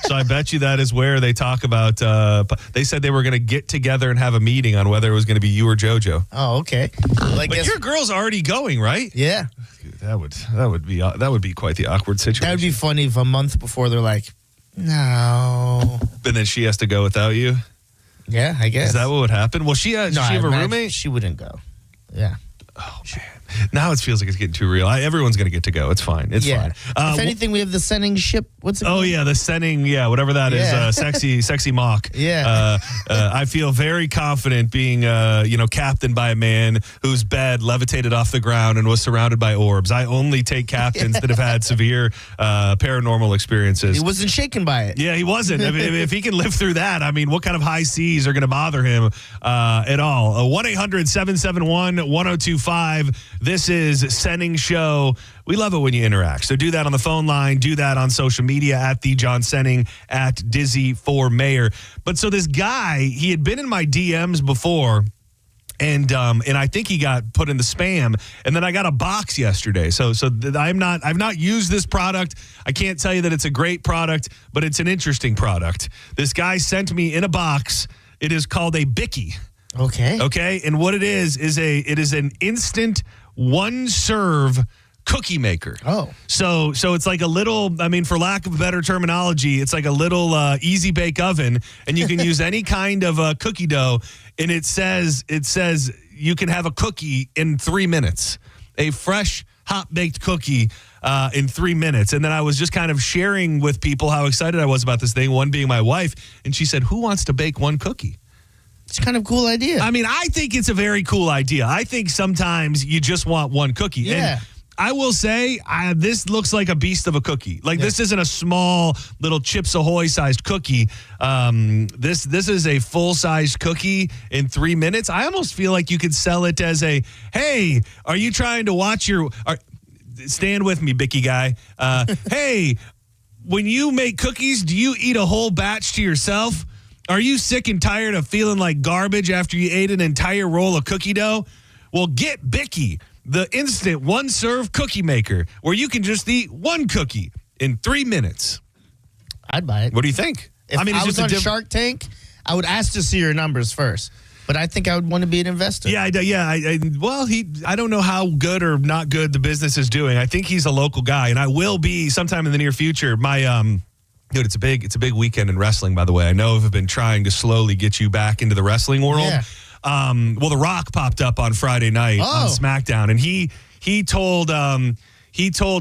So I bet you that is where they talk about, they said they were going to get together and have a meeting on whether it was going to be you or JoJo. Oh, okay. Well, I But guess, your girl's already going, right? yeah. Dude, that would be quite the awkward situation. That would be funny if a month before they're like, no. And then she has to go without you? Yeah, I guess. Is that what would happen? Well, does she have a roommate? She wouldn't go. Yeah. Oh, man. Now it feels like it's getting too real. Everyone's going to get to go. It's fine. It's fine. If anything, we have the Senning ship. What's it called? Oh, yeah, the Senning, whatever that is, sexy mock. Yeah. I feel very confident being, captained by a man whose bed levitated off the ground and was surrounded by orbs. I only take captains that have had severe paranormal experiences. He wasn't shaken by it. Yeah, he wasn't. if he can live through that, I mean, what kind of high seas are going to bother him at all? 1-800-771-1025. This is Senning Show. We love it when you interact. So do that on the phone line. Do that on social media at the John Senning, at Dizzy for Mayor. But so this guy, he had been in my DMs before. And I think he got put in the spam, and then I got a box yesterday. So I've not used this product. I can't tell you that it's a great product, but it's an interesting product. This guy sent me in a box. It is called a Bicky. Okay. And what it is an instant one-serve cookie maker. Oh. So it's like a little, I mean, for lack of better terminology, it's like a little easy bake oven, and you can use any kind of cookie dough, and it says you can have a cookie in 3 minutes. A fresh, hot-baked cookie in 3 minutes. And then I was just kind of sharing with people how excited I was about this thing, one being my wife, and she said, who wants to bake one cookie? It's kind of a cool idea. I mean, I think it's a very cool idea. I think sometimes you just want one cookie. Yeah. And I will say, this looks like a beast of a cookie. Like, this isn't a small little Chips Ahoy sized cookie. This is a full-sized cookie in 3 minutes. I almost feel like you could sell it as hey, are you trying to watch stand with me, Bicky guy. Hey, when you make cookies, do you eat a whole batch to yourself? Are you sick and tired of feeling like garbage after you ate an entire roll of cookie dough? Well, get Bicky, the instant one-serve cookie maker, where you can just eat one cookie in 3 minutes. I'd buy it. What do you think? If I was on Shark Tank, I would ask to see your numbers first. But I think I would want to be an investor. Yeah, I don't know how good or not good the business is doing. I think he's a local guy, and I will be sometime in the near future. Dude, it's a big weekend in wrestling, by the way. I know I've been trying to slowly get you back into the wrestling world. Yeah. The Rock popped up on Friday night on SmackDown, and he told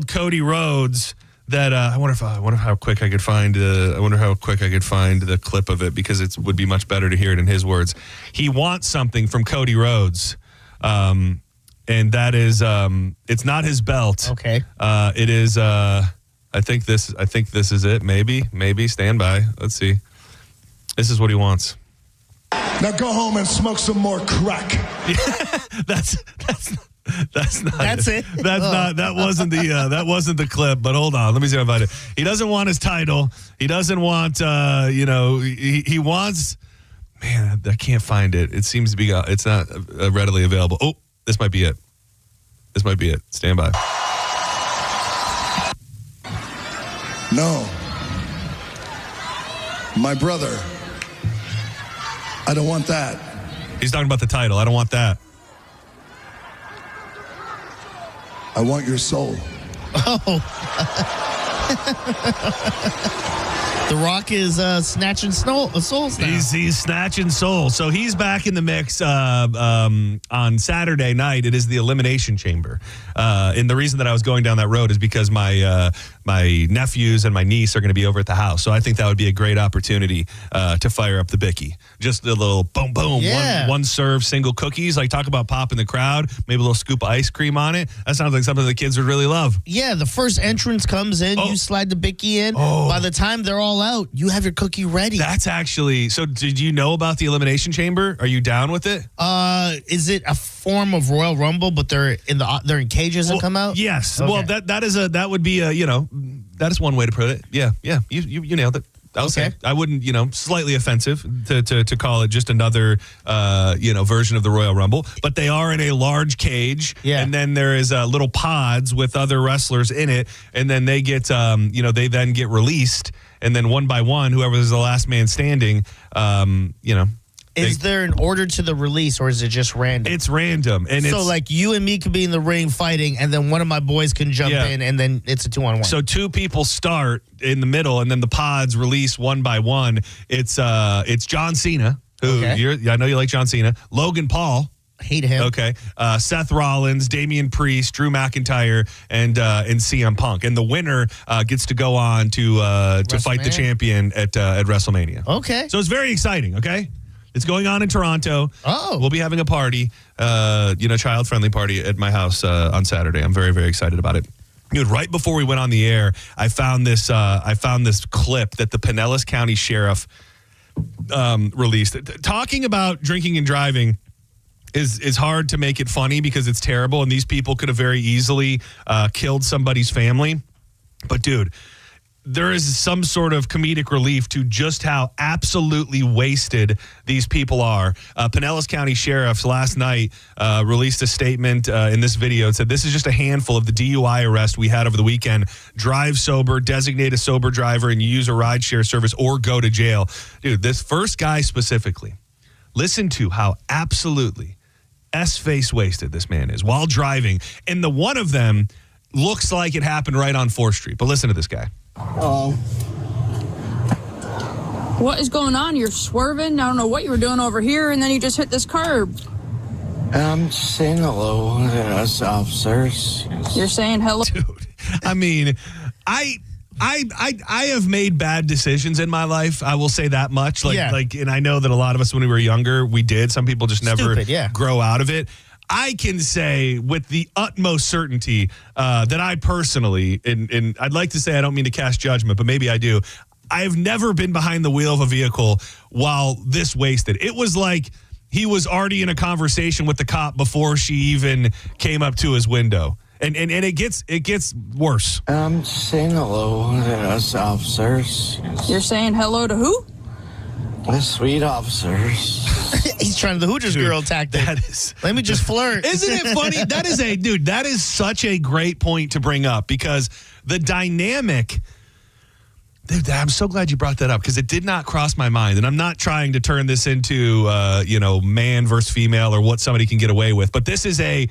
Cody Rhodes that I wonder how quick I could find the clip of it, because it would be much better to hear it in his words. He wants something from Cody Rhodes, and that is it's not his belt. Okay. It is. I think this is it. Maybe. Stand by. Let's see. This is what he wants. Now go home and smoke some more crack. That's not. That's it. That wasn't the clip. But hold on. Let me see if I find it. He doesn't want his title. He doesn't want. He wants. Man, I can't find it. It seems to be. It's not readily available. Oh, this might be it. Stand by. No. My brother. I don't want that. He's talking about the title. I don't want that. I want your soul. Oh. The Rock is snatching souls now. He's snatching souls. So he's back in the mix on Saturday night. It is the Elimination Chamber. And the reason that I was going down that road is because my nephews and my niece are going to be over at the house. So I think that would be a great opportunity to fire up the Bicky. Just a little boom, boom. Yeah. One serve, single cookies. Like, talk about popping the crowd. Maybe a little scoop of ice cream on it. That sounds like something the kids would really love. Yeah, the first entrance comes in. You slide the Bicky in. By the time they're all out, you have your cookie ready. That's actually... So did you know about the Elimination Chamber? Are you down with it? Is it a form of Royal Rumble, but they're in cages and come out? Yes. Okay. Well, that would be that is one way to put it. Yeah. You nailed it. I'll say. I wouldn't, slightly offensive to call it just another, version of the Royal Rumble. But they are in a large cage. Yeah. And then there is little pods with other wrestlers in it. And then they get, they then get released. And then one by one, whoever is the last man standing, Is there an order to the release, or is it just random? It's random. And so, like, you and me could be in the ring fighting, and then one of my boys can jump in, and then it's a 2-on-1. So 2 people start in the middle, and then the pods release one by one. It's John Cena, who I know you like John Cena. Logan Paul. Hate him. Okay. Seth Rollins, Damian Priest, Drew McIntyre, and CM Punk. And the winner gets to go on to fight the champion at WrestleMania. Okay. So it's very exciting, okay? It's going on in Toronto. Oh. We'll be having a party, child-friendly party at my house on Saturday. I'm very, very excited about it. Dude, right before we went on the air, I found this clip that the Pinellas County Sheriff released. Talking about drinking and driving is hard to make it funny because it's terrible, and these people could have very easily killed somebody's family. But, dude, there is some sort of comedic relief to just how absolutely wasted these people are. Pinellas County Sheriff's last night released a statement in this video. It said, "This is just a handful of the DUI arrests we had over the weekend. Drive sober, designate a sober driver, and use a rideshare service or go to jail." Dude, this first guy specifically, listen to how absolutely S-face wasted this man is while driving. And the one of them looks like it happened right on 4th Street. But listen to this guy. What is going on? You're swerving. I don't know what you were doing over here, and then you just hit this curb. I'm just saying hello to us officers. You're saying hello? Dude, I mean, I have made bad decisions in my life. I will say that much. And I know that a lot of us when we were younger, we did. Some people just never grow out of it. I can say with the utmost certainty that I personally, and I'd like to say I don't mean to cast judgment, but maybe I do. I've never been behind the wheel of a vehicle while this wasted. It was like he was already in a conversation with the cop before she even came up to his window. And it gets worse. I'm just saying hello to us officers. You're saying hello to who? The sweet officers. He's trying the Hooters girl tactic. Let me just flirt. Isn't it funny? That is such a great point to bring up because the dynamic. Dude, I'm so glad you brought that up because it did not cross my mind. And I'm not trying to turn this into, man versus female or what somebody can get away with. But this is they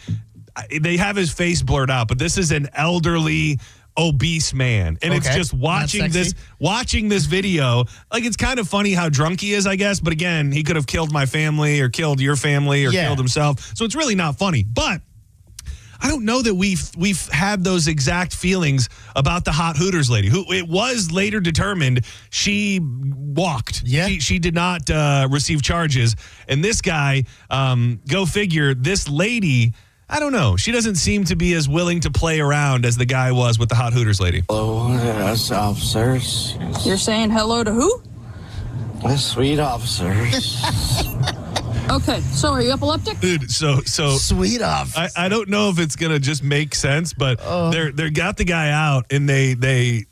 have his face blurred out, but this is an elderly, obese man. And it's just watching this video. Like, it's kind of funny how drunk he is, I guess. But again, he could have killed my family or killed your family or killed himself. So it's really not funny. But I don't know that we've had those exact feelings about the hot Hooters lady, who it was later determined she walked. Yeah. She did not receive charges. And this guy, go figure, this lady, I don't know. She doesn't seem to be as willing to play around as the guy was with the hot Hooters lady. Hello to us officers. You're saying hello to who? The sweet officers. Okay, so are you epileptic? Dude, so sweet off. I don't know if it's gonna just make sense, but they got the guy out and they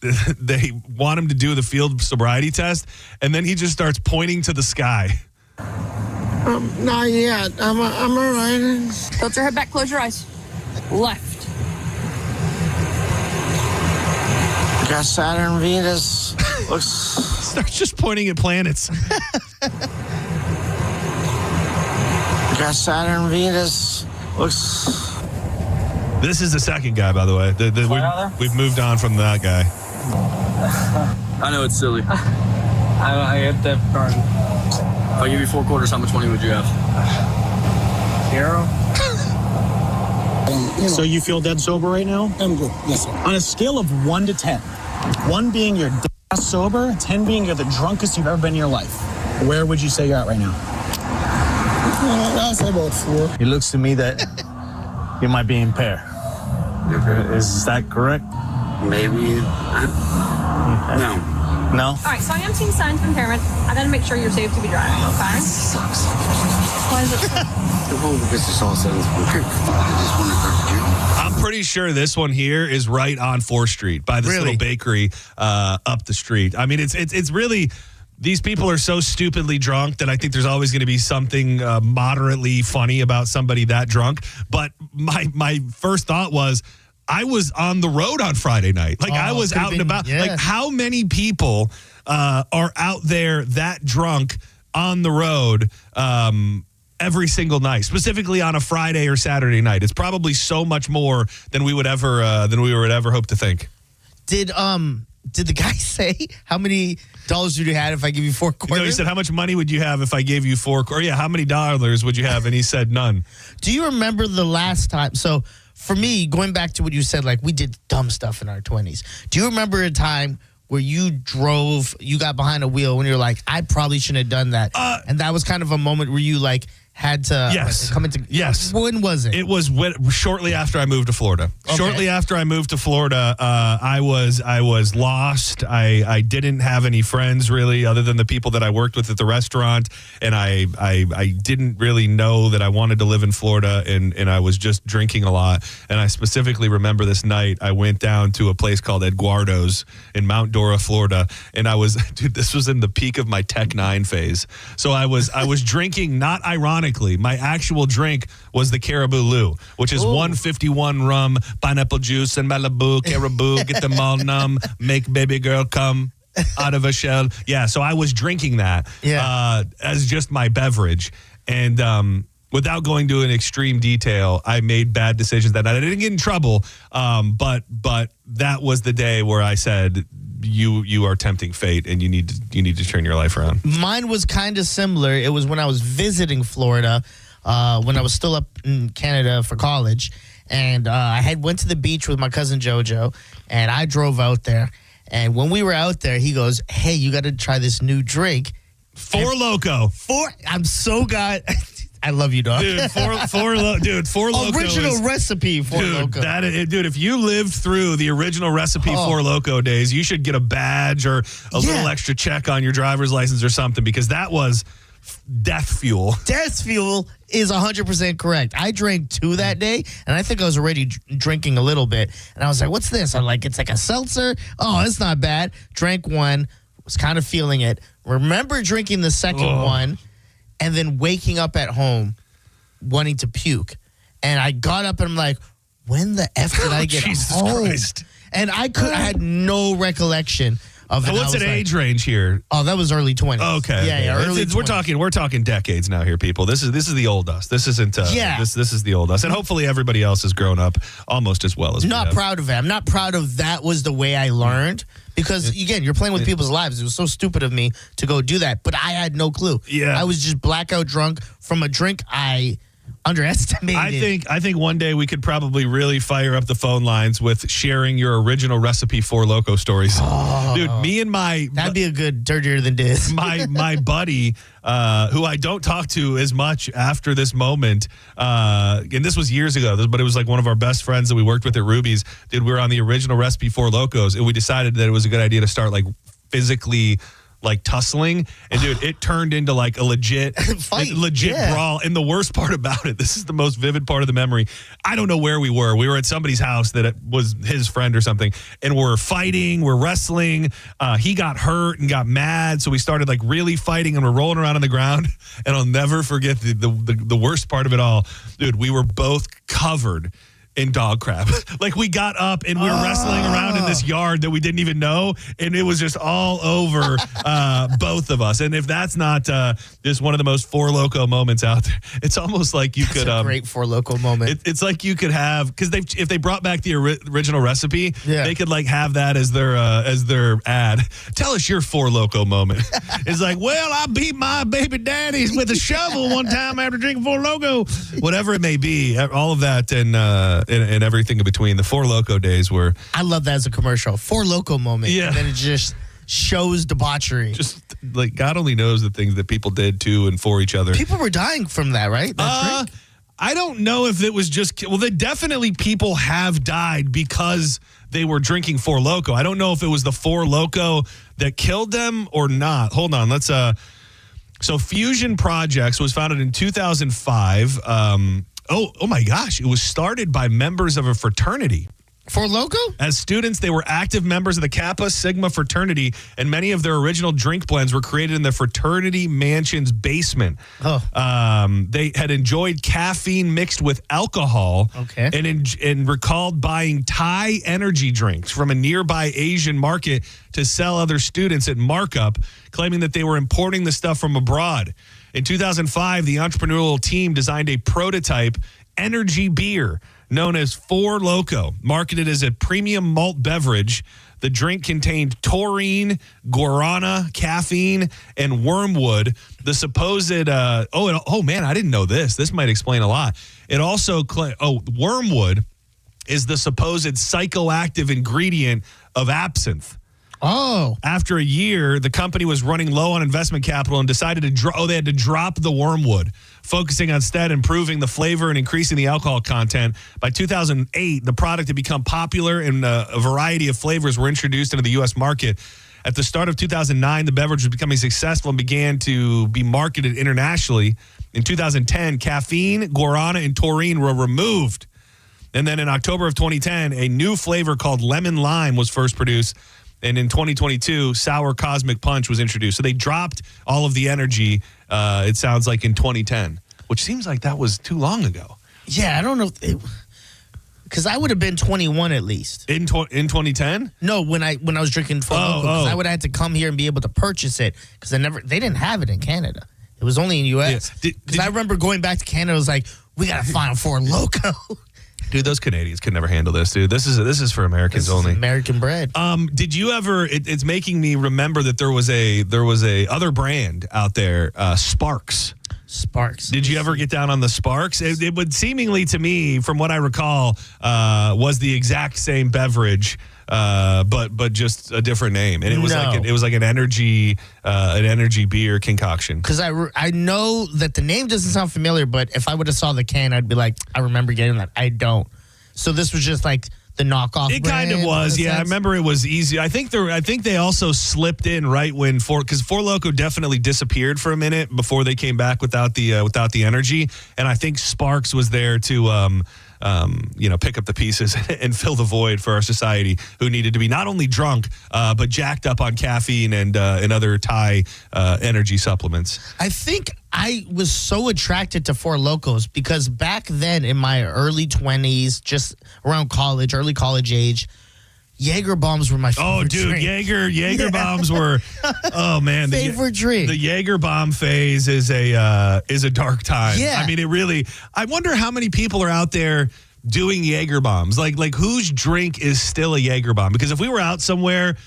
want him to do the field sobriety test, and then he just starts pointing to the sky. Not yet. I'm all right. Tilt your head back, close your eyes. Left. Got Saturn, Venus. Looks. Starts just pointing at planets. Got Saturn, Venus. Looks. This is the second guy, by the way. We've moved on from that guy. I know it's silly. I get that card. If I give you 4 quarters, how much money would you have? 0. So you feel dead sober right now? I'm good. Yes, sir. On a scale of 1 to 10, 1 being you're dead sober, 10 being you're the drunkest you've ever been in your life, where would you say you're at right now? I'll say about 4. It looks to me that you might be impaired. Is that correct? Maybe. No. No. All right, so I am seeing signs of impairment. I got to make sure you're safe to be driving, okay? Sucks. Why is it so? The whole business all sounds weird. I just want to talk to you. I'm pretty sure this one here is right on 4th Street by this little bakery up the street. I mean, it's really, these people are so stupidly drunk that I think there's always going to be something moderately funny about somebody that drunk. But my first thought was, I was on the road on Friday night. Like, I was out and about. Yeah. Like, how many people are out there that drunk on the road every single night, specifically on a Friday or Saturday night? It's probably so much more than we would ever hope to think. Did the guy say how many dollars would you have if I give you 4 quarters? No, he said, how much money would you have if I gave you 4 quarters? Yeah, how many dollars would you have? And he said none. Do you remember the last time? So for me, going back to what you said, like we did dumb stuff in our 20s. Do you remember a time where you got behind a wheel when you're like, I probably shouldn't have done that? And that was kind of a moment where you like had to come into. Yes. When was it? It was shortly after I moved to Florida. Okay. Shortly after I moved to Florida, I was lost. I didn't have any friends really, other than the people that I worked with at the restaurant, and I didn't really know that I wanted to live in Florida, and I was just drinking a lot. And I specifically remember this night I went down to a place called Eduardo's in Mount Dora, Florida, and this was in the peak of my Tech 9 phase. So I was drinking, not ironically. My actual drink was the Caribou Lou, which is 151 rum, pineapple juice, and Malibu, Caribou, get them all numb, make baby girl come out of a shell. Yeah, so I was drinking that as just my beverage. And without going to an extreme detail, I made bad decisions that night. I didn't get in trouble, but that was the day where I said, you are tempting fate, and you need to turn your life around. Mine was kind of similar. It was when I was visiting Florida, when I was still up in Canada for college, and I went to the beach with my cousin JoJo, and I drove out there. And when we were out there, he goes, "Hey, you got to try this new drink, Four Loko." I'm so glad. I love you, dog. Dude, Four Loko. Original recipe Four Loko. Dude, if you lived through the original recipe Four Loko days, you should get a badge or a little extra check on your driver's license or something, because that was death fuel. Death fuel is 100% correct. I drank 2 that day, and I think I was already drinking a little bit. And I was like, what's this? I'm like, it's like a seltzer. Oh, it's not bad. Drank 1, was kind of feeling it. Remember drinking the second one, and then waking up at home wanting to puke. And I got up and I'm like, when the F did I get Jesus home? Christ. And I had no recollection of it. What's an age range here? Oh, that was early 20s. Okay. Yeah, early 20s. We're talking decades now here, people. This is the old us. This isn't this is the old us. And hopefully everybody else has grown up almost as well as we have. Proud of it. I'm not proud of that was the way I learned. Because, again, you're playing with people's lives. It was so stupid of me to go do that. But I had no clue. Yeah. I was just blackout drunk from a drink I underestimated. I think one day we could probably really fire up the phone lines with sharing your original recipe Four Loko stories. Dude, me and that'd be a good dirtier than this. my buddy, who I don't talk to as much after this moment, and this was years ago, but it was like one of our best friends that we worked with at Ruby's. Dude, we were on the original recipe Four Lokos, and we decided that it was a good idea to start like physically like tussling, and dude, it turned into like a legit brawl. And the worst part about it, this is the most vivid part of the memory, I don't know where we were. We were at somebody's house that it was his friend or something, and we're fighting, we're wrestling. He got hurt and got mad, so we started like really fighting, and we're rolling around on the ground. And I'll never forget the worst part of it all, dude. We were both covered in dog crap. Like, we got up and we were wrestling around in this yard that we didn't even know, and it was just all over both of us. And if that's not just one of the most Four Loko moments out there, it's almost like you could a great Four Loko moment. It's like you could have, because if they brought back the original recipe, they could like have that as their ad. Tell us your Four Loko moment. It's like, well, I beat my baby daddies with a shovel one time after drinking Four Loko. Whatever it may be, all of that and everything in between. The Four Loko days were... I love that as a commercial. Four Loko moment. Yeah. And then it just shows debauchery. Just like God only knows the things that people did to and for each other. People were dying from that, right? That drink? I don't know if it was just... Well, definitely people have died because they were drinking Four Loko. I don't know if it was the Four Loko that killed them or not. Hold on. Let's so Fusion Projects was founded in 2005. Oh my gosh. It was started by members of a fraternity. For Loco? As students, they were active members of the Kappa Sigma fraternity, and many of their original drink blends were created in the fraternity mansion's basement. They had enjoyed caffeine mixed with alcohol, and recalled buying Thai energy drinks from a nearby Asian market to sell other students at markup, claiming that they were importing the stuff from abroad. In 2005, the entrepreneurial team designed a prototype energy beer known as Four Loko, marketed as a premium malt beverage. The drink contained taurine, guarana, caffeine, and wormwood. The supposed oh man, I didn't know this. This might explain a lot. It also wormwood is the supposed psychoactive ingredient of absinthe. Oh. After a year, the company was running low on investment capital and decided to they had to drop the wormwood, focusing instead improving the flavor and increasing the alcohol content. By 2008, the product had become popular and a variety of flavors were introduced into the U.S. market. At the start of 2009, the beverage was becoming successful and began to be marketed internationally. In 2010, caffeine, guarana, and taurine were removed. And then in October of 2010, a new flavor called lemon lime was first produced. And in 2022, Sour Cosmic Punch was introduced. So they dropped all of the energy, it sounds like, in 2010, which seems like that was too long ago. Yeah, I don't know. Because I would have been 21 at least. In 2010? No, when I was drinking Four Loko, because I would have had to come here and be able to purchase it because they didn't have it in Canada. It was only in U.S. Because I remember going back to Canada, I was like, we got to find Four Loko. Dude, those Canadians could never handle this, dude. This is for Americans only. American bread. Did you ever? It's making me remember that there was a other brand out there, Sparks. Sparks. Did you ever get down on the Sparks? It would seemingly to me, from what I recall, was the exact same beverage, but just a different name, and it was like an energy beer concoction. Because I know that the name doesn't sound familiar, but if I would have saw the can, I'd be like, I remember getting that. I don't. So this was just like the knockoff. It kind of was, yeah. I remember it was easy. I think they also slipped in right when because Four Loko definitely disappeared for a minute before they came back without the energy, and I think Sparks was there to pick up the pieces and fill the void for our society who needed to be not only drunk but jacked up on caffeine and other Thai energy supplements. I think I was so attracted to Four Lokos because back then in my early 20s, just around early college age, Jaeger bombs were my favorite drink. Jaeger bombs were, oh man, favorite drink. The Jaeger bomb phase is a dark time. Yeah. I mean, it really. I wonder how many people are out there doing Jaeger bombs. Like whose drink is still a Jaeger bomb? Because if we were out somewhere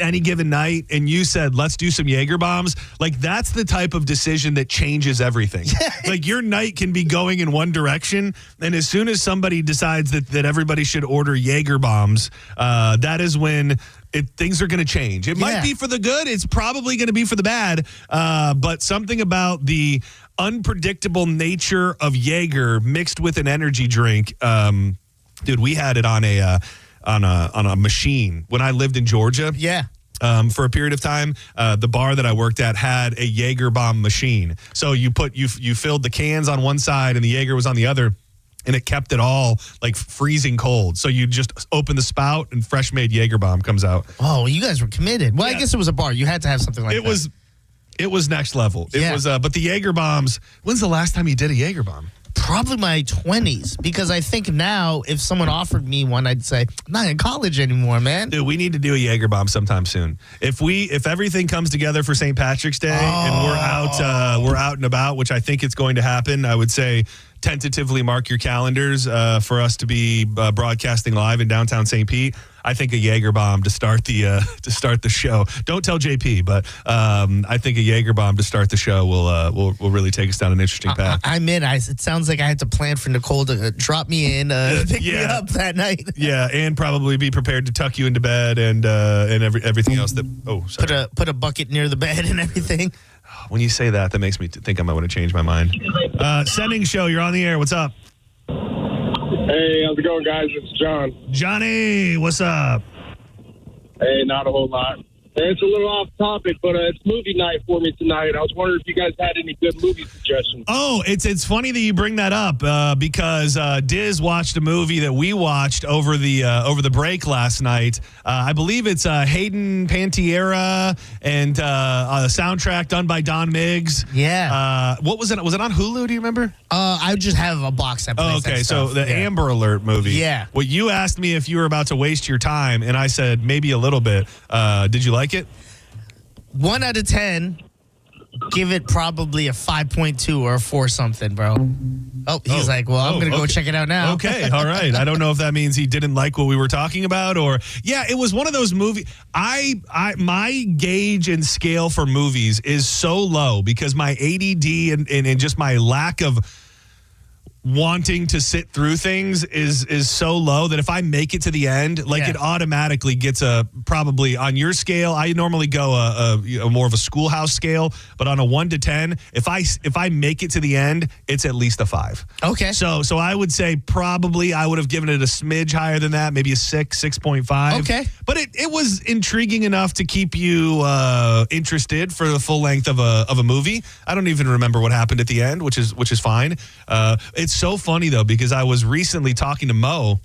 any given night and you said, let's do some Jaeger bombs, like that's the type of decision that changes everything. Like your night can be going in one direction, and as soon as somebody decides that everybody should order Jaeger bombs, that is when things are going to change. It might be for the good. It's probably going to be for the bad. But something about the unpredictable nature of Jaeger mixed with an energy drink, dude, we had it on a machine when I lived in Georgia. Yeah. For a period of time, the bar that I worked at had a Jaeger bomb machine. So you filled the cans on one side and the Jaeger was on the other, and it kept it all like freezing cold. So you just open the spout and fresh made Jaeger bomb comes out. Oh, you guys were committed. Well, yeah. I guess it was a bar. You had to have something like that. It was next level. It was, but the Jaeger bombs. When's the last time you did a Jaeger bomb? Probably my 20s, because I think now if someone offered me one, I'd say, I'm not in college anymore, man. Dude, we need to do a Jaeger bomb sometime soon. If everything comes together for St. Patrick's Day and we're out and about, which I think it's going to happen, I would say tentatively mark your calendars for us to be broadcasting live in downtown St. Pete. I think a Jaeger bomb to start the show. Don't tell JP, but I think a Jaeger bomb to start the show will really take us down an interesting path. I'm in. It sounds like I had to plan for Nicole to drop me in, pick me up that night. Yeah, and probably be prepared to tuck you into bed and everything else. Put a bucket near the bed and everything. When you say that makes me think I might want to change my mind. Senning Show, you're on the air. What's up? Hey, how's it going, guys? It's John. Johnny, what's up? Hey, not a whole lot. It's a little off topic, but it's movie night for me tonight. I was wondering if you guys had any good movie suggestions. Oh, it's funny that you bring that up because Diz watched a movie that we watched over the break last night. I believe it's Hayden Panettiere and a soundtrack done by Don Miggs. Yeah. What was it? Was it on Hulu? Do you remember? I just have a box that plays that so stuff. the Amber Alert movie. Yeah. Well, you asked me if you were about to waste your time, and I said maybe a little bit. Did you like it? 1 out of 10, give it probably a 5.2 or a 4 something, bro. Oh, he's like, well, I'm going to go check it out now. Okay, all right. I don't know if that means he didn't like what we were talking about or, yeah, it was one of those movies. My gauge and scale for movies is so low because my ADD and just my lack of wanting to sit through things is so low that if I make it to the end, it automatically gets a probably on your scale. I normally go a more of a schoolhouse scale, but on a 1 to 10, if I make it to the end, it's at least a 5. Okay. So I would say probably I would have given it a smidge higher than that, maybe a 6.5. Okay. But it was intriguing enough to keep you interested for the full length of a movie. I don't even remember what happened at the end, which is fine. It's so funny, though, because I was recently talking to Mo,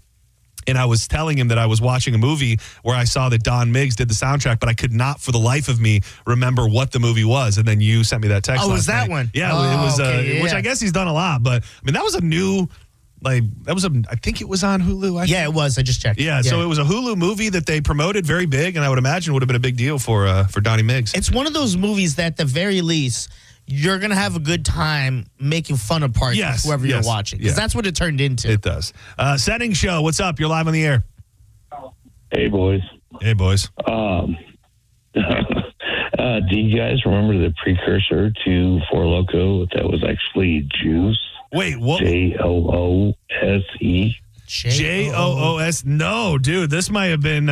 and I was telling him that I was watching a movie where I saw that Don Miggs did the soundtrack, but I could not for the life of me remember what the movie was. And then you sent me that text. Oh, was that night. one? Yeah, oh, it was, okay, which I guess he's done a lot. But, I mean, that was a new... I think it was on Hulu. It was. I just checked. Yeah, so it was a Hulu movie that they promoted very big, and I would imagine would have been a big deal for Donnie Miggs. It's one of those movies that, at the very least, you're going to have a good time making fun of parts of whoever you're watching. Because that's what it turned into. It does. Senning Show, what's up? You're live on the air. Hey, boys. Hey, boys. Do you guys remember the precursor to Four Loko that was actually juice? Wait, what? Joose. JOOS. No, dude, this might have been.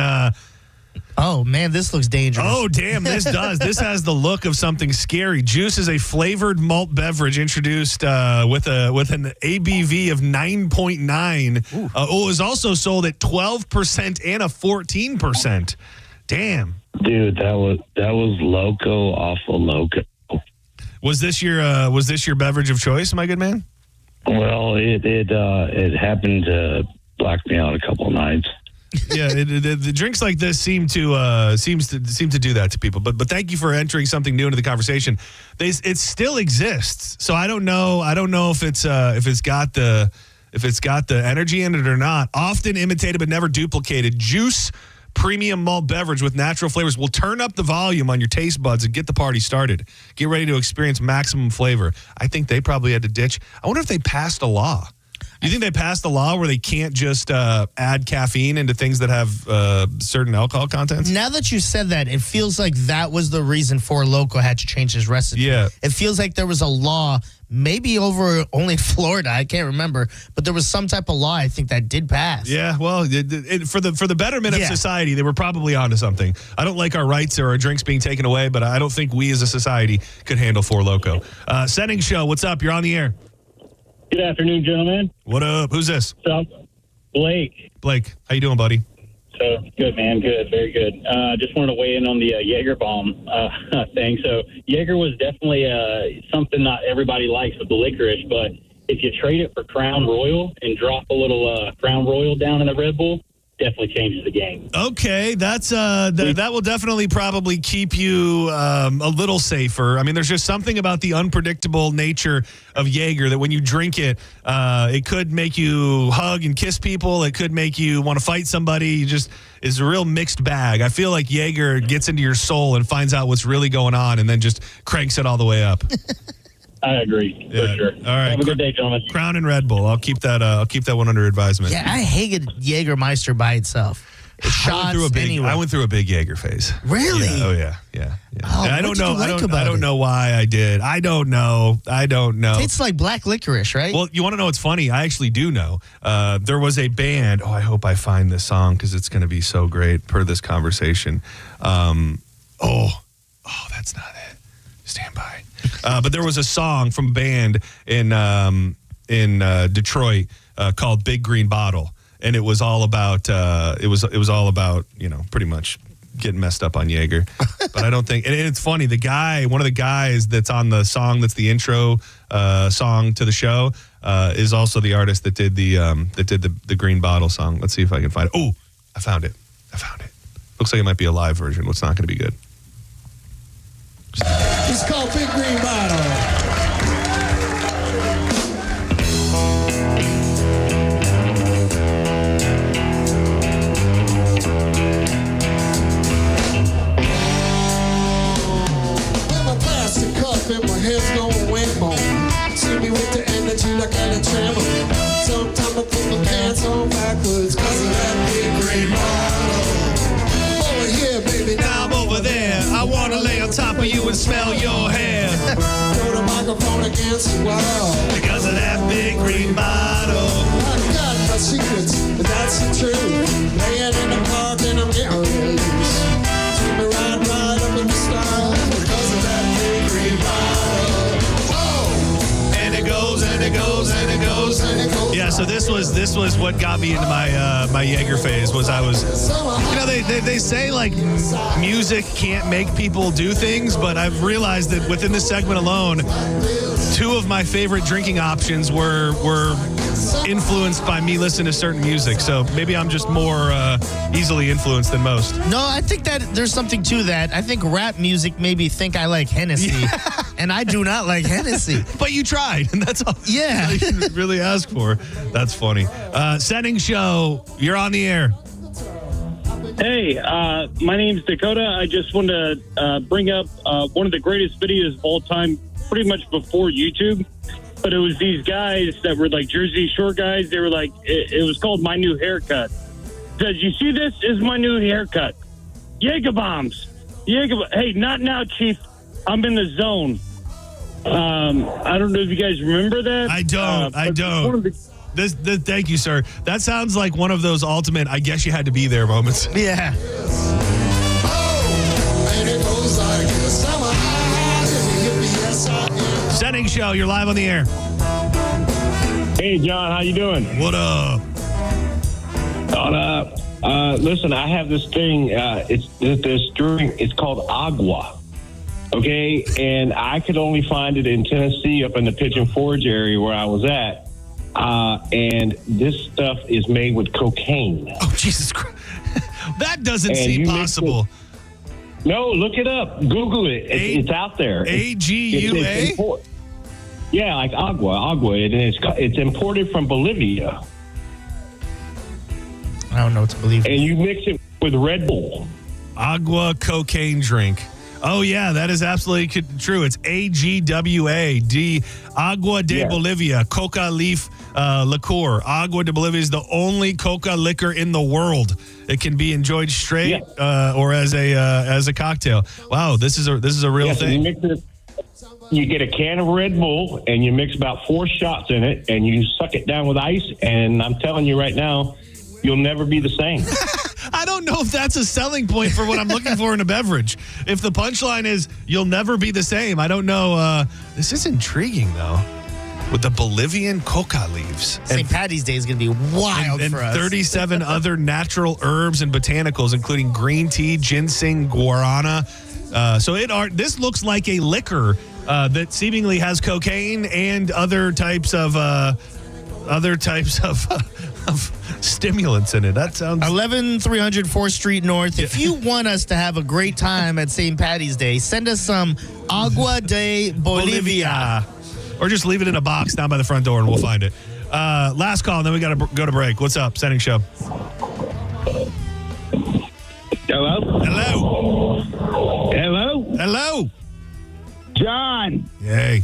Oh, man, this looks dangerous. Oh, damn, this does. This has the look of something scary. Juice is a flavored malt beverage introduced with an ABV of 9.9. It was also sold at 12% and a 14%. Damn. Dude, that was Loco off of Loco. Was this your beverage of choice, my good man? Well, it happened to black me out a couple of nights. Yeah, the drinks like this seem to do that to people. But thank you for entering something new into the conversation. It still exists, so I don't know if it's got the energy in it or not. Often imitated but never duplicated. Juice premium malt beverage with natural flavors will turn up the volume on your taste buds and get the party started. Get ready to experience maximum flavor. I think they probably had to ditch. I wonder if they passed a law. Do you think they passed a law where they can't just add caffeine into things that have certain alcohol contents? Now that you said that, it feels like that was the reason Four Loko had to change his recipe. Yeah. It feels like there was a law, maybe over only in Florida, I can't remember, but there was some type of law I think that did pass. Yeah, well, for the betterment of society, they were probably onto something. I don't like our rights or our drinks being taken away, but I don't think we as a society could handle Four Loko. Senning Show, what's up? You're on the air. Good afternoon, gentlemen. What up? Who's this? So, Blake. Blake, how you doing, buddy? So, good, man. Good. Very good. Just wanted to weigh in on the Jaeger bomb thing. So, Jaeger was definitely something not everybody likes with the licorice, but if you trade it for Crown Royal and drop a little Crown Royal down in the Red Bull, definitely changes the game. Okay, that's that will definitely probably keep you a little safer. I mean, there's just something about the unpredictable nature of Jaeger that when you drink it, it could make you hug and kiss people. It could make you want to fight somebody. It's a real mixed bag. I feel like Jaeger gets into your soul and finds out what's really going on and then just cranks it all the way up. I agree, for sure. All right. Have a good day, gentlemen. Crown and Red Bull. I'll keep that one under advisement. Yeah, I hated Jägermeister by itself. I went through a big Jaeger phase. Really? Yeah. Oh yeah. Oh, I don't know. I don't know why I did. I don't know. It's like black licorice, right? Well, you want to know what's funny? I actually do know. There was a band. Oh, I hope I find this song because it's going to be so great per this conversation. That's not it. Stand by. But there was a song from a band in Detroit called Big Green Bottle. And it was all about pretty much getting messed up on Jaeger. But I don't think, and it's funny, one of the guys that's on the song that's the intro song to the show is also the artist that did the Green Bottle song. Let's see if I can find it. Oh, I found it. Looks like it might be a live version. What's not going to be good. It's called Big Green Bottle. And my head's going way more. See me with the energy like I'm a trample. Sometimes I put my pants on backwards cause of that big green bottle. Over here, baby, Now I'm over there. I want to lay on top of you and smell your hair. throw the microphone against the wall. Because of that big green bottle. I got my secrets, but that's the truth. Laying in the park and I'm getting real loose. See me right up in the stars because of that big green bottle. Oh! And it goes, and it goes, and it goes. And it goes. Yeah, so this was what got me into my Jaeger phase. Was I was, they say like music can't make people do things, but I've realized that within this segment alone, two of my favorite drinking options were influenced by me listening to certain music. So maybe I'm just more easily influenced than most. No, I think that there's something to that. I think rap music made me think I like Hennessy, and I do not like Hennessy. But you tried, and that's all. Yeah. You can really ask for. That's funny. Senning Show, you're on the air. Hey, my name's Dakota. I just wanted to bring up one of the greatest videos of all time, pretty much before YouTube. But it was these guys that were like Jersey Shore guys. They were like, it was called My New Haircut. It says, you see this? This is my new haircut. Jaeger bombs. Hey, not now, Chief. I'm in the zone. I don't know if you guys remember that. I don't. Thank you, sir. That sounds like one of those ultimate, I guess you had to be there moments. Yeah. Oh! And it goes like the summer high. Senning Show, you're live on the air. Hey, John, how you doing? What up? Listen, I have this thing. It's this drink. It's called agua. Okay, and I could only find it in Tennessee, up in the Pigeon Forge area where I was at. And this stuff is made with cocaine. Oh, Jesus Christ. That doesn't And seem you mix possible. No, look it up. Google it. It's out there. AGUA? Yeah, like agua, and it's imported from Bolivia. I don't know what to believe. And you mix it with Red Bull. Agua cocaine drink. Oh, yeah, that is absolutely true. It's AGWA, Agua de Bolivia, coca leaf liqueur. Agua de Bolivia is the only coca liquor in the world. It can be enjoyed straight or as a cocktail. Wow, this is a real thing. You get a can of Red Bull, and you mix about 4 shots in it, and you suck it down with ice, and I'm telling you right now, you'll never be the same. I don't know if that's a selling point for what I'm looking for in a beverage. If the punchline is, you'll never be the same, I don't know. This is intriguing, though, with the Bolivian coca leaves. St. Patty's Day is going to be wild and for us. 37 other natural herbs and botanicals, including green tea, ginseng, guarana. This looks like a liquor that seemingly has cocaine and other types of stimulants in it. That sounds 11300 4th Street North. If you want us to have a great time at St. Patty's Day, send us some Agua de Bolivia. Or just leave it in a box down by the front door and we'll find it. Last call, and then we got to go to break. What's up, Senning Show? Hello? Hello? John. Hey.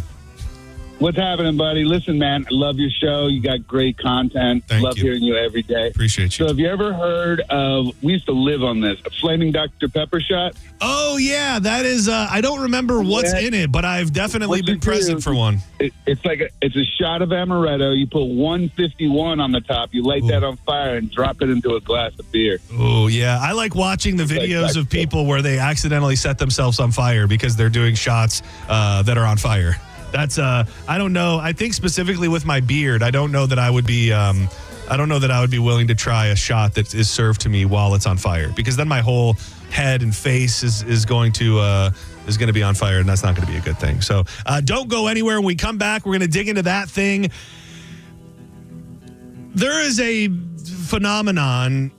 What's happening, buddy? Listen, man, I love your show. You got great content. Thank love you. hearing you every day. Appreciate you. So have you ever heard of, we used to live on this, a flaming Dr. Pepper shot? Oh, yeah. That is, I don't remember what's in it, but I've definitely been present for one. It's a shot of amaretto. You put 151 on the top. You light that on fire and drop it into a glass of beer. Oh, yeah. I like watching the videos of people where they accidentally set themselves on fire because they're doing shots that are on fire. That's, I don't know. I think specifically with my beard, I don't know that I would be I don't know that I would be willing to try a shot that is served to me while it's on fire, because then my whole head and face is going to be on fire, and that's not going to be a good thing. So don't go anywhere. When we come back, we're going to dig into that thing. There is a phenomenon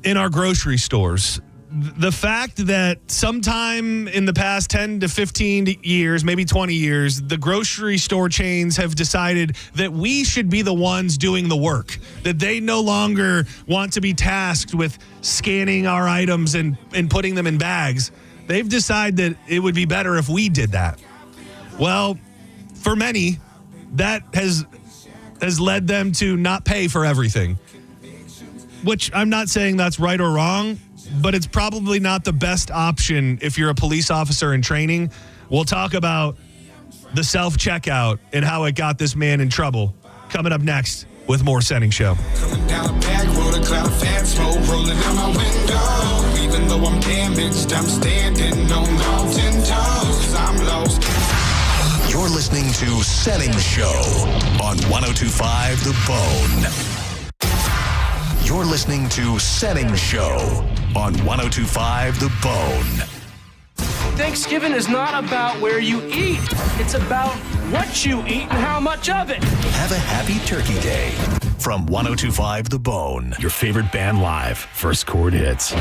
in our grocery stores. The fact that sometime in the past 10 to 15 years, maybe 20 years, the grocery store chains have decided that we should be the ones doing the work, that they no longer want to be tasked with scanning our items and putting them in bags. They've decided that it would be better if we did that. Well, for many, that has led them to not pay for everything, which I'm not saying that's right or wrong, but it's probably not the best option if you're a police officer in training. We'll talk about the self-checkout and how it got this man in trouble. Coming up next with more Senning Show. Coming down a back road, a cloud of fat smoke rolling down my window. Even though I'm damaged, I'm standing on all 10 toes. I'm lost. You're listening to Senning Show on 102.5 The Bone. You're listening to Senning Show on 102.5 The Bone. Thanksgiving is not about where you eat. It's about what you eat and how much of it. Have a happy Turkey Day from 102.5 The Bone. Your favorite band live, first chord hits.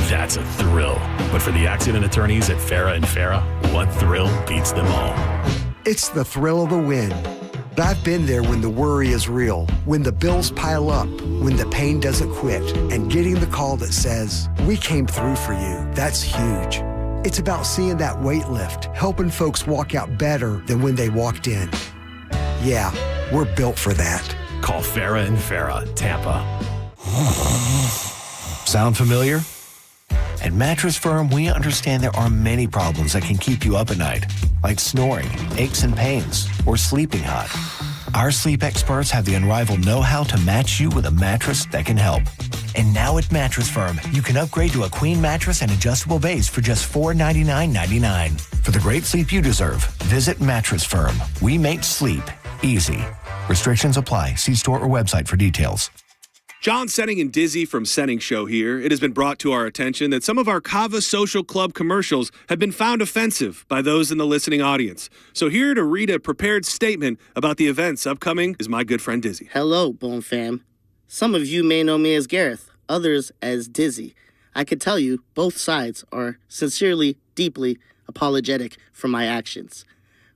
That's a thrill. But for the accident attorneys at Farah & Farah, one thrill beats them all. It's the thrill of the win. I've been there when the worry is real, when the bills pile up, when the pain doesn't quit, and getting the call that says, "We came through for you." That's huge. It's about seeing that weight lift, helping folks walk out better than when they walked in. Yeah, we're built for that. Call Farah & Farah, Tampa. Sound familiar? At Mattress Firm, we understand there are many problems that can keep you up at night, like snoring, aches and pains, or sleeping hot. Our sleep experts have the unrivaled know-how to match you with a mattress that can help. And now at Mattress Firm, you can upgrade to a queen mattress and adjustable base for just $499.99. For the great sleep you deserve, visit Mattress Firm. We make sleep easy. Restrictions apply. See store or website for details. John Senning and Dizzy from Senning Show here. It has been brought to our attention that some of our Kava Social Club commercials have been found offensive by those in the listening audience. So here to read a prepared statement about the events upcoming is my good friend Dizzy. Hello, Bone Fam. Some of you may know me as Gareth, others as Dizzy. I could tell you both sides are sincerely, deeply apologetic for my actions.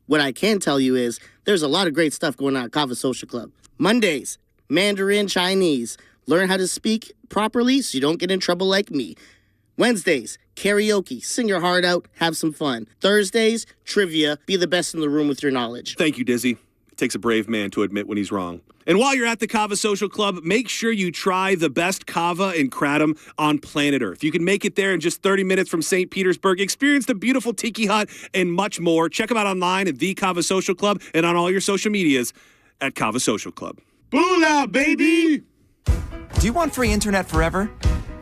What I can tell you is there's a lot of great stuff going on at Kava Social Club. Mondays, Mandarin Chinese. Learn how to speak properly so you don't get in trouble like me. Wednesdays, karaoke. Sing your heart out, have some fun. Thursdays, trivia. Be the best in the room with your knowledge. Thank you, Dizzy. It takes a brave man to admit when he's wrong. And while you're at the Kava Social Club, make sure you try the best kava and kratom on planet Earth. You can make it there in just 30 minutes from St. Petersburg. Experience the beautiful tiki hut and much more. Check them out online at the Kava Social Club and on all your social medias at Kava Social Club. Boolah, baby! Do you want free internet forever?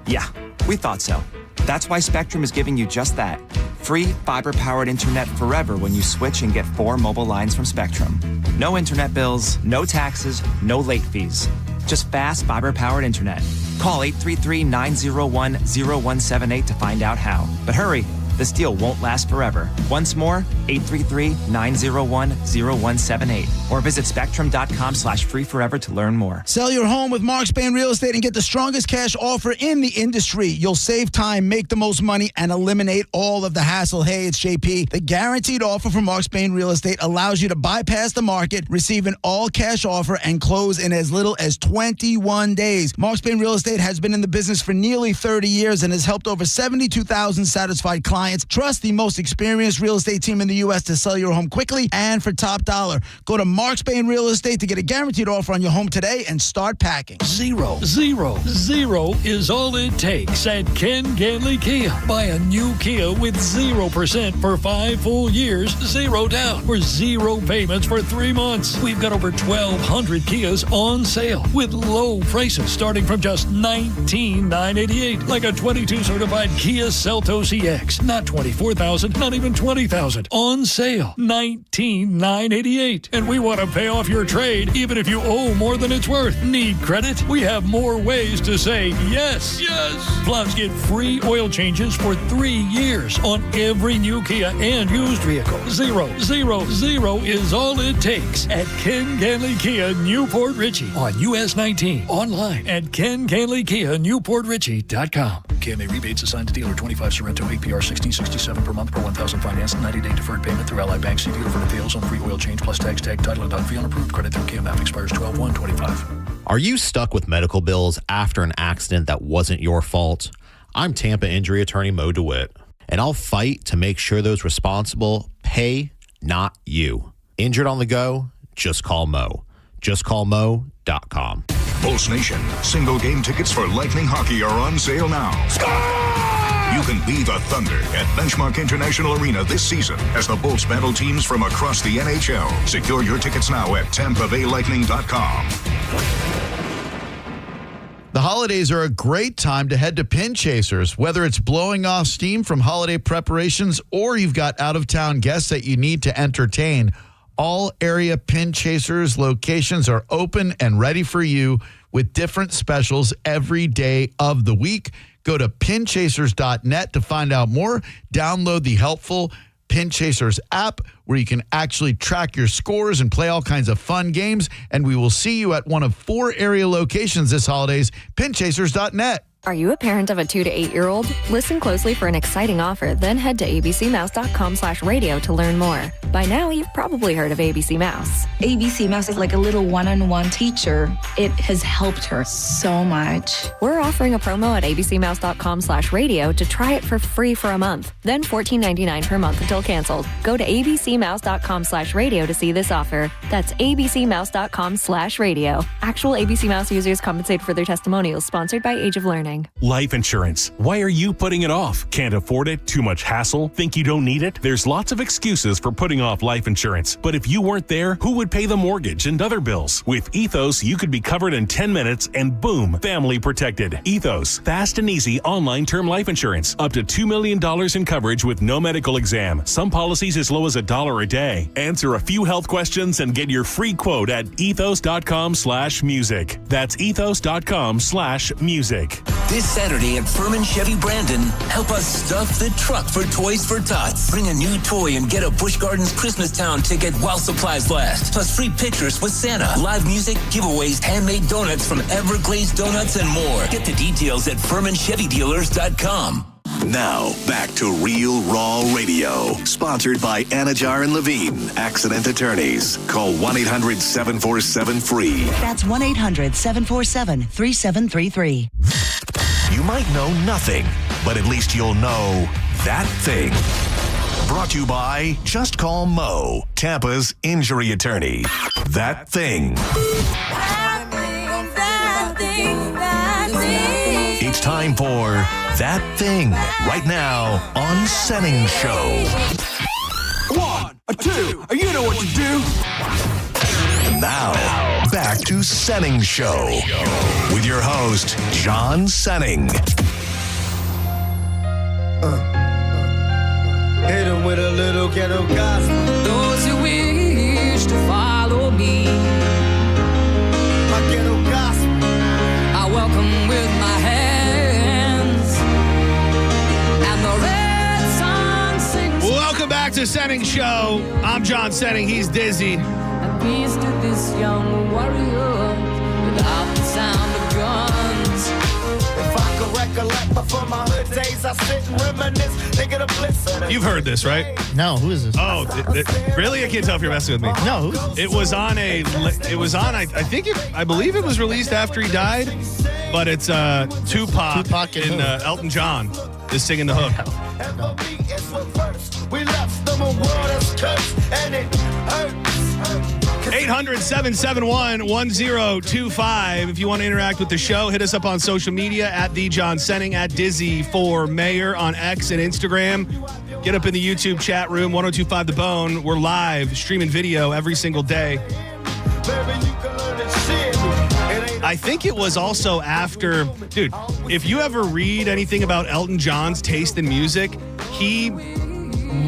Yeah, we thought so. That's why Spectrum is giving you just that. Free fiber-powered internet forever when you switch and get 4 mobile lines from Spectrum. No internet bills, no taxes, no late fees. Just fast fiber-powered internet. Call 833-901-0178 to find out how. But hurry, this deal won't last forever. Once more, 833-901-0178. Or visit spectrum.com/freeforever to learn more. Sell your home with Mark Spain Real Estate and get the strongest cash offer in the industry. You'll save time, make the most money, and eliminate all of the hassle. Hey, it's JP. The guaranteed offer from Mark Spain Real Estate allows you to bypass the market, receive an all-cash offer, and close in as little as 21 days. Mark Spain Real Estate has been in the business for nearly 30 years and has helped over 72,000 satisfied clients. Trust the most experienced real estate team in the U.S. to sell your home quickly and for top dollar. Go to Mark Spain Real Estate to get a guaranteed offer on your home today and start packing. Zero is all it takes at Ken Ganley Kia. Buy a new Kia with 0% for 5 full years, 0 down, or 0 payments for 3 months. We've got over 1,200 Kias on sale with low prices starting from just $19,988, like a 22 certified Kia Seltos EX. Not $24,000, not even $20,000. On sale, $19,988. And we want to pay off your trade, even if you owe more than it's worth. Need credit? We have more ways to say yes. Yes. Plus, get free oil changes for 3 years on every new Kia and used vehicle. 0, 0, 0 is all it takes at Ken Ganley Kia, Newport Richey. On US 19. Online at KenGanleyKia, KMA rebates assigned to dealer 25 Sorrento APR 1667 per month per 1,000 financed. 90-day deferred payment through Ally Bank. See dealer for details on free oil change plus tags, tag, title, and done fee unapproved. Credit through KMF expires 12/1/25. Are you stuck with medical bills after an accident that wasn't your fault? I'm Tampa injury attorney Mo DeWitt, and I'll fight to make sure those responsible pay, not you. Injured on the go? Just call Mo. JustCallMo.com. Pulse Nation, single game tickets for Lightning Hockey are on sale now. You can be the Thunder at Benchmark International Arena this season as the Bolts battle teams from across the NHL. Secure your tickets now at TampaBayLightning.com. The holidays are a great time to head to Pin Chasers. Whether it's blowing off steam from holiday preparations or you've got out-of-town guests that you need to entertain, all area Pin Chasers locations are open and ready for you with different specials every day of the week. Go to pinchasers.net to find out more. Download the helpful Pin Chasers app where you can actually track your scores and play all kinds of fun games. And we will see you at one of 4 area locations this holidays, pinchasers.net. Are you a parent of a 2 to 8-year-old? Listen closely for an exciting offer, then head to abcmouse.com/radio to learn more. By now, you've probably heard of ABC Mouse. ABC Mouse is like a little one-on-one teacher. It has helped her so much. We're offering a promo at abcmouse.com/radio to try it for free for a month, then $14.99 per month until canceled. Go to abcmouse.com/radio to see this offer. That's abcmouse.com/radio. Actual ABC Mouse users compensate for their testimonials, sponsored by Age of Learning. Life insurance. Why are you putting it off? Can't afford it? Too much hassle? Think you don't need it? There's lots of excuses for putting off life insurance. But if you weren't there, who would pay the mortgage and other bills? With Ethos, you could be covered in 10 minutes and boom, family protected. Ethos, fast and easy online term life insurance. Up to $2 million in coverage with no medical exam. Some policies as low as $1 a day. Answer a few health questions and get your free quote at ethos.com/music. That's ethos.com/music. This Saturday at Furman Chevy Brandon, help us stuff the truck for Toys for Tots. Bring a new toy and get a Busch Gardens Christmastown ticket while supplies last. Plus free pictures with Santa, live music, giveaways, handmade donuts from Everglazed Donuts, and more. Get the details at FurmanChevyDealers.com. Now, back to Real Raw Radio. Sponsored by Anajar and Levine, Accident Attorneys. Call 1-800-747-FREE. That's 1-800-747-3733. You might know nothing, but at least you'll know that thing. Brought to you by Just Call Mo, Tampa's injury attorney. That thing. It's time for That Thing right now on Senning Show. 1, 2, you know what to do. Now, back to Senning Show with your host, John Senning. Hit him with a little ghetto gospel. Those who wish to follow me, my ghetto gospel, I welcome with my hands. And the red sun sings. Welcome back to Senning Show. I'm John Senning. He's Dizzy. Peace to this young warrior without the sound of guns. If I could recollect before my hood days, I sit and reminisce, thinking of bliss. You've heard this, right? No, who is this? Oh, really? I can't tell if you're messing with me. No, it was on I believe it was released after he died, but it's Tupac and Elton John is singing the hook. We left them a world that's cursed, and it hurts. 800-771-1025. If you want to interact with the show, hit us up on social media at The John Senning, at Dizzy for Mayor on X and Instagram. Get up in the YouTube chat room, 1025 The Bone. We're live streaming video every single day. I think it was also after, dude, if you ever read anything about Elton John's taste in music, he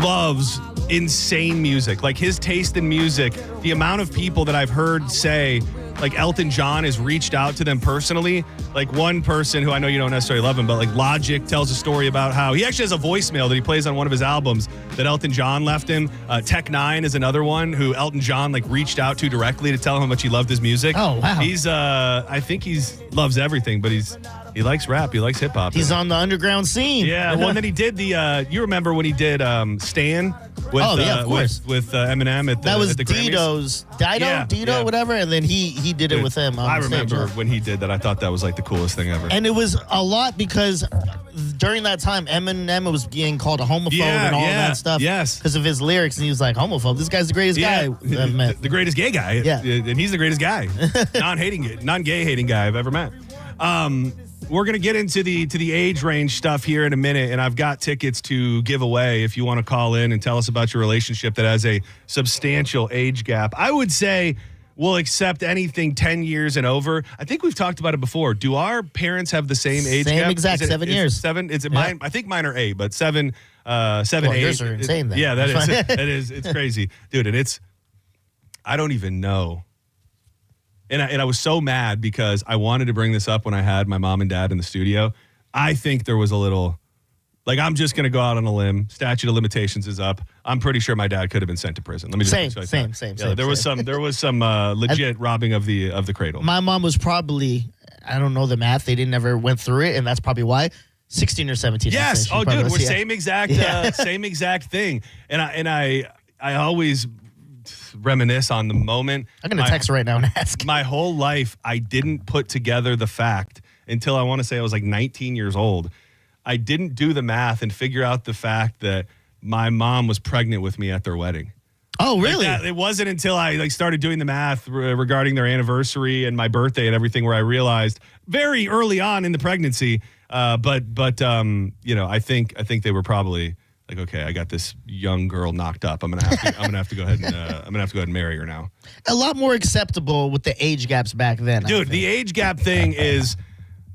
loves insane music. Like his taste in music, the amount of people that I've heard say, like Elton John has reached out to them personally. Like one person who I know you don't necessarily love him, but like Logic tells a story about how he actually has a voicemail that he plays on one of his albums that Elton John left him. Tech Nine is another one who Elton John like reached out to directly to tell him how much he loved his music. Oh, wow. He's I think loves everything, but he likes rap, he likes hip hop. He's on the underground scene. Yeah, well, and then he did you remember when he did Stan with of course. with Eminem at the That was at the Grammys? Dido, whatever, and then he did it with him on I stage, remember yeah. when he did that. I thought that was like the coolest thing ever. And it was a lot because during that time, Eminem was being called a homophobe and all that stuff. Yes. Because of his lyrics. And he was like, homophobe. This guy's the greatest guy. The greatest gay guy. Yeah. And he's the greatest guy. Non-gay hating guy I've ever met. We're going to get into the age range stuff here in a minute, and I've got tickets to give away if you want to call in and tell us about your relationship that has a substantial age gap. I would say we'll accept anything 10 years and over. I think we've talked about it before. Do our parents have the same age gap? Same exact 7 years. 7? Is it mine? I think mine are 8, but 7, 8. Yours are insane then. Yeah, that is. It's crazy. Dude, and I don't even know. And I was so mad because I wanted to bring this up when I had my mom and dad in the studio. I think there was a little, like, I'm just going to go out on a limb. Statute of limitations is up. I'm pretty sure my dad could have been sent to prison. Let me just same. There was some legit robbing of the cradle. My mom was probably, I don't know the math. They didn't ever went through it, and that's probably why. 16 or 17. Yes. Oh, dude, we're same exact thing. And I always reminisce on the moment. I'm going to text right now and ask. My whole life, I didn't put together the fact until I want to say I was like 19 years old. I didn't do the math and figure out the fact that my mom was pregnant with me at their wedding. Oh, really? It wasn't until I started doing the math regarding their anniversary and my birthday and everything where I realized very early on in the pregnancy. But I think they were probably like, okay, I got this young girl knocked up. I'm gonna have to go ahead and marry her now. A lot more acceptable with the age gaps back then. Dude, the age gap thing is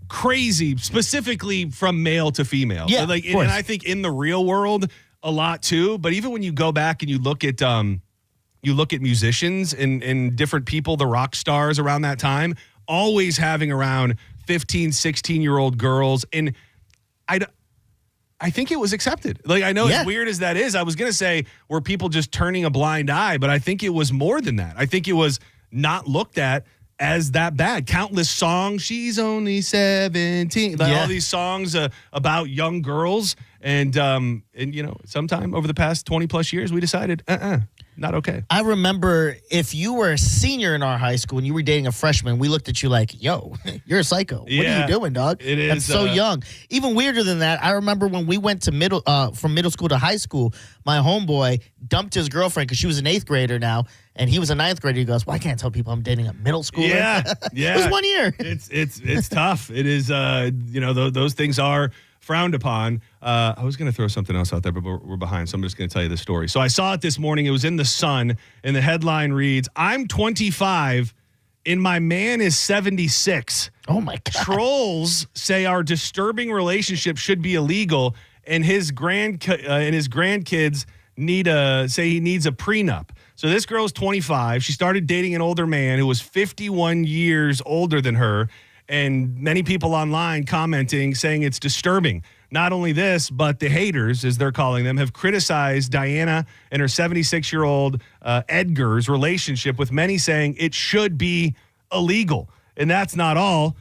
crazy, specifically from male to female. Yeah, and I think in the real world a lot too. But even when you go back and you look at musicians and different people, the rock stars around that time, always having around 15, 16-year-old girls, and I think it was accepted. Like, I know as weird as that is, I was going to say were people just turning a blind eye, but I think it was more than that. I think it was not looked at as that bad. Countless songs, she's only 17. All these songs about young girls. And sometime over the past 20 plus years, we decided, not okay. I remember if you were a senior in our high school and you were dating a freshman, we looked at you like, yo, you're a psycho. What are you doing, dog? It is. That's so young. Even weirder than that, I remember when we went to from middle school to high school, my homeboy dumped his girlfriend because she was an 8th grader now, and he was a 9th grader. He goes, well, I can't tell people I'm dating a middle schooler. Yeah. It was 1 year. It's tough. It is, those things are frowned upon. I was going to throw something else out there, but we're behind, so I'm just going to tell you the story. So I saw it this morning. It was in the Sun, and the headline reads, I'm 25, and my man is 76. Oh, my God. Trolls say our disturbing relationship should be illegal, and his grandkids say he needs a prenup. So this girl's 25. She started dating an older man who was 51 years older than her, and many people online commenting saying it's disturbing. Not only this, but the haters, as they're calling them, have criticized Diana and her 76-year-old Edgar's relationship, with many saying it should be illegal. And that's not all.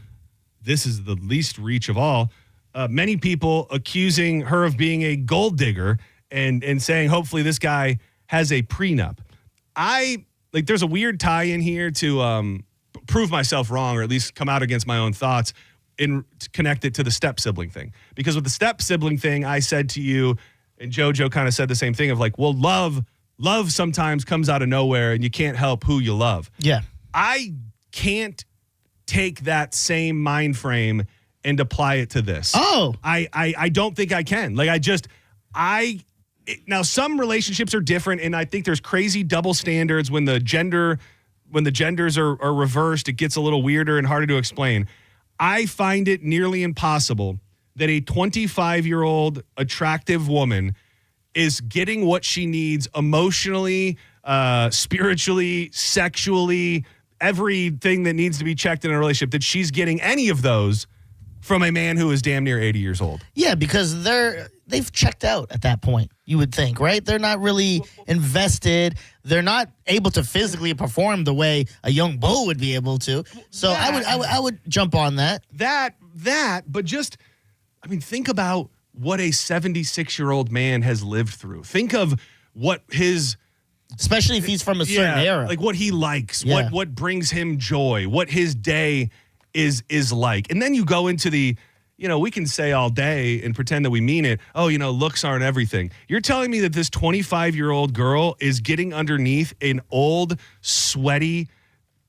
This is the least reach of all. Many people accusing her of being a gold digger and saying hopefully this guy has a prenup. There's a weird tie in here to prove myself wrong, or at least come out against my own thoughts and connect it to the step sibling thing. Because with the step sibling thing, I said to you, and JoJo kind of said the same thing of like, well, love sometimes comes out of nowhere and you can't help who you love. Yeah. I can't take that same mind frame and apply it to this. Oh. I don't think I can. Now some relationships are different, and I think there's crazy double standards when the gender when the genders are reversed, it gets a little weirder and harder to explain. I find it nearly impossible that a 25-year-old attractive woman is getting what she needs emotionally, spiritually, sexually, everything that needs to be checked in a relationship, that she's getting any of those from a man who is damn near 80 years old. Yeah, because they've checked out at that point, you would think, right? They're not really invested. They're not able to physically perform the way a young bull would be able to. So I would jump on that. But just, I mean, think about what a 76-year-old man has lived through. Think of what his... Especially if he's from a certain era. Like what he likes, what brings him joy, what his day is like. And then you go into the, we can say all day and pretend that we mean it. Oh, looks aren't everything. You're telling me that this 25-year-old girl is getting underneath an old, sweaty,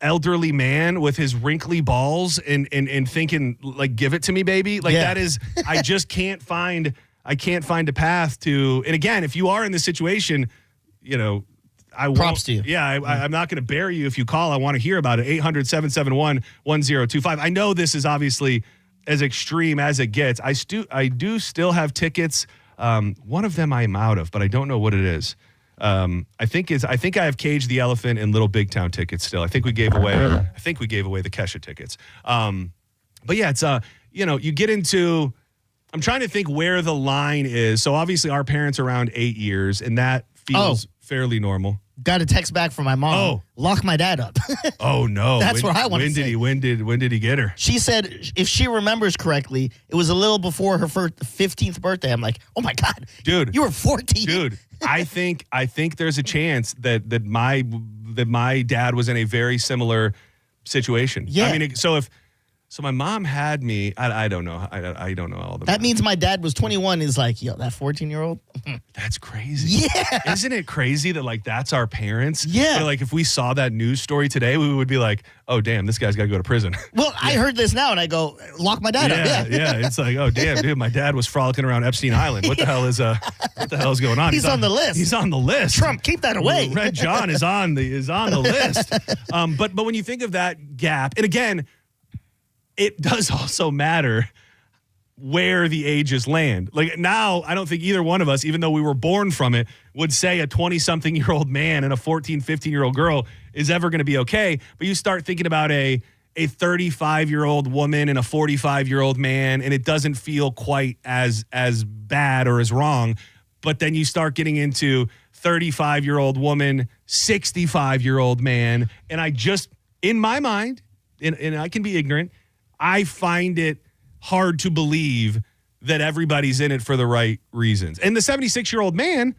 elderly man with his wrinkly balls and thinking, like, give it to me, baby? Like, that is, I just can't find a path to, and again, if you are in this situation, props to you. Yeah, I'm not going to bury you if you call. I want to hear about it. 800-771-1025. I know this is obviously as extreme as it gets. I do still have tickets. One of them I'm out of, but I don't know what it is. I think I have Cage the Elephant and Little Big Town tickets still. I think we gave away the Kesha tickets. But yeah, it's you get into, I'm trying to think where the line is. So obviously our parents around 8 years, and that feels fairly normal. Got a text back from my mom. Oh. Lock my dad up. Oh no. That's what I want to say. When did he get her? She said, if she remembers correctly, it was a little before her 15th birthday. I'm like, oh my God. Dude. You were 14. Dude, I think there's a chance that my dad was in a very similar situation. Yeah. I mean, so my mom had me. I don't know. I don't know all the. That means my dad was 21. Is like, yo, that 14-year-old. That's crazy. Yeah. Isn't it crazy that like that's our parents? Yeah. But, like if we saw that news story today, we would be like, oh damn, this guy's got to go to prison. Well, I heard this now, and I go, lock my dad up. Yeah. It's like, oh damn, dude, my dad was frolicking around Epstein Island. What the hell is going on? He's on the list. He's on the list. Trump, keep that away. Red John is on the list. But when you think of that gap, and again, it does also matter where the ages land. Like now, I don't think either one of us, even though we were born from it, would say a 20-something-year-old man and a 14, 15-year-old girl is ever going to be okay. But you start thinking about a 35-year-old woman and a 45-year-old man, and it doesn't feel quite as bad or as wrong. But then you start getting into 35-year-old woman, 65-year-old man, and I just, in my mind, and I can be ignorant, I find it hard to believe that everybody's in it for the right reasons. And the 76-year-old man,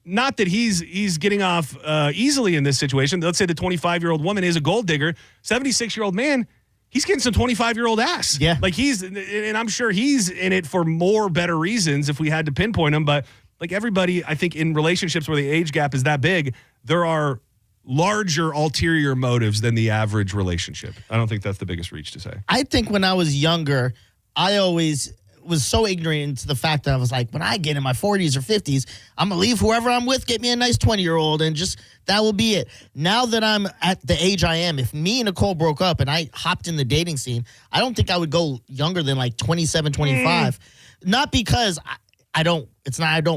not that he's getting off easily in this situation. Let's say the 25-year-old woman is a gold digger. 76-year-old man, he's getting some 25-year-old ass. Yeah. Like and I'm sure he's in it for more better reasons if we had to pinpoint him. But like everybody, I think in relationships where the age gap is that big, there are larger ulterior motives than the average relationship. I don't think that's the biggest reach to say. I think when I was younger, I always was so ignorant to the fact that I was like, when I get in my 40s or 50s, I'm going to leave whoever I'm with, get me a nice 20-year-old, and just that will be it. Now that I'm at the age I am, if me and Nicole broke up and I hopped in the dating scene, I don't think I would go younger than like 27, 25. Not because I don't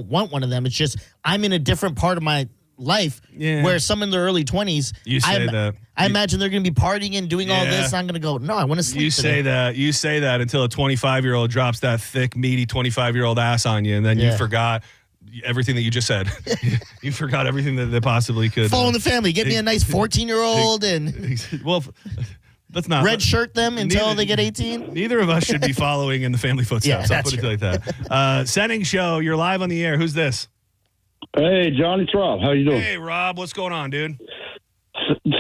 want one of them. It's just I'm in a different part of my life where some in their early 20s, you say that. I imagine they're going to be partying and doing all this. I'm going to go, no, I want to sleep. You say that until a 25-year-old drops that thick, meaty 25-year-old ass on you, and then you forgot everything that you just said. You forgot everything that possibly could. Fall in the family. Get me a nice 14-year-old and well, let's not red shirt them until they get 18. Neither of us should be following in the family footsteps. I'll put it like that. Senning Show, you're live on the air. Who's this? Hey, John, it's Rob. How you doing? Hey, Rob. What's going on, dude?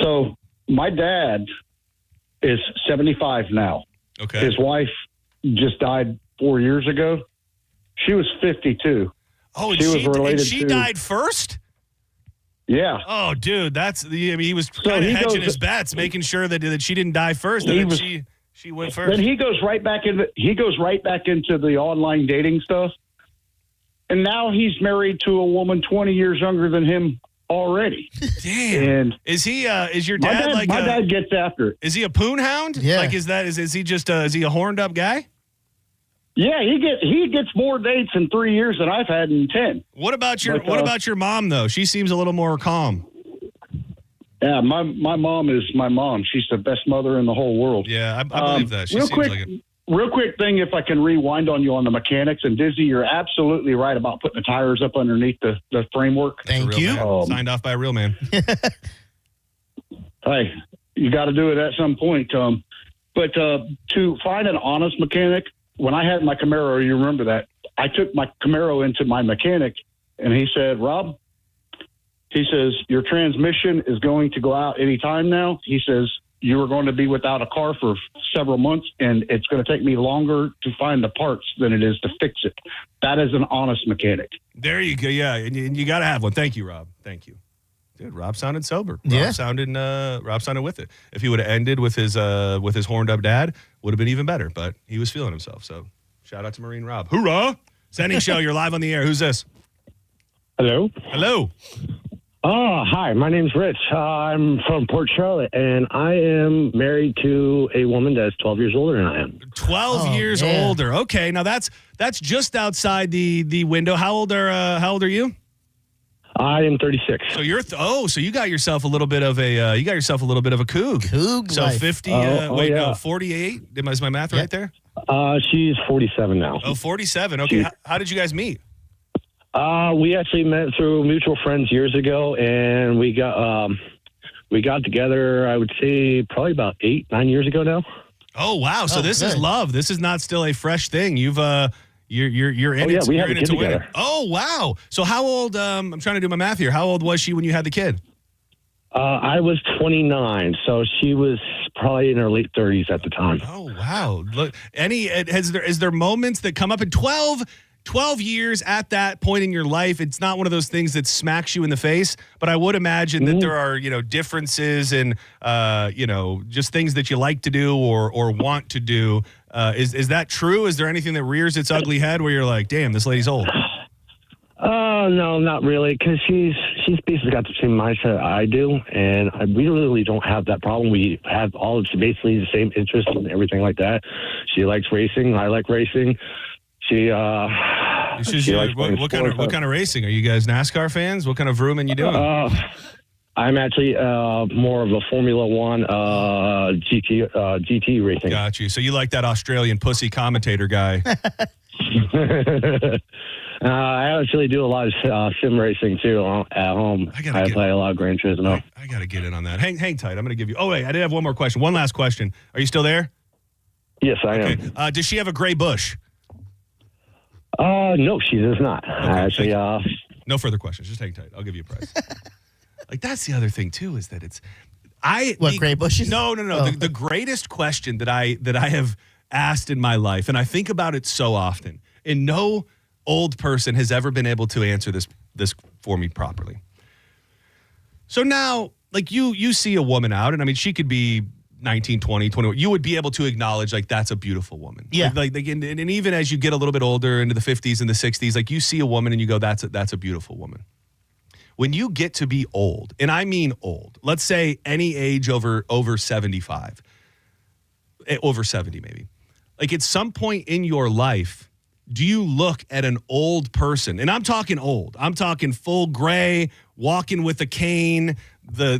So my dad is 75 now. Okay. His wife just died 4 years ago. She was 52. Oh, and she died first? Yeah. Oh, dude, he was kind of hedging his bets, making sure that she didn't die first, and then she went first. Then he goes right back into the online dating stuff. And now he's married to a woman 20 years younger than him already. Damn. And is he? Is your my dad, like? My dad gets after it. Is he a poon hound? Yeah. Like, is he just? Is he a horned up guy? Yeah, he gets more dates in 3 years than I've had in 10. What about your mom though? She seems a little more calm. Yeah, my mom is my mom. She's the best mother in the whole world. Yeah, I believe that. She real seems quick, like it. Real quick thing, if I can rewind on you on the mechanics. And Dizzy, you're absolutely right about putting the tires up underneath the framework. Thank you. Signed off by a real man. Hey, you got to do it at some point. But to find an honest mechanic, when I had my Camaro, you remember that, I took my Camaro into my mechanic, and he said, Rob, he says, your transmission is going to go out anytime now. He says, you are going to be without a car for several months, and it's going to take me longer to find the parts than it is to fix it. That is an honest mechanic. There you go. Yeah, and you got to have one. Thank you, Rob. Thank you. Dude, Rob sounded sober. Yeah. Rob sounded with it. If he would have ended with his horned up dad, would have been even better. But he was feeling himself. So shout out to Marine Rob. Hoorah! Senning Show, you're live on the air. Who's this? Hello. Hello. Hi, my name's Rich. I'm from Port Charlotte, and I am married to a woman that's 12 years older than I am. 12 years older. Okay, now that's just outside the window. How old are you? I am 36. So you're so you got yourself a little bit of a coug. Coug So life. 50. yeah. 48. Is my math right there? She's 47 now. Oh, 47. Okay. How did you guys meet? We actually met through mutual friends years ago, and we got together, I would say, probably about 8-9 years ago now. Oh wow! So this is love. This is not still a fresh thing. You've you're in it. We have you're a in it kid to win it. together. Oh wow! So how old? I'm trying to do my math here. How old was she when you had the kid? I was 29, so she was probably in her late 30s at the time. Oh wow! Look, is there moments that come up in 12 years at that point in your life? It's not one of those things that smacks you in the face, but I would imagine that there are, differences and, just things that you like to do or want to do. Is that true? Is there anything that rears its ugly head where you're like, damn, this lady's old? No, not really, because she's basically got the same mindset I do, and we really don't have that problem. We have basically the same interests and everything like that. She likes racing. I like racing. She likes what kind of racing? Are you guys NASCAR fans? What kind of grooming you doing? I'm actually more of a Formula One GT racing. Got you. So you like that Australian pussy commentator guy? I actually do a lot of sim racing too at home. I play a lot of Gran Turismo. I got to get in on that. Hang tight. I'm going to give you. Oh wait, I did have one more question. One last question. Are you still there? Yes, I am. Does she have a gray bush? No, she does not. Okay, Actually, no further questions. Just hang tight. I'll give you a prize. Like that's the other thing too, is that it's gray bushes? No. Oh. The greatest question that I have asked in my life, and I think about it so often, and no old person has ever been able to answer this for me properly. So now, like you see a woman out, and I mean she could be 19, 20, 21, you would be able to acknowledge like that's a beautiful woman. Yeah. Like and even as you get a little bit older into the 50s and the 60s, like you see a woman and you go, that's a beautiful woman. When you get to be old, and I mean old, let's say any age over 75, over 70 maybe. Like at some point in your life, do you look at an old person? And I'm talking old. I'm talking full gray, walking with a cane,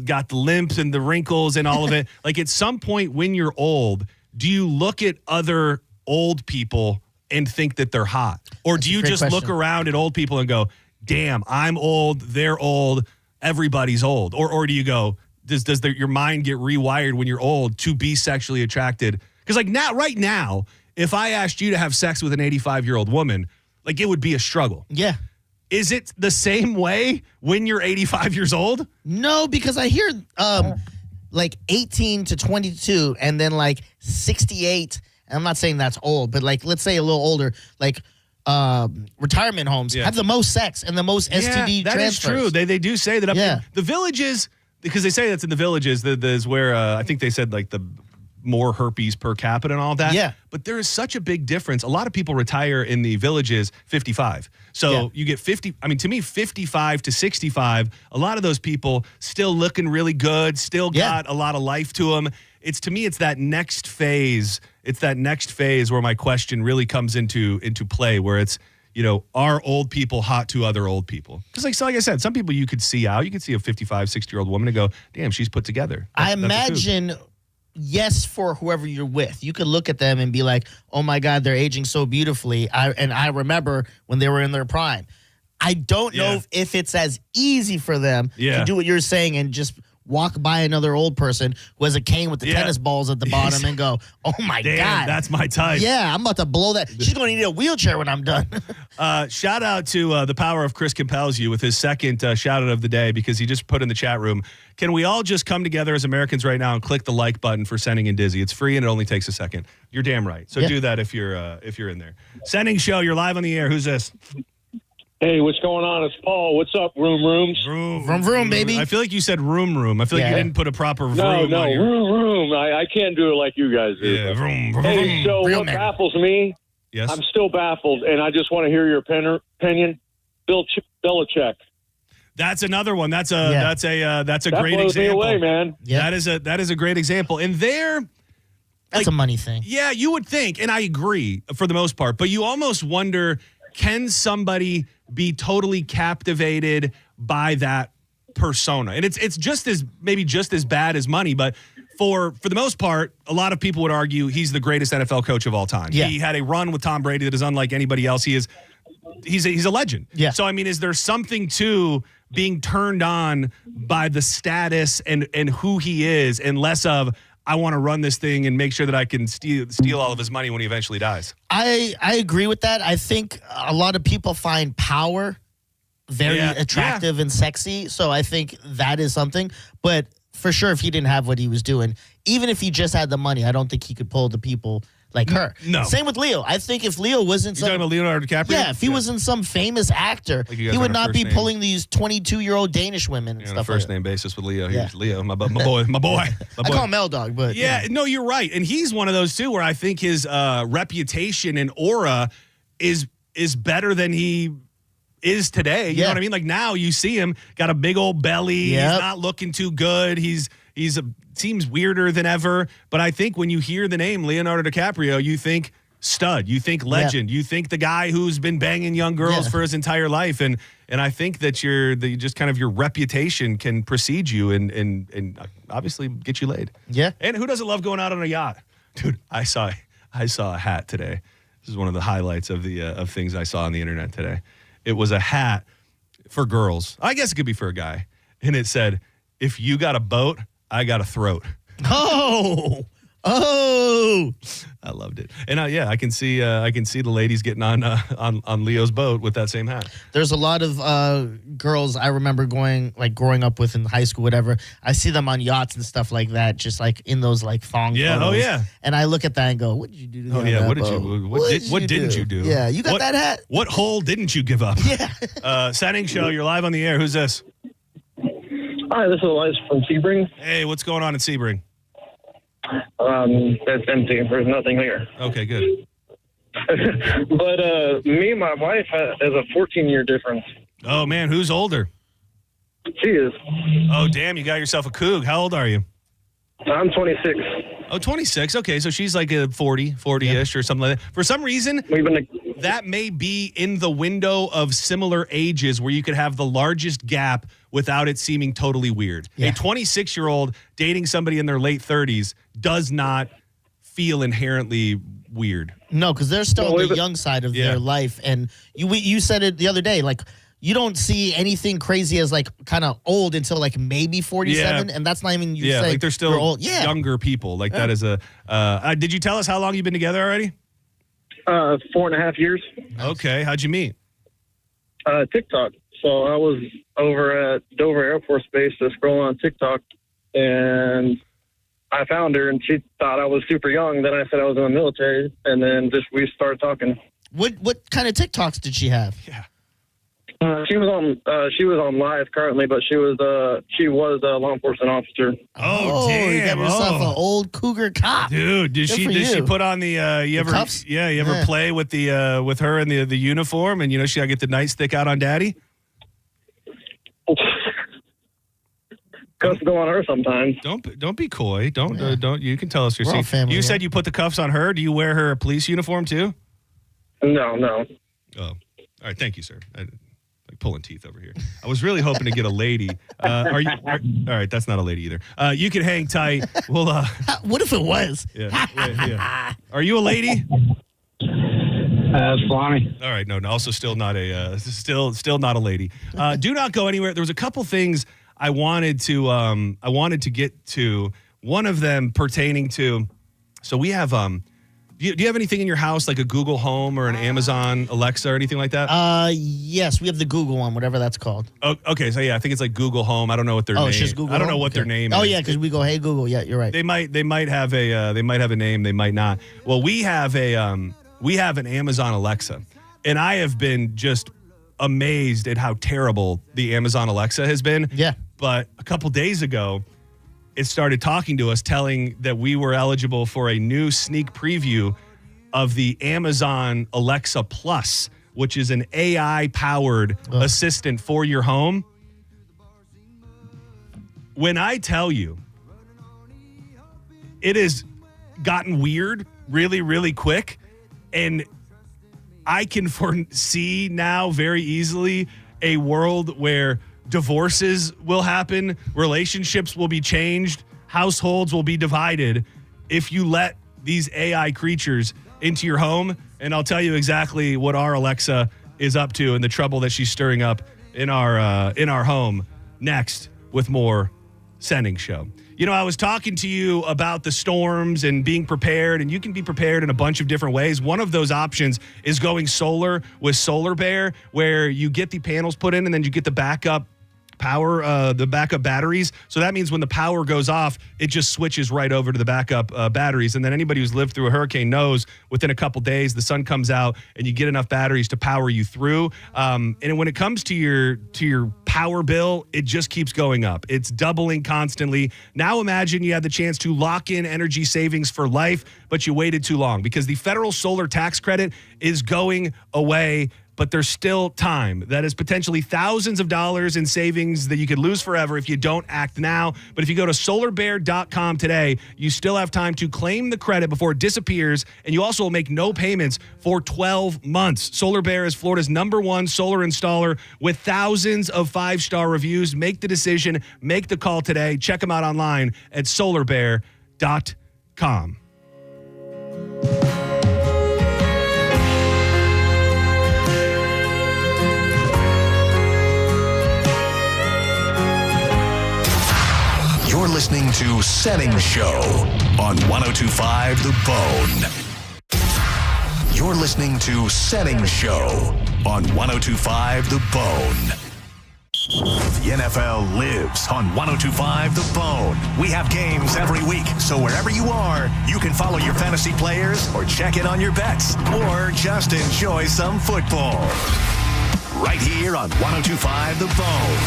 got the limps and the wrinkles and all of it. Like at some point when you're old, do you look at other old people and think that they're hot? Or do you just look around at old people and go, damn, I'm old, they're old, everybody's old? Or do you go, does your mind get rewired when you're old to be sexually attracted? Because like right now, if I asked you to have sex with an 85-year-old woman, like it would be a struggle. Yeah. Is it the same way when you're 85 years old? No, because I hear like 18 to 22 and then like 68. And I'm not saying that's old, but like let's say a little older, like retirement homes have the most sex and the most STD that transfers. Is true. They do say that up in the villages, because they say that's in the villages, that is where I think they said like the more herpes per capita and all that. Yeah. But there is such a big difference. A lot of people retire in the villages 55. So you get 50. I mean, to me, 55 to 65, a lot of those people still looking really good, still got a lot of life to them. To me, it's that next phase. It's that next phase where my question really comes into play, where it's, are old people hot to other old people? Because like I said, some people you could see out. You could see a 55, 60-year-old woman and go, damn, she's put together. I imagine, yes, for whoever you're with. You could look at them and be like, oh, my God, they're aging so beautifully. I remember when they were in their prime. I don't know if it's as easy for them to do what you're saying and just walk by another old person who has a cane with the tennis balls at the bottom and go, oh, my God. That's my type. Yeah, I'm about to blow that. She's going to need a wheelchair when I'm done. Shout out to the power of Chris Compels You with his second shout out of the day, because he just put in the chat room, can we all just come together as Americans right now and click the like button for Senning and Dizzy? It's free and it only takes a second. You're damn right. So do that if you're in there. Senning Show, you're live on the air. Who's this? Hey, what's going on? It's Paul. What's up, rooms? Vroom, baby. I feel like you said room. I feel like you didn't put a proper vroom No, on your... room. I can't do it like you guys do. Yeah, vroom. Hey, so what baffles me, yes? I'm still baffled, and I just want to hear your opinion. Bill Belichick. That's another one. That's a great blows example. Me away, man. Yeah. That is a great example. And that's a money thing. Yeah, you would think, and I agree for the most part, but you almost wonder, can somebody be totally captivated by that persona? And it's just as bad as money, but for the most part, a lot of people would argue he's the greatest NFL coach of all time. Yeah. He had a run with Tom Brady that is unlike anybody else. He's a legend. Yeah. So I mean, is there something to being turned on by the status and who he is, and less of, I want to run this thing and make sure that I can steal all of his money when he eventually dies? I agree with that. I think a lot of people find power very attractive and sexy. So I think that is something. But for sure, if he didn't have what he was doing, even if he just had the money, I don't think he could pull the people like her. No. Same with Leo. I think if Leo wasn't talking about Leonardo DiCaprio? Yeah, if he wasn't some famous actor, he would not be pulling these 22-year-old Danish women and on a stuff first like name basis with Leo. Yeah. He's Leo, my boy. I call him L-Dog, but no, you're right. And he's one of those too, where I think his reputation and aura is better than he is today. You know what I mean? Like now you see him, got a big old belly. Yep. He's not looking too good. Seems weirder than ever. But I think when you hear the name Leonardo DiCaprio, you think stud, you think legend, you think the guy who's been banging young girls for his entire life. And I think that your reputation can precede you and obviously get you laid. Yeah. And who doesn't love going out on a yacht? Dude, I saw a hat today. This is one of the highlights of of things I saw on the internet today. It was a hat for girls. I guess it could be for a guy. And it said, if you got a boat, I got a throat. Oh, I loved it. And I can see the ladies getting on Leo's boat with that same hat. There's a lot of girls I remember growing up with in high school, whatever. I see them on yachts and stuff like that, just like in those like thong photos. Oh yeah. And I look at that and go, what did you do to what didn't you do? Yeah, you got that hat? What hole didn't you give up? Yeah. Senning Show, you're live on the air. Who's this? Hi, this is Elias from Sebring. Hey, what's going on in Sebring? It's empty. There's nothing here. Okay, good. But me and my wife has a 14-year difference. Oh, man, who's older? She is. Oh, damn, you got yourself a coug. How old are you? I'm 26. Oh, 26. Okay, so she's like a 40-ish or something like that. For some reason, that may be in the window of similar ages where you could have the largest gap without it seeming totally weird. Yeah. A 26-year-old dating somebody in their late 30s does not feel inherently weird. No, because they're still on the young side of their life. And you said it the other day, like, you don't see anything crazy as like kind of old until like maybe 47, and that's not even you say like they're still old. younger people. Like that is a. Did you tell us how long you've been together already? 4.5 years. Okay, how'd you meet? TikTok. So I was over at Dover Air Force Base just scrolling on TikTok, and I found her, and she thought I was super young. Then I said I was in the military, and then we started talking. What kind of TikToks did she have? Yeah. She was on live currently, but she was a law enforcement officer. Oh, damn! You got yourself an old cougar cop, dude. Did she put on the? You ever? cuffs? Yeah, you ever play with the with her in the uniform, and she gotta get the nightstick out on daddy? Cuffs go on her sometimes. Don't be coy. Don't. You can tell us your We're all secret. family, You yeah. said you put the cuffs on her. Do you wear her police uniform too? No. Oh, all right. Thank you, sir. Like pulling teeth over here. I was really hoping to get a lady. All right, that's not a lady either. You can hang tight. We'll. What if it was? Yeah. Are you a lady? It's Lonnie. All right. No. Also, still not a. Still not a lady. Do not go anywhere. There was a couple things I wanted to get to. One of them pertaining to. So we have. Do you have anything in your house like a Google Home or an Amazon Alexa or anything like that? Yes, we have the Google one, whatever that's called. Oh, okay, so yeah, I think it's like Google Home. I don't know what their name. It's just Google. I don't know Home? what their Okay. name Oh is. yeah, because we go, hey Google. Yeah, you're right. They might have a name. They might not. Well, we have an Amazon Alexa, and I have been just amazed at how terrible the Amazon Alexa has been. Yeah. But a couple days ago, it started talking to us, telling that we were eligible for a new sneak preview of the Amazon Alexa Plus, which is an AI-powered assistant for your home. When I tell you, it has gotten weird really, really quick, and I can foresee now very easily a world where divorces will happen, relationships will be changed, households will be divided if you let these AI creatures into your home. And I'll tell you exactly what our Alexa is up to and the trouble that she's stirring up in our home next with more Senning Show. I was talking to you about the storms and being prepared, and you can be prepared in a bunch of different ways. One of those options is going solar with Solar Bear, where you get the panels put in and then you get the backup power, the backup batteries. So that means when the power goes off, it just switches right over to the backup batteries. And then anybody who's lived through a hurricane knows within a couple days, the sun comes out and you get enough batteries to power you through. And when it comes to your power bill, it just keeps going up. It's doubling constantly. Now imagine you had the chance to lock in energy savings for life, but you waited too long because the federal solar tax credit is going away. But there's still time. That is potentially thousands of dollars in savings that you could lose forever if you don't act now. But if you go to solarbear.com today, you still have time to claim the credit before it disappears, and you also will make no payments for 12 months. Solar Bear is Florida's #1 solar installer with thousands of 5-star reviews. Make the decision. Make the call today. Check them out online at solarbear.com. You're listening to Senning Show on 102.5 The Bone. You're listening to Senning Show on 102.5 The Bone. The NFL lives on 102.5 The Bone. We have games every week, so wherever you are, you can follow your fantasy players or check in on your bets or just enjoy some football. Right here on 102.5 The Bone.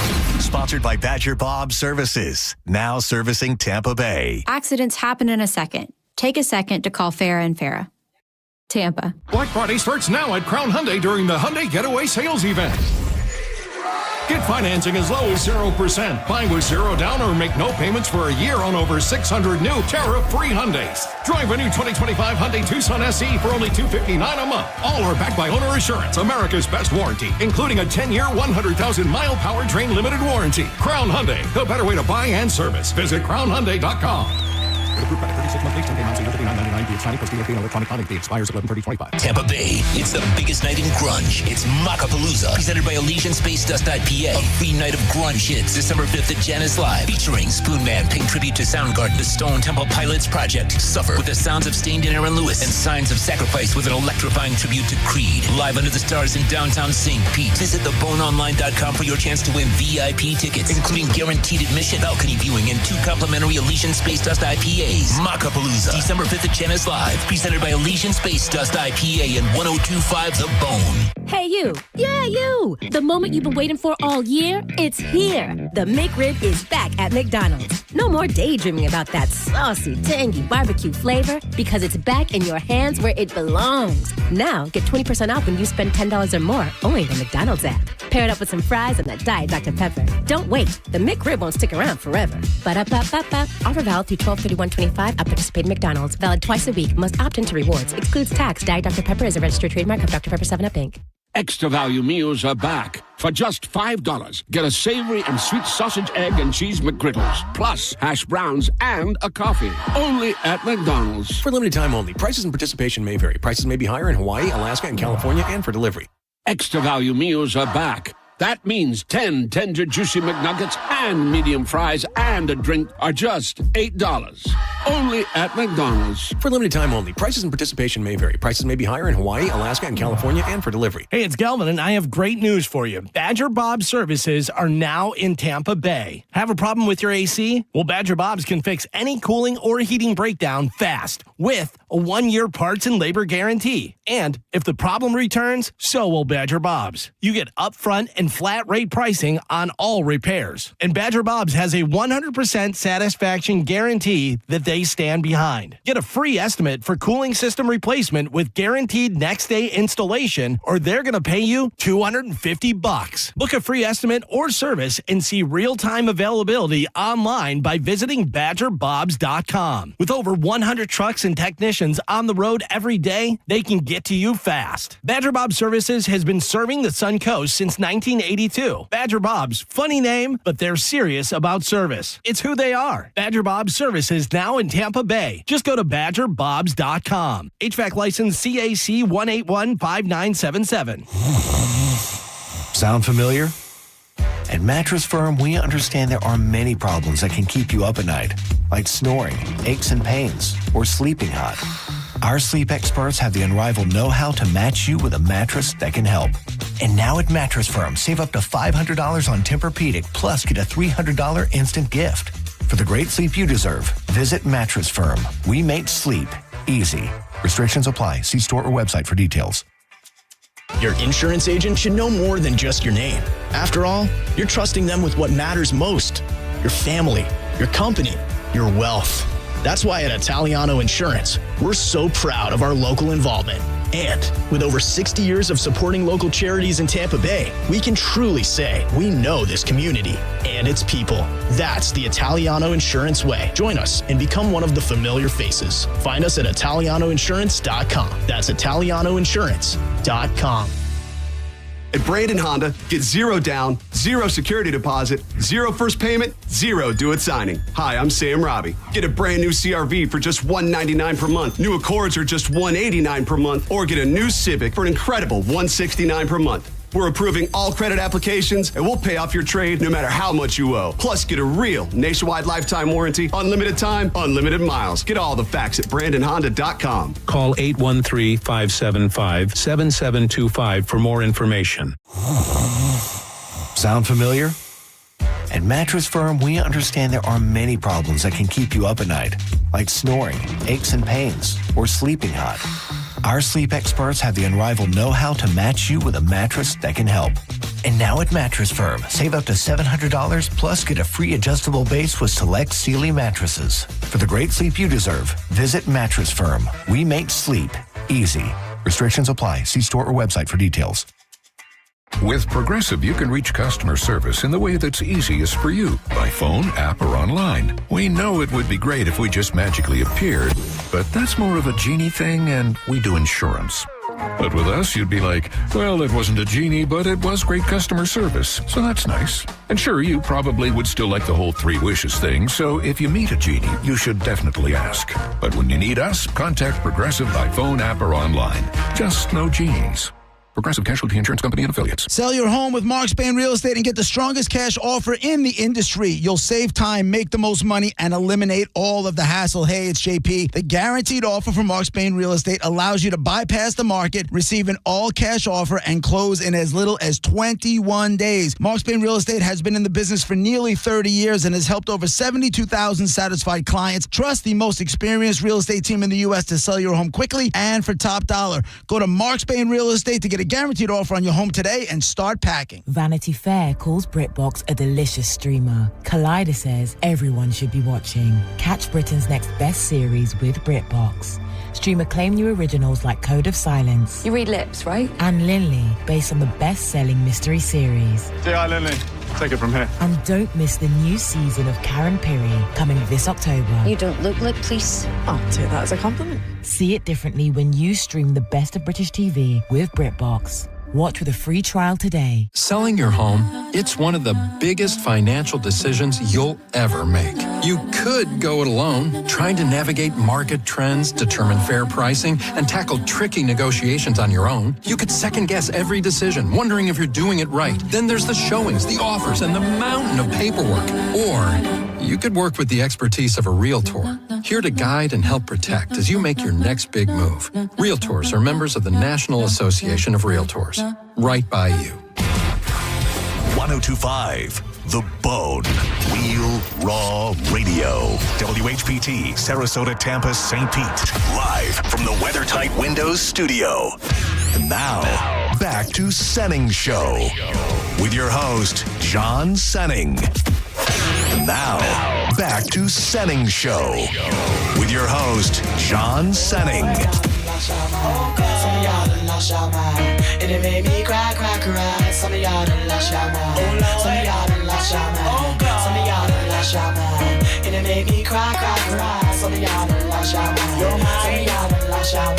Sponsored by Badger Bob Services, now servicing Tampa Bay. Accidents happen in a second. Take a second to call Farah and Farah. Tampa. Black Friday starts now at Crown Hyundai during the Hyundai Getaway Sales Event. Get financing as low as 0%. Buy with zero down or make no payments for a year on over 600 new tariff-free Hyundais. Drive a new 2025 Hyundai Tucson SE for only $259 a month. All are backed by Owner Assurance, America's best warranty, including a 10-year, 100,000-mile powertrain limited warranty. Crown Hyundai, the better way to buy and service. Visit crownhyundai.com. Tampa Bay, it's the biggest night in grunge. It's Macapalooza, presented by Elysian Space Dust IPA. A free night of grunge hits, December 5th at Janice Live, featuring Spoonman paying tribute to Soundgarden, the Stone Temple Pilots Project, Suffer with the sounds of Stained and Aaron Lewis, and Signs of Sacrifice with an electrifying tribute to Creed. Live under the stars in downtown St. Pete. Visit theboneonline.com for your chance to win VIP tickets, including guaranteed admission, balcony viewing, and 2 complimentary Elysian Space Dust IPAs. Macapalooza, December 5th at Janice Live, presented by Elysian Space Dust IPA and 102.5 The Bone. Hey, you. Yeah, you. The moment you've been waiting for all year, it's here. The McRib is back at McDonald's. No more daydreaming about that saucy, tangy barbecue flavor because it's back in your hands where it belongs. Now, get 20% off when you spend $10 or more only in the McDonald's app. Pair it up with some fries and that Diet Dr. Pepper. Don't wait. The McRib won't stick around forever. Ba-da-ba-ba-ba. Offer valid through 12/31/25 at participating McDonald's. Valid twice a week. Must opt into rewards. Excludes tax. Diet Dr. Pepper is a registered trademark of Dr. Pepper 7-Up, Inc. Extra value meals are back. For just $5, get a savory and sweet sausage, egg, and cheese McGriddles, plus hash browns and a coffee. Only at McDonald's. For limited time only. Prices and participation may vary. Prices may be higher in Hawaii, Alaska, and California, and for delivery. Extra value meals are back. That means 10 tender, juicy McNuggets and medium fries and a drink are just $8. Only at McDonald's. For limited time only. Prices and participation may vary. Prices may be higher in Hawaii, Alaska, and California, and for delivery. Hey, it's Galvin, and I have great news for you. Badger Bob's services are now in Tampa Bay. Have a problem with your AC? Well, Badger Bob's can fix any cooling or heating breakdown fast with a 1-year parts and labor guarantee. And if the problem returns, so will Badger Bob's. You get upfront and flat rate pricing on all repairs. And Badger Bob's has a 100% satisfaction guarantee that they stand behind. Get a free estimate for cooling system replacement with guaranteed next day installation, or they're going to pay you $250. Book a free estimate or service and see real-time availability online by visiting badgerbobs.com. With over 100 trucks and technicians on the road every day, they can get to you fast. Badger Bob Services has been serving the Sun Coast since 1982. Badger Bob's, funny name, but they're serious about service. It's who they are. Badger Bob Services now in Tampa Bay. Just go to badgerbobs.com. HVAC license CAC 1815977. Sound familiar? At Mattress Firm, we understand there are many problems that can keep you up at night, like snoring, aches and pains, or sleeping hot. Our sleep experts have the unrivaled know-how to match you with a mattress that can help. And now at Mattress Firm, save up to $500 on Tempur-Pedic, plus get a $300 instant gift. For the great sleep you deserve, visit Mattress Firm. We make sleep easy. Restrictions apply. See store or website for details. Your insurance agent should know more than just your name. After all, you're trusting them with what matters most: your family, your company, your wealth. That's why at Italiano Insurance, we're so proud of our local involvement. And with over 60 years of supporting local charities in Tampa Bay, we can truly say we know this community and its people. That's the Italiano Insurance way. Join us and become one of the familiar faces. Find us at ItalianoInsurance.com. That's ItalianoInsurance.com. At Brandon Honda, get 0 down, 0 security deposit, 0 first payment, 0 do-it signing. Hi, I'm Sam Robbie. Get a brand new CRV for just $199 per month. New Accords are just $189 per month, or get a new Civic for an incredible $169 per month. We're approving all credit applications, and we'll pay off your trade no matter how much you owe. Plus, get a real nationwide lifetime warranty, unlimited time, unlimited miles. Get all the facts at BrandonHonda.com. Call 813-575-7725 for more information. Sound familiar? At Mattress Firm, we understand there are many problems that can keep you up at night, like snoring, aches and pains, or sleeping hot. Our sleep experts have the unrivaled know-how to match you with a mattress that can help. And now at Mattress Firm, save up to $700, plus get a free adjustable base with select Sealy mattresses. For the great sleep you deserve, visit Mattress Firm. We make sleep easy. Restrictions apply. See store or website for details. With Progressive, you can reach customer service in the way that's easiest for you, by phone, app, or online. We know it would be great if we just magically appeared, but that's more of a genie thing, and we do insurance. But with us, you'd be like, well, it wasn't a genie, but it was great customer service, so that's nice. And sure, you probably would still like the whole 3 wishes thing, so if you meet a genie, you should definitely ask. But when you need us, contact Progressive by phone, app, or online. Just no genies. Progressive Casualty Insurance Company and Affiliates. Sell your home with Mark Spain Real Estate and get the strongest cash offer in the industry. You'll save time, make the most money, and eliminate all of the hassle. Hey, it's JP. The guaranteed offer from Mark Spain Real Estate allows you to bypass the market, receive an all-cash offer, and close in as little as 21 days. Mark Spain Real Estate has been in the business for nearly 30 years and has helped over 72,000 satisfied clients. Trust the most experienced real estate team in the U.S. to sell your home quickly and for top dollar. Go to Mark Spain Real Estate to get a guaranteed offer on your home today and start packing. Vanity Fair calls BritBox a delicious streamer. Collider says everyone should be watching. Catch Britain's next best series with BritBox. Stream acclaimed new originals like Code of Silence. You read lips, right? And Linley, based on the best-selling mystery series. Say hi, Linley. Take it from here. And don't miss the new season of Karen Piri coming this October. You don't look like police. I'll take that as a compliment. See it differently when you stream the best of British TV with BritBox. Watch with a free trial today. Selling your home, it's one of the biggest financial decisions you'll ever make. You could go it alone, trying to navigate market trends, determine fair pricing, and tackle tricky negotiations on your own. You could second-guess every decision, wondering if you're doing it right. Then there's the showings, the offers, and the mountain of paperwork. Or you could work with the expertise of a realtor, here to guide and help protect as you make your next big move. Realtors are members of the National Association of Realtors. Right by you. 1025 The Bone. Real Raw Radio. WHPT, Sarasota, Tampa, St. Pete. Live from the WeatherTight Windows studio. And now, back to Senning Show. With your host, John Senning. And now, back to Senning Show. With your host, John Senning. Some of y'all done lost y'all mind, and it made me cry. Some of y'all done lost y'all mind. Some of y'all done lost y'all mind. Some of y'all done lost y'all mind, and it made me cry. Some of y'all done lost y'all mind. Some of y'all done lost y'all mind.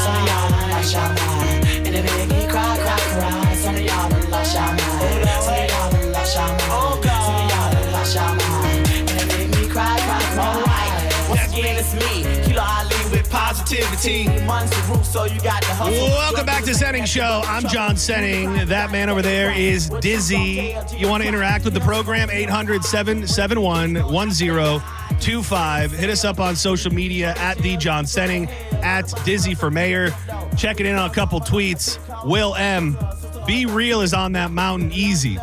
Some of y'all done lost y'all mind, and it made me cry. Some of y'all done lost y'all mind. Some of y'all done lost y'all mind. Some of y'all done lost y'all mind, and it made me cry. All right, once again it's me, Kilo Ali with positivity. Welcome back to Senning Show. I'm John Senning. That man over there is Dizzy. You want to interact with the program? 800-771-1025. Hit us up on social media at the John Senning, at Dizzy for Mayor. Checking in on a couple tweets. Will M. Be real is on that mountain easy.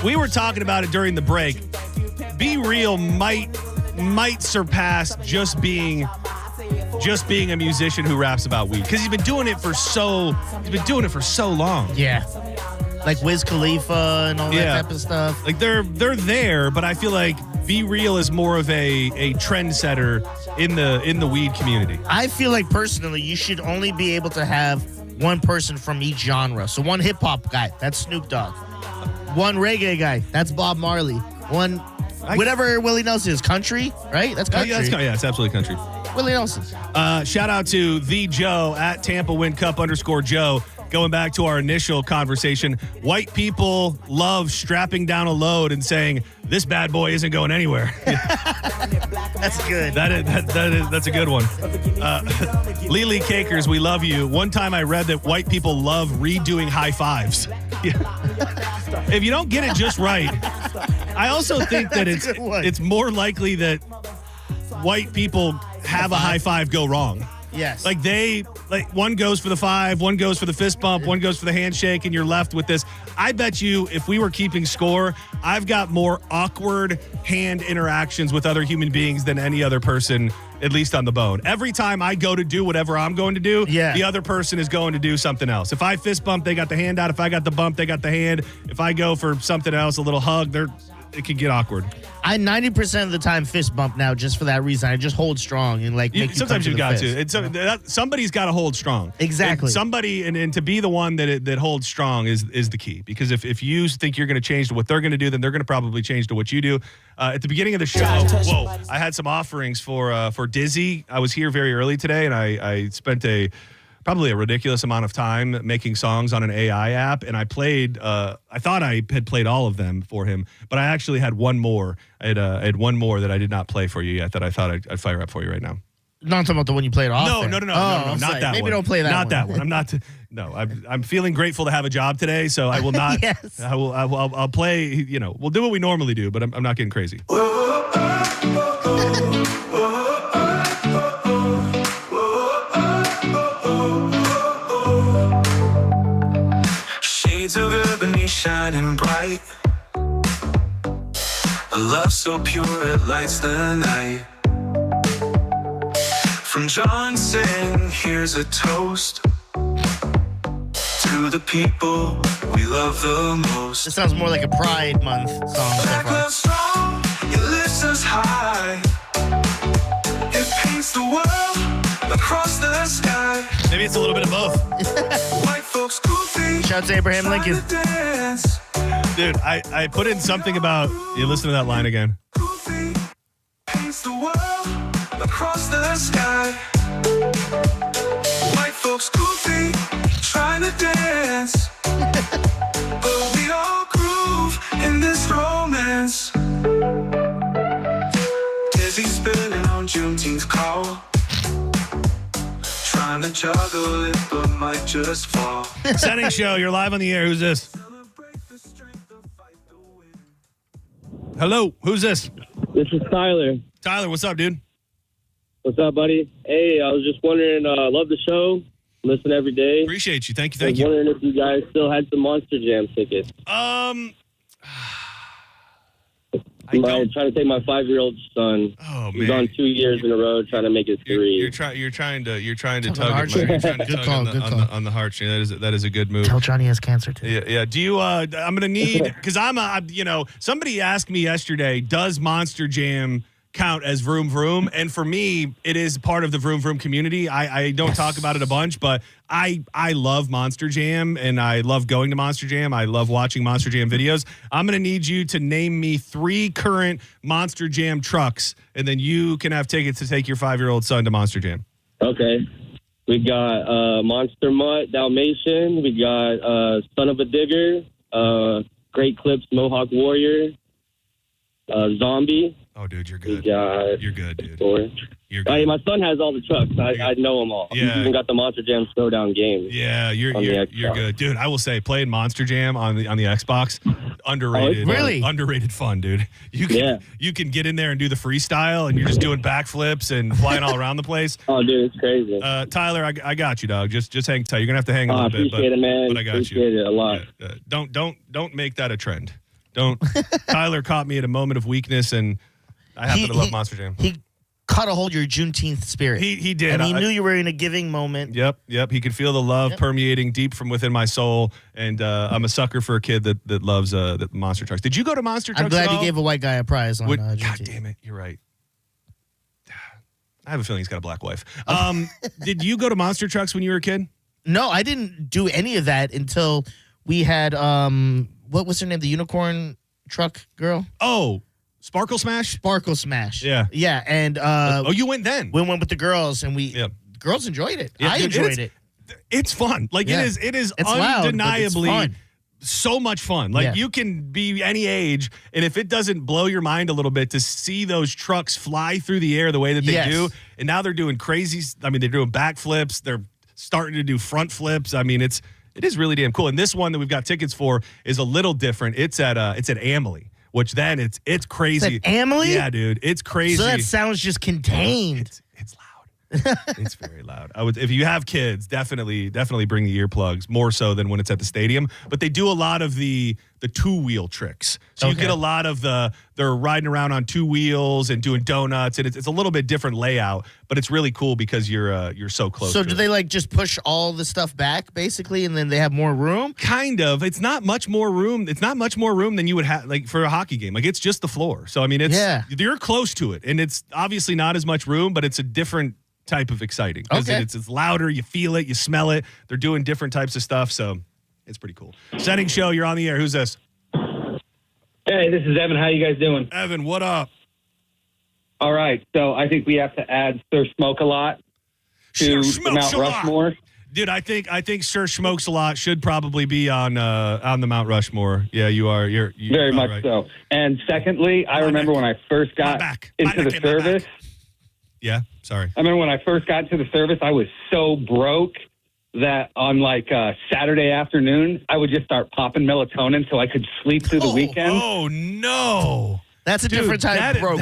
We were talking about it during the break. Be real might surpass just being a musician who raps about weed, because he's been doing it for so long. Yeah, like Wiz Khalifa and all that type of stuff. Like they're there, but I feel like Be Real is more of a trendsetter in the weed community. I feel like personally, you should only be able to have one person from each genre. So one hip hop guy, that's Snoop Dogg. One reggae guy, that's Bob Marley. One whatever Willie Nelson is, country, right? That's country. Yeah, it's absolutely country. Willie Nelson. Shout out to the Joe at Tampa Win Cup _Joe. Going back to our initial conversation, white people love strapping down a load and saying, this bad boy isn't going anywhere. That's good. That's a good one. Lily Cakers, we love you. One time I read that white people love redoing high fives. If you don't get it just right. I also think that it's more likely that white people have a high five go wrong. Yes. Like one goes for the five, one goes for the fist bump, one goes for the handshake, and you're left with this. I bet you if we were keeping score, I've got more awkward hand interactions with other human beings than any other person, at least on the bone. Every time I go to do whatever I'm going to do, the other person is going to do something else. If I fist bump, they got the hand out. If I got the bump, they got the hand. If I go for something else, a little hug, it can get awkward. I 90% of the time fist bump now just for that reason. I just hold strong and make you sometimes come you've to got to. Somebody's got to hold strong. Exactly. And somebody and to be the one that holds strong is the key. Because if you think you're going to change to what they're going to do, then they're going to probably change to what you do. At the beginning of the show, I had some offerings for Dizzy. I was here very early today, and I spent probably a ridiculous amount of time making songs on an AI app, and I played. I thought I had played all of them for him, but I actually had one more. I had one more that I did not play for you yet that I thought I'd fire up for you right now. No, I'm talking about the one you played off. No, not that one. Maybe don't play that one. Not that one. I'm not. No, I'm feeling grateful to have a job today, so I will not. Yes. I'll play. We'll do what we normally do, but I'm not getting crazy. Shades of ebony shining bright. A love so pure it lights the night. From John saying, here's a toast to the people we love the most. This sounds more like a Pride Month song so Black far. love strong, it lifts us high. It paints the world across the sky. Maybe it's a little bit of both. White folks goofy. Shout out to Abraham Lincoln. Dance. Dude, I put in something about, you listen to that line again. Goofy paints the world across the sky. White folks goofy, trying to dance. But we all groove in this romance. Dizzy spinning on Juneteenth call. Trying to juggle it, but might just fall. Senning Show, you're live on the air. Who's this? Hello, who's this? This is Tyler. Tyler, what's up, dude? What's up, buddy? Hey, I was just wondering, love the show. Listen every day. Appreciate you. Thank you. I was wondering if you guys still had some Monster Jam tickets. I'm trying to take my 5-year-old son. Oh, He's man. on 2 years in a row trying to make it 3. You're trying to Tug tug on the at my, heartstrings. Good call, good call. on the heartstrings. That is a good move. Tell Johnny he has cancer too. Yeah. Do you? I'm gonna need because somebody asked me yesterday, does Monster Jam count as Vroom Vroom? And for me, it is part of the Vroom Vroom community. I don't talk about it a bunch, but I love Monster Jam and I love going to Monster Jam. I love watching Monster Jam videos. I'm gonna need you to name me 3 current Monster Jam trucks, and then you can have tickets to take your 5-year-old son to Monster Jam. Okay. We got Monster Mutt, Dalmatian. We got Son of a Digger, Great Clips, Mohawk Warrior, Zombie. Oh, dude, you're good. You're good, dude. You're good. My son has all the trucks. I know them all. Yeah. He's even got the Monster Jam Showdown game. Yeah, you're good, dude. I will say, playing Monster Jam on the Xbox, underrated. Really? Underrated fun, dude. You can get in there and do the freestyle, and you're just doing backflips and flying all around the place. Oh, dude, it's crazy. Tyler, I got you, dog. Just hang tight. You're gonna have to hang a I little bit, appreciate it, man. but I got Appreciate you. it a lot. Don't make that a trend. Don't. Tyler caught me at a moment of weakness, and I happen to love Monster Jam. He caught a hold of your Juneteenth spirit. He did. And he knew you were in a giving moment. Yep. He could feel the love permeating deep from within my soul, and I'm a sucker for a kid that loves the monster trucks. Did you go to monster trucks? I'm glad at you all? gave a white guy a prize on God Juneteenth. damn it, you're right. I have a feeling he's got a black wife. Did you go to monster trucks when you were a kid? No, I didn't do any of that until we had what was her name? The unicorn truck girl? Oh, Sparkle Smash? Sparkle Smash. Yeah. Yeah, and you went then. We went with the girls and girls enjoyed it. Yeah, I dude, enjoyed it. It's fun. Like Yeah. it is It's loud, but it's undeniably fun. so much fun. Like you can be any age, and if it doesn't blow your mind a little bit to see those trucks fly through the air the way that they do, and now they're doing crazy. I mean, they're doing backflips. They're starting to do front flips. I mean, it is really damn cool. And this one that we've got tickets for is a little different. It's at Amalie. Which then it's crazy. Is that Amalie? Yeah, dude, it's crazy. So that sounds just contained. It's loud. It's very loud. If you have kids, definitely bring the earplugs more so than when it's at the stadium. But they do a lot of the 2-wheel tricks. So you get a lot of they're riding around on 2 wheels and doing donuts, and it's a little bit different layout, but it's really cool because you're so close. So to do it. they like just push all the stuff back basically, and then they have more room? Kind of. It's not much more room. It's not much more room than you would have like for a hockey game. Like it's just the floor. So I mean, you're close to it, and it's obviously not as much room, but it's a different type of exciting because it's louder. You feel it, you smell it. They're doing different types of stuff, so it's pretty cool. Senning Show, you're on the air. Who's this? Hey, this is Evan. How you guys doing? Evan, what up? All right, so I think we have to add Sir Smoke-A-Lot to Mount Rushmore. Dude, I think Sir Smokes a Lot should probably be on the Mount Rushmore. Yeah, you are. You're very much right. so. And secondly, I remember when I first got into the service. Yeah, sorry. I remember when I first got to the service, I was so broke that on like Saturday afternoon, I would just start popping melatonin so I could sleep through the weekend. Oh no. That's a different type of broke.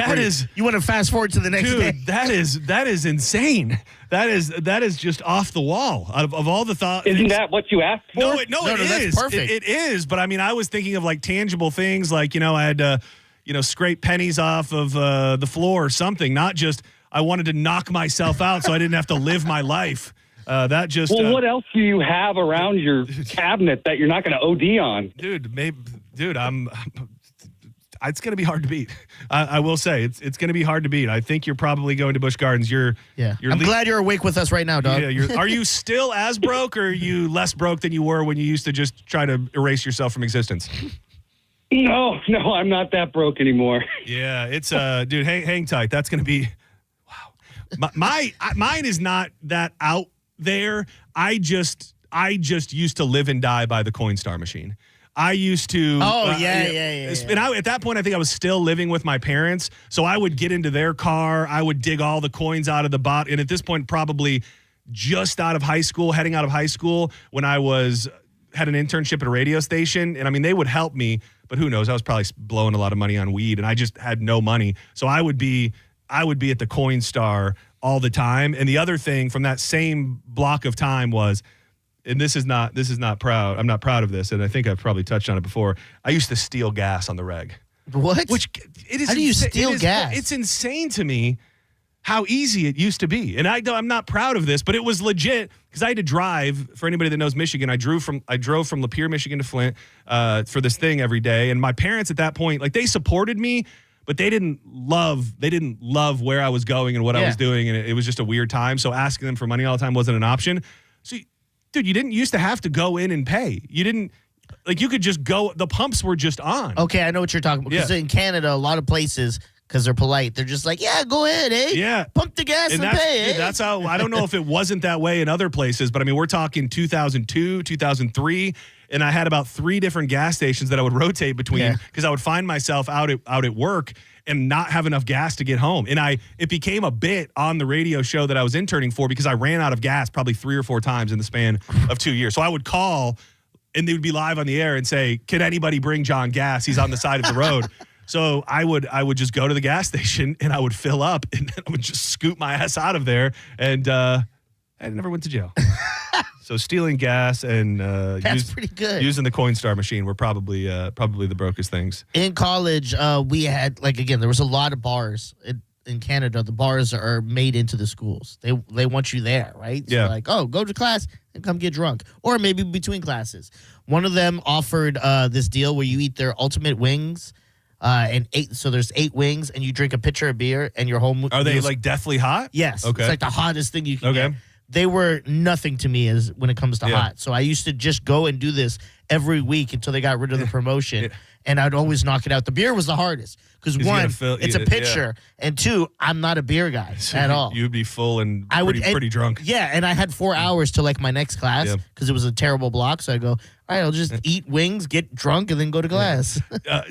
You want to fast forward to the next day. That is insane. That is just off the wall. Of all the thoughts, isn't that what you asked for? No, it is. That's perfect. It is. But I mean, I was thinking of like tangible things, like I had to, scrape pennies off of the floor or something. Not just I wanted to knock myself out so I didn't have to live my life. That just. Well, what else do you have around your cabinet that you're not going to OD on? It's going to be hard to beat. I will say it's going to be hard to beat. I think you're probably going to Busch Gardens. I'm glad you're awake with us right now, dog. Yeah, are you still as broke, or are you less broke than you were when you used to just try to erase yourself from existence? No, I'm not that broke anymore. Yeah, it's dude, hang tight. That's going to be wow. Mine is not that out there. I just used to live and die by the Coinstar machine. I used to. Oh, yeah. And at that point, I think I was still living with my parents. So I would get into their car. I would dig all the coins out of the bot. And at this point, probably just out of high school, heading out of high school, when I had an internship at a radio station. And I mean, they would help me, but who knows? I was probably blowing a lot of money on weed, and I just had no money. So I would be at the Coinstar all the time. And the other thing from that same block of time was, and this is not proud. I'm not proud of this, and I think I've probably touched on it before. I used to steal gas on the reg. What? How do you steal gas? It's insane to me how easy it used to be. And I'm not proud of this, but it was legit because I had to drive. For anybody that knows Michigan, I drove from Lapeer, Michigan to Flint for this thing every day. And my parents at that point, like, they supported me, but they didn't love where I was going and what I was doing, and it was just a weird time. So asking them for money all the time wasn't an option. So, dude, you didn't used to have to go in and pay. You didn't, like, you could just go. The pumps were just on. Okay, I know what you're talking about. Because in Canada, a lot of places, because they're polite, they're just like, yeah, go ahead, eh? Yeah. Pump the gas and pay, dude, that's how, I don't know if it wasn't that way in other places, but I mean, we're talking 2002, 2003, and I had about 3 different gas stations that I would rotate between because I would find myself out at work and not have enough gas to get home. And it became a bit on the radio show that I was interning for because I ran out of gas probably 3 or 4 times in the span of 2 years. So I would call, and they would be live on the air and say, can anybody bring John gas? He's on the side of the road. So I would just go to the gas station and I would fill up and then I would just scoot my ass out of there, and I never went to jail. So stealing gas and that's pretty good. Using the Coinstar machine were probably the brokest things. In college, we had, like, again, there was a lot of bars in Canada. The bars are made into the schools. They want you there, right? So like, oh, go to class and come get drunk, or maybe between classes. One of them offered this deal where you eat their ultimate wings. So there's 8 wings, and you drink a pitcher of beer, and your whole Are they like deathly hot? Yes. Okay. It's like the hottest thing you can get. They were nothing to me as when it comes to hot. So I used to just go and do this every week until they got rid of the promotion, and I'd always knock it out. The beer was the hardest because 1, it's a pitcher, and 2, I'm not a beer guy at all. You'd be full and pretty drunk. Yeah, and I had 4 hours to like my next class because it was a terrible block. So I go, all right, I'll just eat wings, get drunk, and then go to class.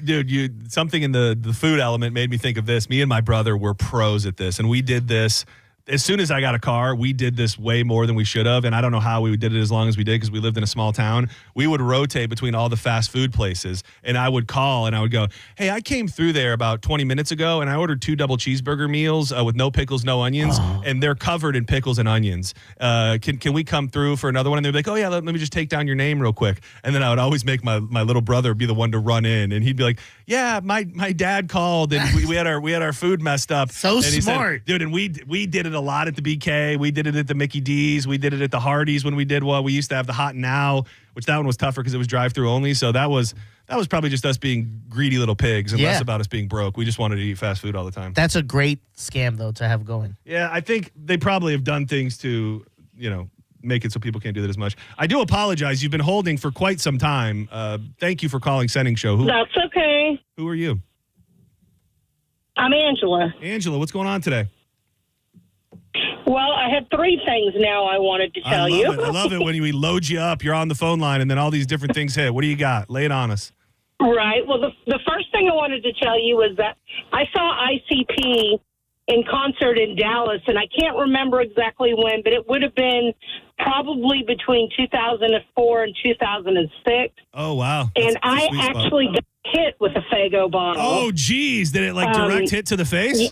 Dude, something in the food element made me think of this. Me and my brother were pros at this, and we did this. As soon as I got a car, we did this way more than we should have, and I don't know how we did it as long as we did because we lived in a small town. We would rotate between all the fast food places, and I would call, and I would go, hey, I came through there about 20 minutes ago, and I ordered 2 double cheeseburger meals with no pickles, no onions, and they're covered in pickles and onions. Can we come through for another one? And they'd be like, oh, yeah, let me just take down your name real quick. And then I would always make my little brother be the one to run in, and he'd be like, yeah, my dad called, and we had our food messed up. So and smart. Said, dude, and we did it a lot at the BK. We did it at the Mickey D's. We did it at the Hardee's when we did we used to have the Hot Now, which that one was tougher because it was drive-through only. So that was probably just us being greedy little pigs and less about us being broke. We just wanted to eat fast food all the time. That's a great scam, though, to have going. Yeah, I think they probably have done things to, make it so people can't do that as much. I do apologize. You've been holding for quite some time. Thank you for calling Senning Show. That's okay. Who are you? I'm Angela. Angela, what's going on today? Well, I have 3 things now I wanted to tell you. I love it when we load you up, you're on the phone line, and then all these different things hit. What do you got? Lay it on us. Right. Well, the first thing I wanted to tell you was that I saw ICP in concert in Dallas, and I can't remember exactly when, but it would have been probably between 2004 and 2006. Oh, wow. And I actually got hit with a Faygo bottle. Oh, geez. Did it direct hit to the face?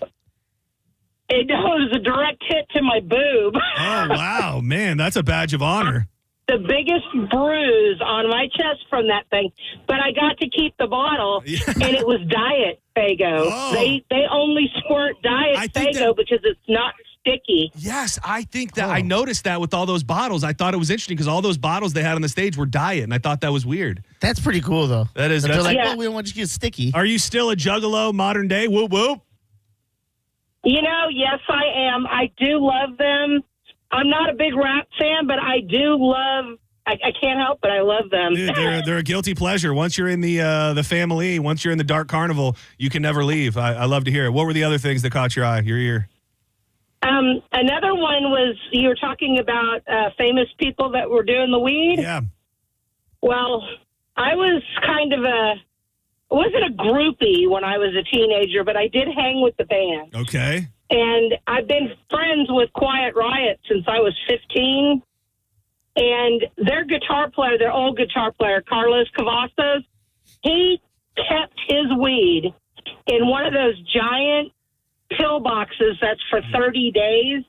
It was a direct hit to my boob. Oh, wow. Man, that's a badge of honor. The biggest bruise on my chest from that thing, but I got to keep the bottle, and it was Diet Faygo. Oh. They only squirt Diet Faygo because it's not sticky. Yes, I think that I noticed that with all those bottles. I thought it was interesting because all those bottles they had on the stage were diet, and I thought that was weird. That's pretty coal, though. That is. They're like, Yeah. we don't want you to get sticky. Are you still a juggalo modern day? Whoop, whoop. You know, yes, I am. I do love them. I'm not a big rap fan, but I do love. I can't help but I love them. Dude, they're a guilty pleasure. Once you're in the family, once you're in the dark carnival, you can never leave. I love to hear it. What were the other things that caught your eye, your ear? Another one was you were talking about famous people that were doing the weed. Yeah. Well, I was kind of I wasn't a groupie when I was a teenager, but I did hang with the band. Okay. And I've been friends with Quiet Riot since I was 15. And their guitar player, their old guitar player, Carlos Cavazos, he kept his weed in one of those giant pill boxes that's for 30 days.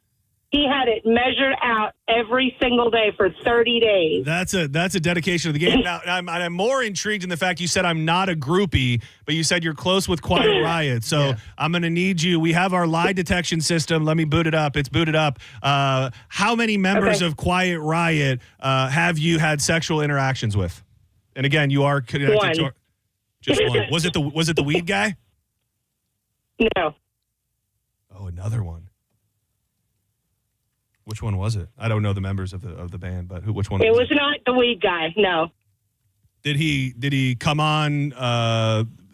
He had it measured out every single day for 30 days. That's a dedication of the game. Now, I'm more intrigued in the fact you said I'm not a groupie, but you said you're close with Quiet Riot. So I'm going to need you. We have our lie detection system. Let me boot it up. It's booted up. How many members of Quiet Riot have you had sexual interactions with? And again, you are connected to just one. Was it the weed guy? No. Oh, another one. Which one was it? I don't know the members of the band, but which one? It was not the weed guy. No. Did he come on?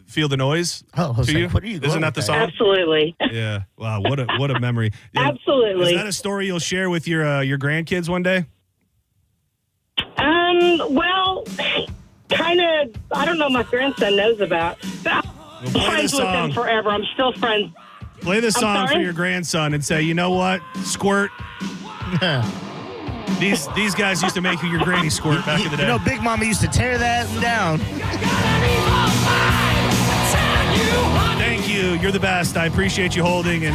Feel the noise? Oh, to you? What are you? Isn't that the song? Absolutely. Yeah. Wow. What a memory. Yeah. Absolutely. Is that a story you'll share with your grandkids one day? Well, kind of. I don't know. My grandson knows about. I'm friends with him forever. I'm still friends. Play this song for sorry? your grandson and say, you know what, squirt. These guys used to make your granny squirt back in the day. You know, Big Mama used to tear that down. Thank you. You're the best. I appreciate you holding and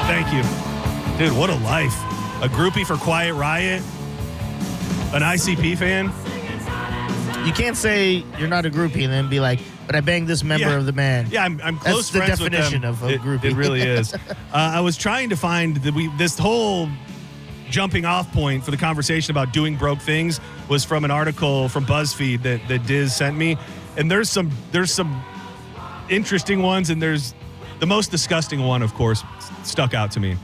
thank you. Dude, what a life. A groupie for Quiet Riot. An ICP fan. You can't say you're not a groupie and then be like, but I banged this member of the band. Yeah, I'm close That's friends the with definition them. of a groupie. It really is. I was trying to find this whole jumping off point for the conversation about doing broke things was from an article from BuzzFeed that Diz sent me, and there's some interesting ones, and there's the most disgusting one, of course, stuck out to me,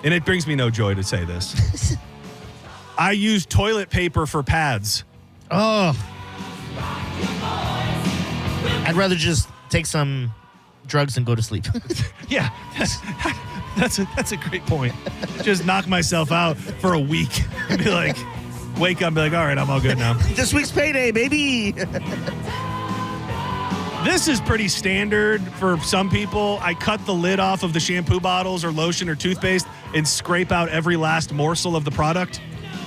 and it brings me no joy to say this. I use toilet paper for pads. Oh. I'd rather just take some drugs and go to sleep. Yeah, that's a great point. Just knock myself out for a week and be like, wake up and be like, all right, I'm all good now. This week's payday, baby. This is pretty standard for some people. I cut the lid off of the shampoo bottles or lotion or toothpaste and scrape out every last morsel of the product.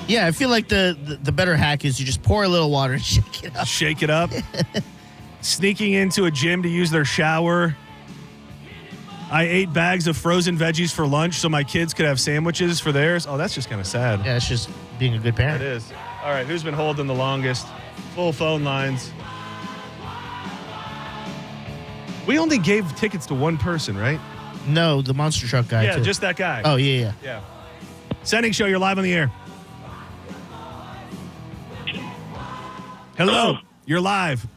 Yeah, I feel like the better hack is you just pour a little water and shake it up. Shake it up. Sneaking into a gym to use their shower. I ate bags of frozen veggies for lunch so my kids could have sandwiches for theirs. Oh, that's just kind of sad. Yeah, it's just being a good parent. It is. All right, who's been holding the longest? Full phone lines. We only gave tickets to one person, right? No, the monster truck guy. Yeah, too. just that guy. Oh, yeah. Yeah. Senning Show, you're live on the air. Hello. You're live.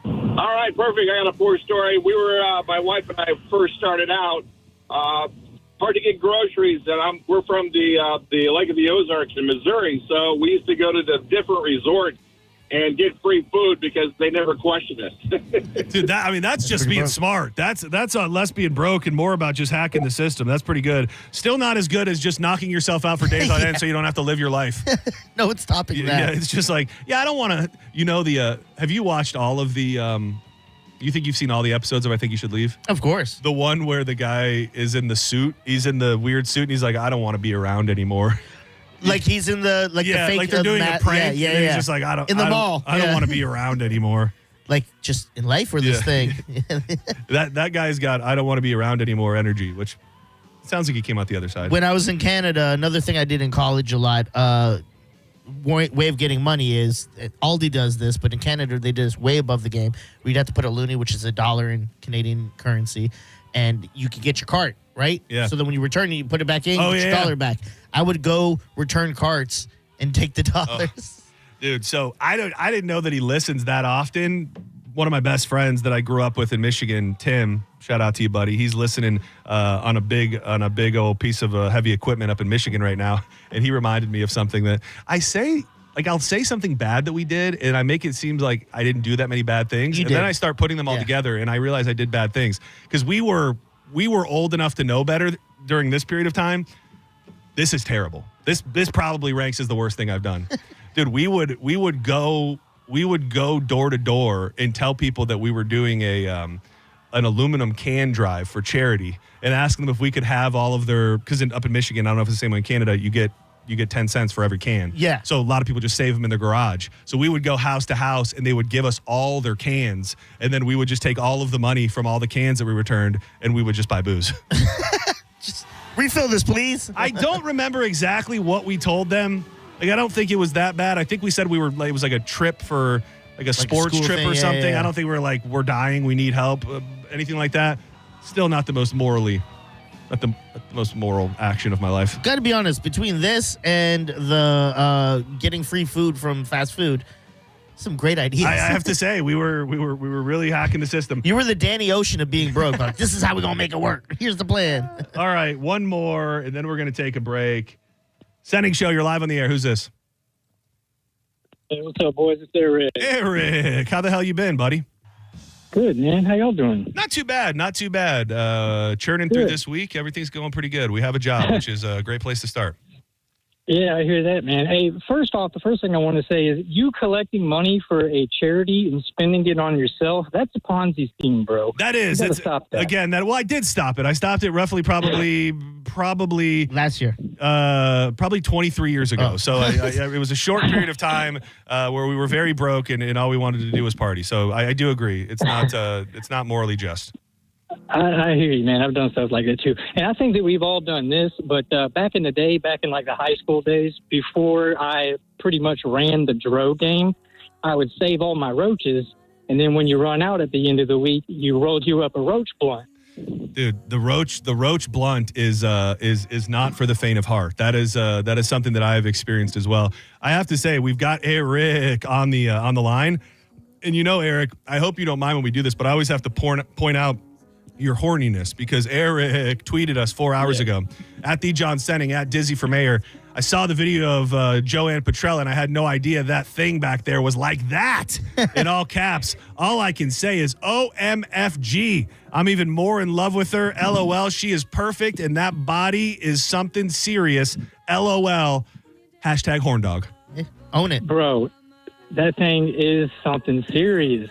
All right, perfect. I got a poor story. We were, my wife and I first started out. Hard to get groceries, and we're from the Lake of the Ozarks in Missouri, so we used to go to the different resorts and get free food because they never questioned us. Dude, that's just being smart. That's less being broke and more about just hacking the system. That's pretty good. Still not as good as just knocking yourself out for days on end so you don't have to live your life. No, it's topping that. Yeah, it's just like, I don't want to, have you watched all of the, you think you've seen all the episodes of I Think You Should Leave? Of course. The one where the guy is in the suit, he's in the weird suit, and he's like, I don't want to be around anymore. Like he's in the the fake like they're doing a prank. Yeah. He's just like, I don't want to be around anymore. Like just in life or this thing. that guy's got I don't want to be around anymore energy, which sounds like he came out the other side. When I was in Canada, another thing I did in college a lot, way of getting money is Aldi does this, but in Canada they do this way above the game. Where you'd have to put a loonie, which is $1 in Canadian currency, and you could get your cart, right? Yeah. So then when you return it, you put it back in, you get your dollar back. I would go return carts and take the dollars. Dude, so I didn't know that he listens that often. One of my best friends that I grew up with in Michigan, Tim, shout out to you, buddy. He's listening on a big old piece of heavy equipment up in Michigan right now, and he reminded me of something that I say. Like, I'll say something bad that we did, and I make it seem like I didn't do that many bad things. Then I start putting them all together, and I realize I did bad things. Because we were old enough to know better during this period of time. This is terrible. This probably ranks as the worst thing I've done. Dude, we would go door to door and tell people that we were doing an aluminum can drive for charity and ask them if we could have all of their, because up in Michigan, I don't know if it's the same way in Canada, you get 10 cents for every can. Yeah. So a lot of people just save them in their garage. So we would go house to house and they would give us all their cans. And then we would just take all of the money from all the cans that we returned and we would just buy booze. Just refill this, please. I don't remember exactly what we told them. Like, I don't think it was that bad. I think we said it was like a trip for like a sports trip thing, or something. Yeah. I don't think we were like, we're dying, we need help, anything like that. Still not the most most moral action of my life. Got to be honest, between this and the getting free food from fast food, some great ideas. I have to say, we were really hacking the system. You were the Danny Ocean of being broke. Like, this is how we're gonna make it work. Here's the plan. All right, one more, and then we're gonna take a break. Senning Show, you're live on the air. Who's this? Hey, what's up, boys? It's Eric. Eric, how the hell you been, buddy? Good, man. How y'all doing? Not too bad. Churning through this week. Everything's going pretty good. We have a job, which is a great place to start. Yeah, I hear that, man. Hey, first off, the first thing I want to say is you collecting money for a charity and spending it on yourself, that's a Ponzi scheme, bro. That is. You gotta stop that. Again, I did stop it. I stopped it roughly probably last year. Probably 23 years ago. Oh. So it was a short period of time where we were very broke and all we wanted to do was party. So I do agree. It's not morally just. I hear you, man. I've done stuff like that too. And I think that we've all done this, but back in the day, back in like the high school days, before I pretty much ran the dro game, I would save all my roaches. And then when you run out at the end of the week, you rolled you up a roach blunt. Dude, the roach blunt is not for the faint of heart. That is something that I have experienced as well. I have to say, we've got Eric on the line. And Eric, I hope you don't mind when we do this, but I always have to point out your horniness, because Eric tweeted us 4 hours ago at the John Senning, at Dizzy for Mayor. I saw the video of Joanne Petrella, and I had no idea that thing back there was like that in all caps. All I can say is OMFG. I'm even more in love with her. LOL. She is perfect, and that body is something serious. LOL. Hashtag horn dog. Own it. Bro, that thing is something serious.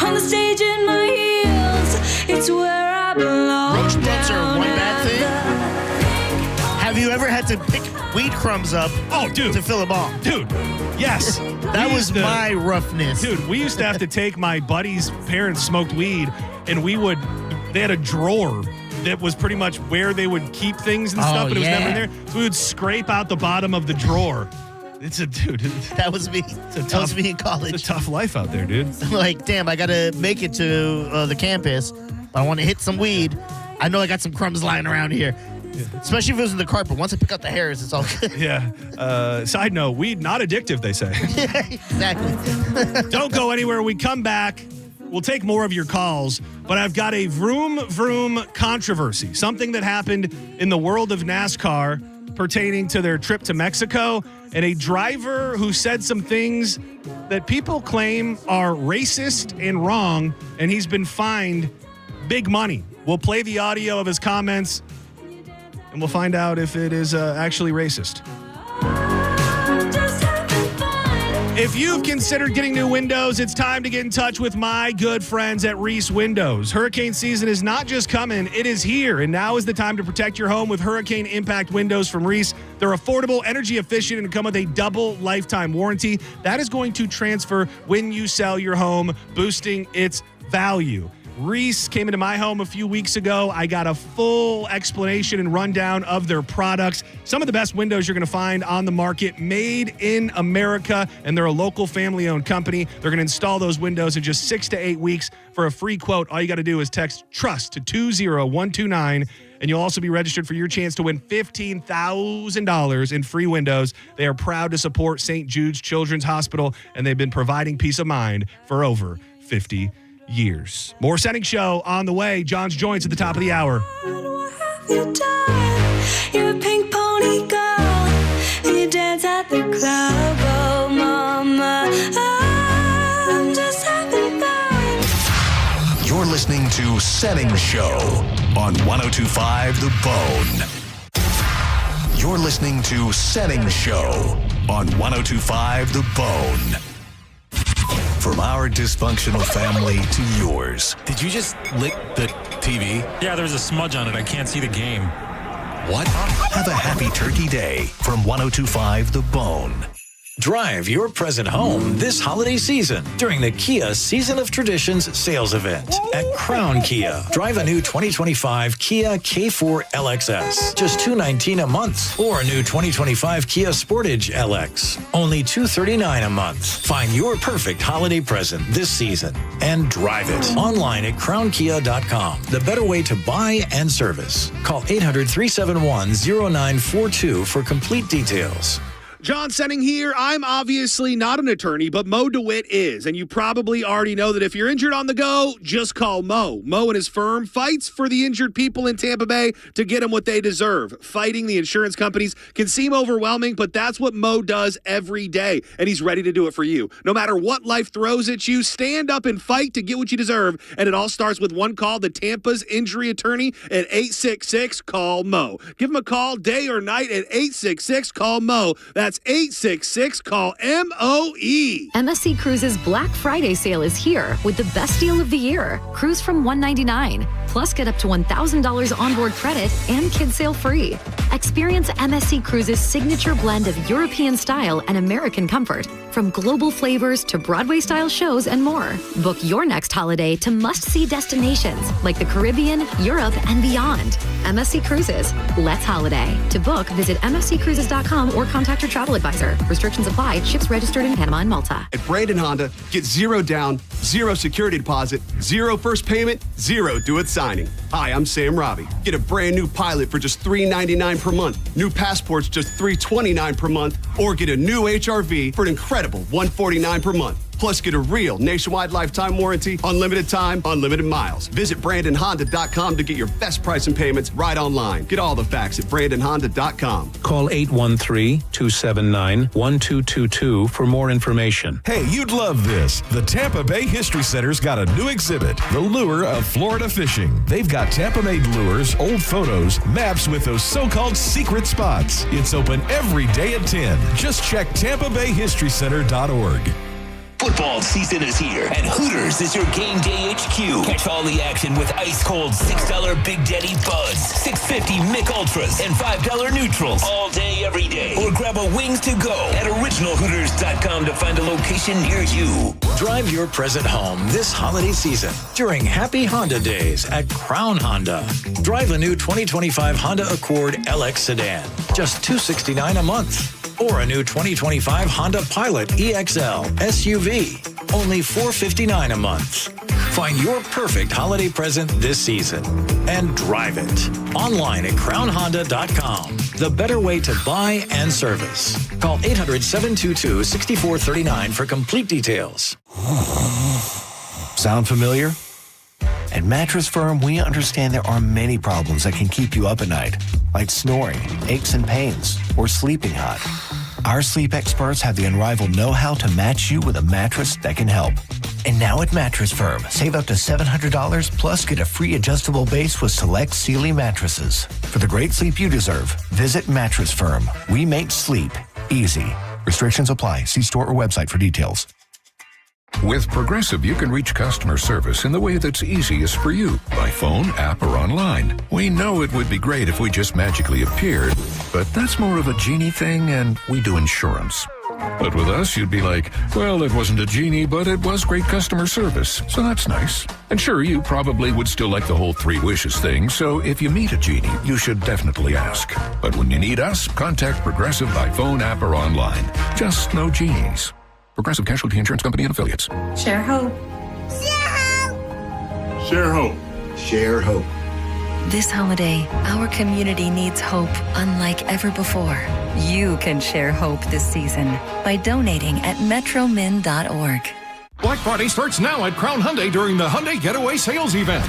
On the stage in my heels, it's where I belong. Roach blunts are one bad thing. Have you ever had to pick weed crumbs up to fill a bomb? Dude, yes. That was my roughness. Dude, we used to have to take my buddy's parents smoked weed, and they had a drawer that was pretty much where they would keep things and stuff, but it was never in there. So we would scrape out the bottom of the drawer. That was me. That was me in college. It's a tough life out there, dude. Like, damn, I got to make it to the campus. But I want to hit some weed. I know I got some crumbs lying around here. Yeah. Especially if it was in the carpet. Once I pick out the hairs, it's all good. Yeah. Side note, weed not addictive, they say. Yeah, exactly. Don't go anywhere. We come back. We'll take more of your calls, but I've got a vroom controversy. Something that happened in the world of NASCAR pertaining to their trip to Mexico, and a driver who said some things that people claim are racist and wrong, and he's been fined big money. We'll play the audio of his comments, and we'll find out if it is actually racist. If you've considered getting new windows, it's time to get in touch with my good friends at Reese Windows. Hurricane season is not just coming, it is here. And now is the time to protect your home with Hurricane Impact Windows from Reese. They're affordable, energy efficient, and come with a double lifetime warranty. That is going to transfer when you sell your home, boosting its value. Reese came into my home a few weeks ago. I got a full explanation and rundown of their products. Some of the best windows you're going to find on the market, made in America, and they're a local family-owned company. They're going to install those windows in just 6 to 8 weeks. For a free quote, all you got to do is text TRUST to 20129, and you'll also be registered for your chance to win $15,000 in free windows. They are proud to support St. Jude's Children's Hospital, and they've been providing peace of mind for over 50 years. More Senning Show on the way. John's Joints at the top of the hour. You're a pink pony girl, and you dance at the club. Oh, mama, I'm just having fun. You're listening to Senning Show on 102.5 The Bone. You're listening to Senning Show on 102.5 The Bone. From our dysfunctional family to yours. Did you just lick the TV? Yeah, there's a smudge on it. I can't see the game. What? Have a happy turkey day from 102.5 The Bone. Drive your present home this holiday season during the Kia Season of Traditions sales event at Crown Kia. Drive a new 2025 Kia K4 LXS, just $219 a month, or a new 2025 Kia Sportage LX, only $239 a month. Find your perfect holiday present this season and drive it online at crownkia.com. The better way to buy and service. Call 800-371-0942 for complete details. John Senning here. I'm obviously not an attorney, but Mo DeWitt is. And you probably already know that if you're injured on the go, just call Mo. Mo and his firm fights for the injured people in Tampa Bay to get them what they deserve. Fighting the insurance companies can seem overwhelming, but that's what Mo does every day. And he's ready to do it for you. No matter what life throws at you, stand up and fight to get what you deserve. And it all starts with one call, the Tampa's injury attorney at 866-CALL-MO. Give him a call day or night at 866-CALL-MO. That's 866-CALL-MOE. MSC Cruises Black Friday sale is here with the best deal of the year. Cruise from $199. Plus, get up to $1,000 onboard credit and kids sail free. Experience MSC Cruises' signature blend of European style and American comfort, from global flavors to Broadway-style shows and more. Book your next holiday to must-see destinations like the Caribbean, Europe, and beyond. MSC Cruises. Let's holiday. To book, visit msccruises.com or contact your travel advisor. Restrictions apply. Ships registered in Panama and Malta. At Brandon Honda, get 0 down, 0 security deposit, 0 first payment, 0 do-it signing. Hi, I'm Sam Robbie. Get a brand new Pilot for just $399 per month. New passports just $329 per month. Or get a new HRV for an incredible $149 per month. Plus, get a real nationwide lifetime warranty, unlimited time, unlimited miles. Visit BrandonHonda.com to get your best price and payments right online. Get all the facts at BrandonHonda.com. Call 813-279-1222 for more information. Hey, you'd love this. The Tampa Bay History Center's got a new exhibit, The Lure of Florida Fishing. They've got Tampa-made lures, old photos, maps with those so-called secret spots. It's open every day at 10. Just check TampaBayHistoryCenter.org. Football season is here, and Hooters is your game day HQ. Catch all the action with ice-cold $6 Big Daddy Buds, $6.50 Mick Ultras, and $5 Neutrals all day, every day. Or grab a Wings to Go at OriginalHooters.com to find a location near you. Drive your present home this holiday season during Happy Honda Days at Crown Honda. Drive a new 2025 Honda Accord LX sedan, just $269 a month. Or a new 2025 Honda Pilot EXL SUV, only $459 a month. Find your perfect holiday present this season and drive it online at crownhonda.com. The better way to buy and service. Call 800-722-6439 for complete details. Sound familiar? At Mattress Firm, we understand there are many problems that can keep you up at night, like snoring, aches and pains, or sleeping hot. Our sleep experts have the unrivaled know-how to match you with a mattress that can help. And now at Mattress Firm, save up to $700 plus get a free adjustable base with select Sealy mattresses. For the great sleep you deserve, visit Mattress Firm. We make sleep easy. Restrictions apply. See store or website for details. With Progressive, you can reach customer service in the way that's easiest for you, by phone, app, or online. We know it would be great if we just magically appeared, but that's more of a genie thing, and we do insurance. But with us, you'd be like, well, it wasn't a genie, but it was great customer service, so that's nice. And sure, you probably would still like the whole 3 wishes thing, so if you meet a genie, you should definitely ask. But when you need us, contact Progressive by phone, app, or online. Just no genies. Progressive Casualty Insurance Company and Affiliates. Share hope. Share hope. Share hope. This holiday, our community needs hope unlike ever before. You can share hope this season by donating at metromin.org. Black Friday starts now at Crown Hyundai during the Hyundai Getaway Sales Event.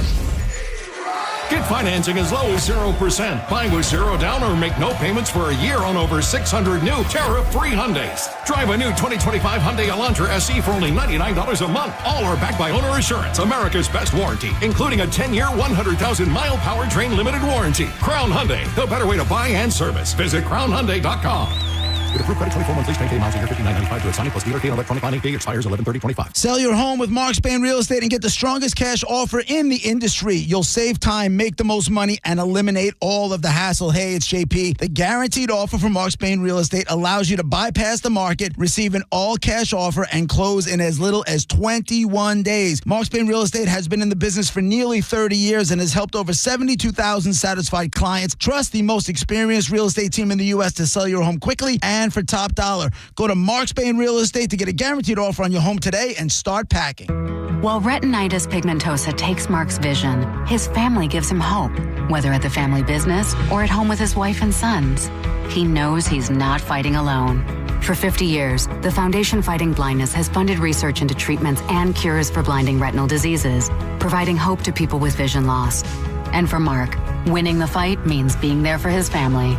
Get financing as low as 0%. Buy with 0 down or make no payments for a year on over 600 new tariff-free Hyundais. Drive a new 2025 Hyundai Elantra SE for only $99 a month. All are backed by Owner Assurance, America's best warranty, including a 10-year, 100,000-mile powertrain limited warranty. Crown Hyundai, the better way to buy and service. Visit crownhyundai.com. Get approved credit 24 monthly, 10K miles a year, $59.95 to signing plus dealer fee and electronic financing fee expires 11/30/25. Sell your home with Mark Spain Real Estate and get the strongest cash offer in the industry. You'll save time, make the most money, and eliminate all of the hassle. Hey, it's JP. The guaranteed offer from Mark Spain Real Estate allows you to bypass the market, receive an all-cash offer, and close in as little as 21 days. Mark Spain Real Estate has been in the business for nearly 30 years and has helped over 72,000 satisfied clients. Trust the most experienced real estate team in the U.S. to sell your home quickly and for top dollar. Go to Mark Spain Real Estate to get a guaranteed offer on your home today and start packing. While retinitis pigmentosa takes Mark's vision, his family gives him hope, whether at the family business or at home with his wife and sons. He knows he's not fighting alone. For 50 years, the Foundation Fighting Blindness has funded research into treatments and cures for blinding retinal diseases, providing hope to people with vision loss. And for Mark, winning the fight means being there for his family.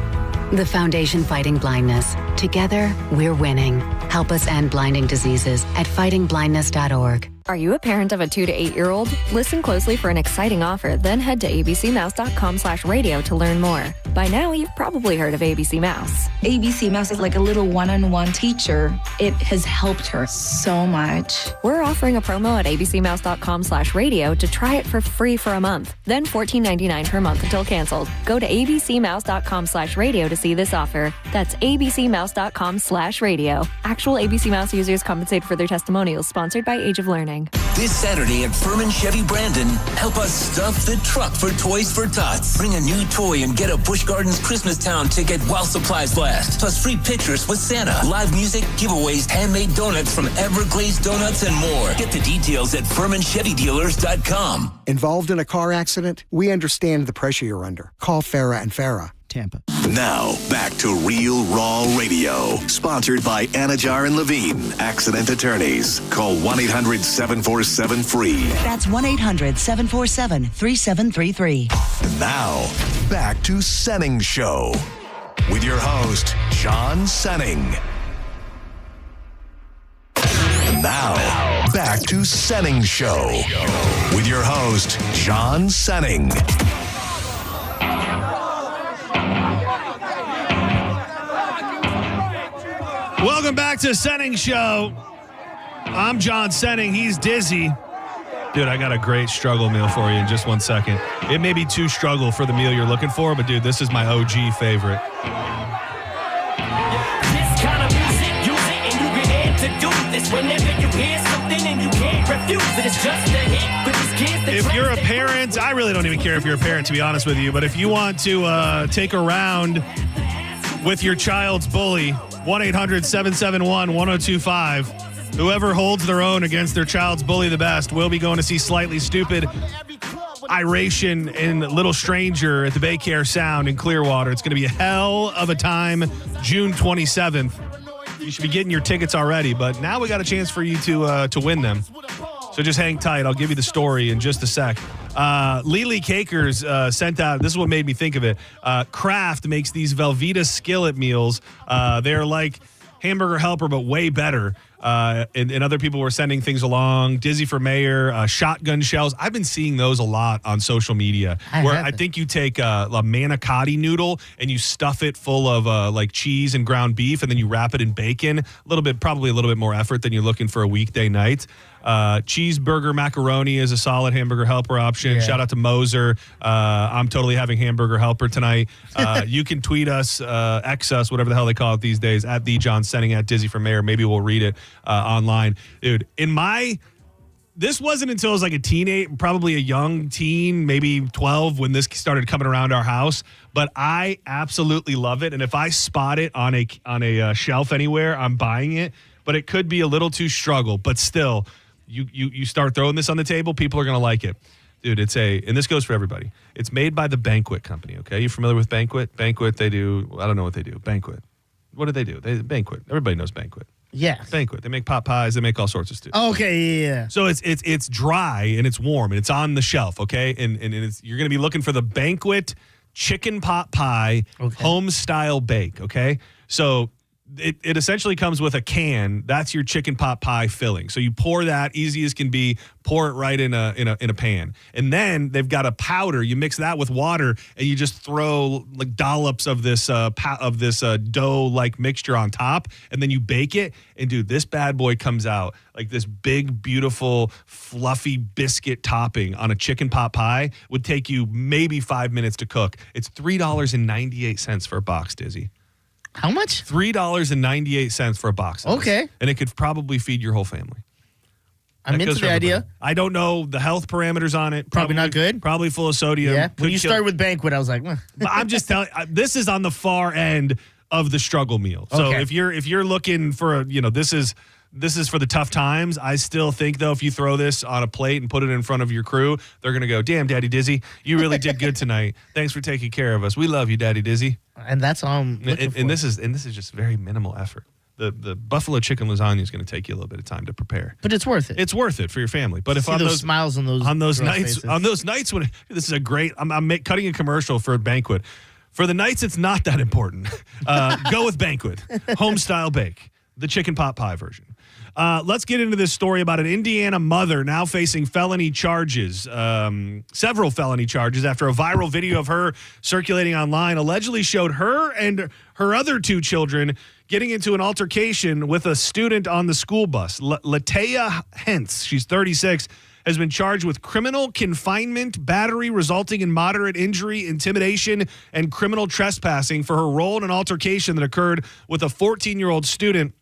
The Foundation Fighting Blindness. Together, we're winning. Help us end blinding diseases at fightingblindness.org. Are you a parent of a 2 to 8-year-old? Listen closely for an exciting offer, then head to abcmouse.com/radio to learn more. By now, you've probably heard of ABC Mouse. ABC Mouse is like a little one-on-one teacher. It has helped her so much. We're offering a promo at abcmouse.com/radio to try it for free for a month, then $14.99 per month until canceled. Go to abcmouse.com/radio to see this offer. That's abcmouse.com/radio. Actual ABC Mouse users compensated for their testimonials, sponsored by Age of Learning. This Saturday at Furman Chevy Brandon, help us stuff the truck for Toys for Tots. Bring a new toy and get a Busch Gardens Christmas Town ticket while supplies last. Plus free pictures with Santa, live music, giveaways, handmade donuts from Everglazed Donuts, and more. Get the details at FurmanChevyDealers.com. Involved in a car accident? We understand the pressure you're under. Call Farah and Farah. Tampa. Now, back to Real Raw Radio. Sponsored by Anajar and Levine, Accident Attorneys. Call 1-800-747-FREE. That's 1-800-747-3733. Now, back to Senning Show. With your host, John Senning. Now, back to Senning Show. With your host, John Senning. Welcome back to Senning Show. I'm John Senning. He's Dizzy. Dude, I got a great struggle meal for you in just 1 second. It may be too struggle for the meal you're looking for, but dude, this is my OG favorite. This kind of music, use it and you get introduced. This whenever you hear something and you can't refuse it. It's just a hit for these kids. If you're a parent, I really don't even care if you're a parent, to be honest with you, but if you want to take a round with your child's bully, 1-800-771-1025. Whoever holds their own against their child's bully the best will be going to see Slightly Stupid Iration in Little Stranger at the Baycare Sound in Clearwater. It's going to be a hell of a time, June 27th. You should be getting your tickets already, but now we got a chance for you to win them. So just hang tight. I'll give you the story in just a sec. Lily Cakers sent out, this is what made me think of it. Kraft makes these Velveeta skillet meals. They're like Hamburger Helper, but way better. And other people were sending things along. Dizzy for Mayor, shotgun shells. I've been seeing those a lot on social media. I think you take a manicotti noodle and you stuff it full of like cheese and ground beef, and then you wrap it in bacon. Probably a little bit more effort than you're looking for a weekday night. Cheeseburger macaroni is a solid hamburger helper option. Yeah. Shout out to Moser. I'm totally having hamburger helper tonight. You can tweet us, X us, whatever the hell they call it these days, at the John Senning, at Dizzy for Mayor. Maybe we'll read it online. Dude, this wasn't until I was like a teenage, probably a young teen, maybe 12, when this started coming around our house. But I absolutely love it. And if I spot it on a shelf anywhere, I'm buying it. But it could be a little too struggle. But still, you start throwing this on the table, people are going to like it. Dude, and this goes for everybody. It's made by the Banquet Company, okay? You familiar with Banquet? Banquet, they do, I don't know what they do. Banquet. What do they do? Banquet. Everybody knows Banquet. Yeah. Banquet. They make pot pies. They make all sorts of stuff. Okay, yeah. So it's dry and it's warm and it's on the shelf, okay? And you're going to be looking for the Banquet chicken pot pie home style bake, okay? So it essentially comes with a can. That's your chicken pot pie filling. So you pour that, easy as can be, pour it right in a pan. And then they've got a powder. You mix that with water and you just throw like dollops of this dough-like mixture on top, and then you bake it. And dude, this bad boy comes out like this big, beautiful, fluffy biscuit topping on a chicken pot pie. Would take you maybe 5 minutes to cook. It's $3.98 for a box, Dizzy. How much? $3.98 for a box. Okay. And it could probably feed your whole family. I'm into the idea. I don't know the health parameters on it. Probably not good. Probably full of sodium. Yeah. When you started with Banquet, I was like, But I'm just telling this is on the far end of the struggle meal. So Okay. if you're looking for this is for the tough times. I still think, though, if you throw this on a plate and put it in front of your crew, they're going to go, damn, Daddy Dizzy, you really did good tonight. Thanks for taking care of us. We love you, Daddy Dizzy. And that's all I'm looking for. And this is just very minimal effort. The buffalo chicken lasagna is going to take you a little bit of time to prepare. But it's worth it. It's worth it for your family. But if See on those smiles on those nights when this is a great, I'm cutting a commercial for a Banquet. For the nights it's not that important, go with Banquet, home style bake, the chicken pot pie version. Let's get into this story about an Indiana mother now facing felony charges, several felony charges, after a viral video of her circulating online allegedly showed her and her other two children getting into an altercation with a student on the school bus. Latea Hentz, she's 36, has been charged with criminal confinement, battery resulting in moderate injury, intimidation, and criminal trespassing for her role in an altercation that occurred with a 14-year-old student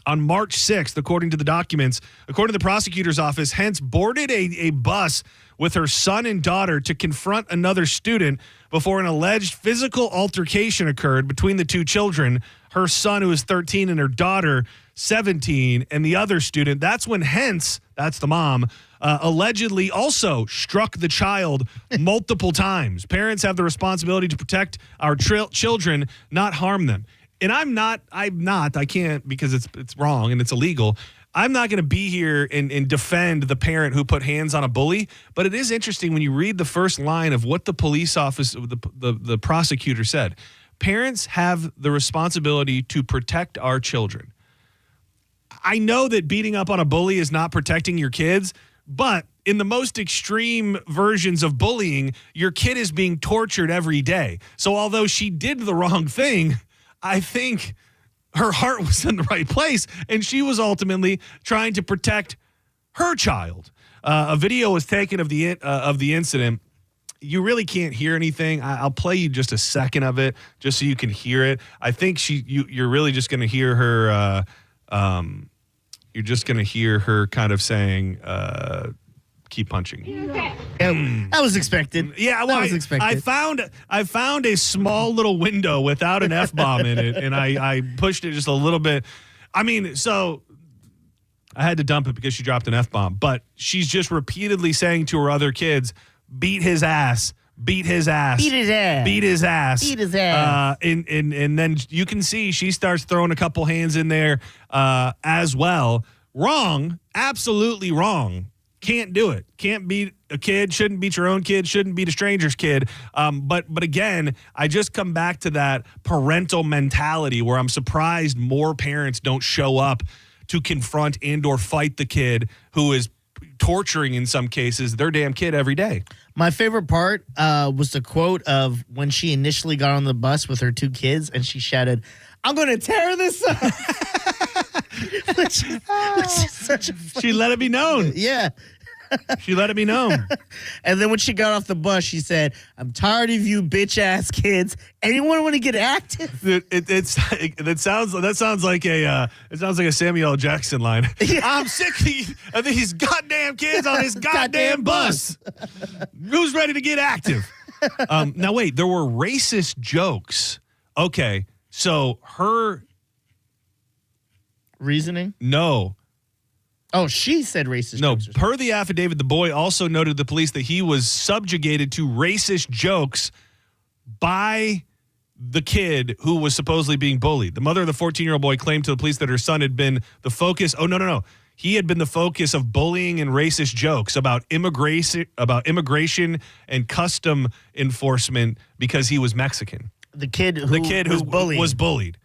on March 6th, according to the documents. According to the prosecutor's office, Hentz boarded a bus with her son and daughter to confront another student before an alleged physical altercation occurred between the two children, her son, who is 13, and her daughter, 17, and the other student. That's when Hentz, that's the mom, allegedly also struck the child multiple times. Parents have the responsibility to protect our children, not harm them. And I can't, because it's wrong and it's illegal. I'm not going to be here and defend the parent who put hands on a bully, but it is interesting when you read the first line of what the police office, the prosecutor said. Parents have the responsibility to protect our children. I know that beating up on a bully is not protecting your kids, but in the most extreme versions of bullying, your kid is being tortured every day. So although she did the wrong thing, I think her heart was in the right place, and she was ultimately trying to protect her child. A video was taken of the incident. You really can't hear anything. I'll play you just a second of it, just so you can hear it. I think you're really just going to hear her. You're just going to hear her kind of saying, keep punching. That was expected. Yeah, well, that was expected. I found a small little window without an F-bomb in it, and I pushed it just a little bit. I mean, so I had to dump it because she dropped an F-bomb, but she's just repeatedly saying to her other kids, beat his ass. Beat his ass. Beat his ass. Beat his ass. Beat his ass. And then you can see she starts throwing a couple hands in there as well. Wrong. Absolutely wrong. Can't do it. Can't beat a kid. Shouldn't beat your own kid. Shouldn't beat a stranger's kid. But again, I just come back to that parental mentality where I'm surprised more parents don't show up to confront and or fight the kid who is torturing, in some cases, their damn kid every day. My favorite part was the quote of when she initially got on the bus with her two kids and she shouted, "I'm going to tear this up." which is such a She let it be known. Yeah. She let it be known. And then when she got off the bus, she said, "I'm tired of you bitch ass kids. Anyone want to get active?" Dude, that sounds like a Samuel L. Jackson line. I'm sick of these goddamn kids on this goddamn bus. Who's ready to get active? Now wait, there were racist jokes. Okay, so her reasoning? No. Oh, she said racist No, jokes. per the affidavit, the boy also noted to the police that he was subjugated to racist jokes by the kid who was supposedly being bullied. The mother of the 14-year-old boy claimed to the police that her son had been the focus. Oh, no. He had been the focus of bullying and racist jokes about immigration and custom enforcement because he was Mexican. The kid who was bullied.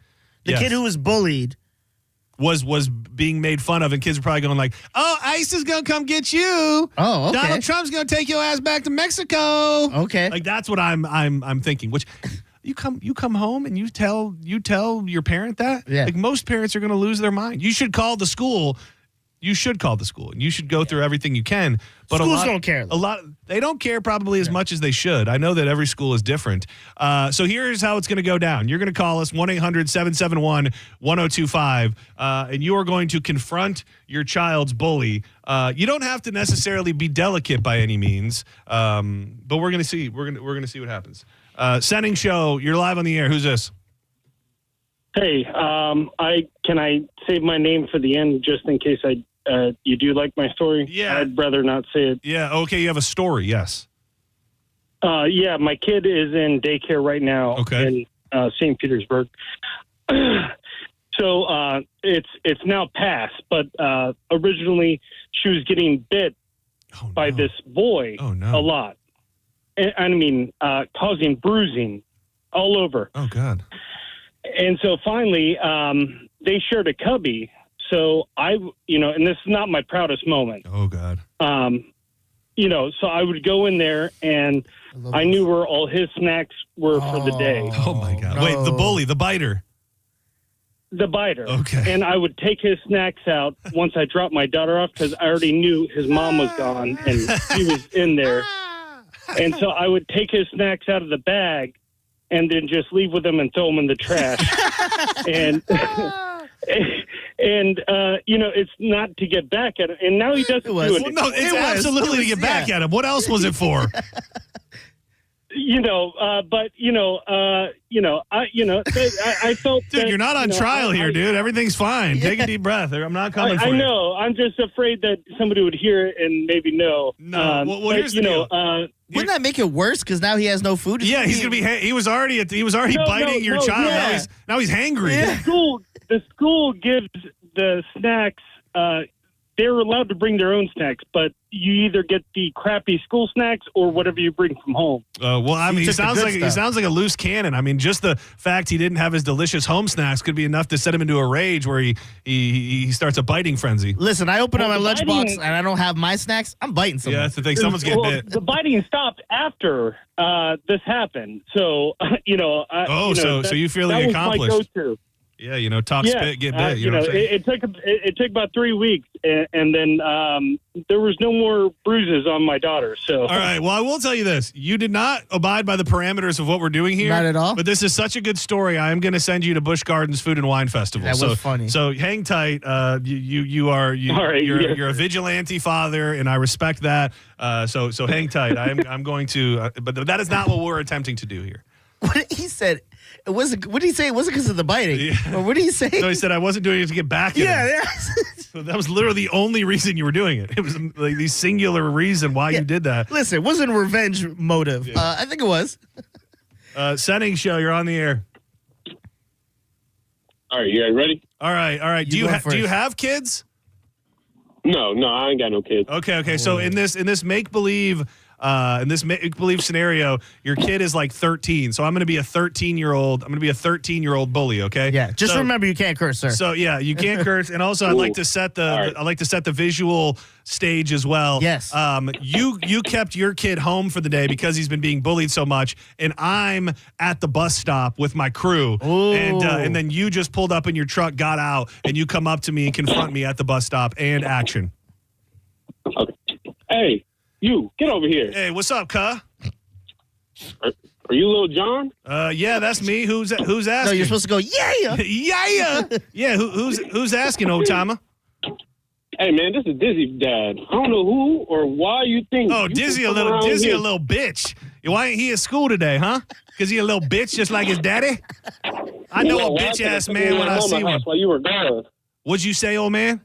The kid who was bullied was being made fun of, and kids were probably going like, "Oh, ICE is gonna come get you. Oh, okay. Donald Trump's gonna take your ass back to Mexico." Okay, like that's what I'm thinking. Which you come home and you tell your parent that. Yeah. Like most parents are gonna lose their mind. You should call the school. You should call the school, and you should go through everything you can. But schools don't care. They don't care probably as much as they should. I know that every school is different. So here's how it's going to go down. You're going to call us 1-800-771-1025, and you are going to confront your child's bully. You don't have to necessarily be delicate by any means, but we're going to see. We're going to see what happens. Senning Show, you're live on the air. Who's this? Hey, can I save my name for the end just in case you do like my story? Yeah. I'd rather not say it. Yeah, okay, you have a story, yes. Yeah, my kid is in daycare right now in St. Petersburg. So it's now passed, but originally she was getting bit by this boy a lot. I mean, causing bruising all over. Oh, God. And so finally, they shared a cubby. So and this is not my proudest moment. Oh, God. So I would go in there and I knew where all his snacks were for the day. Oh, my God. No. Wait, the bully, the biter. The biter. Okay. And I would take his snacks out once I dropped my daughter off because I already knew his mom was gone and he was in there. And so I would take his snacks out of the bag and then just leave with them and throw them in the trash. and it's not to get back at him. And now he doesn't do it. Well, no, it's absolutely to get back at him. What else was it for? I felt dude, that, you're not on trial here, dude. Everything's fine. Take a deep breath. I'm not coming for you. I know. I'm just afraid that somebody would hear it and maybe know. No. Well, here's the deal. Wouldn't that make it worse? Because now he has no food. Yeah, he's gonna be. He was already biting your child. Yeah. Now he's hangry. Yeah. The school gives the snacks. They're allowed to bring their own snacks, but you either get the crappy school snacks or whatever you bring from home. Well, I mean, he sounds like a loose cannon. I mean, just the fact he didn't have his delicious home snacks could be enough to set him into a rage where he starts a biting frenzy. Listen, I open up my lunchbox and I don't have my snacks. I'm biting someone. Yeah, that's the thing. Someone's getting bit. The biting stopped after this happened. So, so you feel like accomplished. That was my go-to. Yeah, talk spit, get bit. You know what I'm saying? It took about 3 weeks, and then there was no more bruises on my daughter. So, all right. Well, I will tell you this: you did not abide by the parameters of what we're doing here. Not at all. But this is such a good story. I am going to send you to Busch Gardens Food and Wine Festival. That was funny. So hang tight. You're a vigilante father, and I respect that. So hang tight. I'm going to. But that is not what we're attempting to do here. What he said. It wasn't. What did he say? It wasn't because of the biting. Yeah. Or what did he say? No, he said I wasn't doing it to get back at him. Yeah. So that was literally the only reason you were doing it. It was like the singular reason why you did that. Listen, it wasn't a revenge motive. Yeah. I think it was. Senning Show, you're on the air. All right, you guys ready? All right. Do you have kids? No, I ain't got no kids. Okay. So in this make believe In this make-believe scenario, your kid is like 13. So I'm going to be a 13-year-old. I'm going to be a 13-year-old bully, okay? Yeah, just remember you can't curse, sir. So, yeah, you can't curse. And also, I'd like to set the visual stage as well. Yes. You kept your kid home for the day because he's been being bullied so much, and I'm at the bus stop with my crew. And then you just pulled up in your truck, got out, and you come up to me and confront me at the bus stop, and action. Okay. Hey, you, get over here. Hey, what's up, cuh? Are you Lil John? Yeah, that's me. Who's asking? No, you're supposed to go, yeah. Yeah. Yeah, who's asking, old timer? Hey, man, this is Dizzy Dad. I don't know who or why you think. Oh, Dizzy a little bitch. Why ain't he at school today, huh? Because he a little bitch just like his daddy? I know a bitch-ass man when I see one. While you were gone. What'd you say, old man?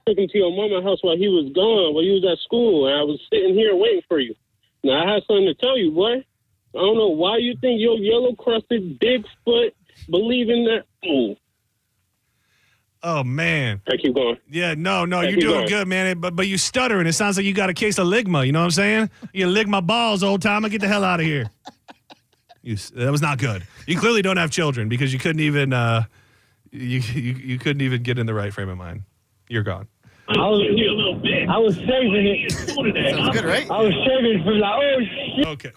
Took him to your mama's house while he was gone, while he was at school, and I was sitting here waiting for you. Now, I had something to tell you, boy. I don't know why you think your yellow-crusted Bigfoot believe in that. Ooh. Oh, man. I keep going. Yeah, no, you're doing good, man. But you stuttering. It sounds like you got a case of ligma. You know what I'm saying? You lick my balls, old timer. Get the hell out of here. That was not good. You clearly don't have children because you couldn't even you couldn't even get in the right frame of mind. You're gone. I was saving it. Sounds good, right? I was saving it for shit. Okay.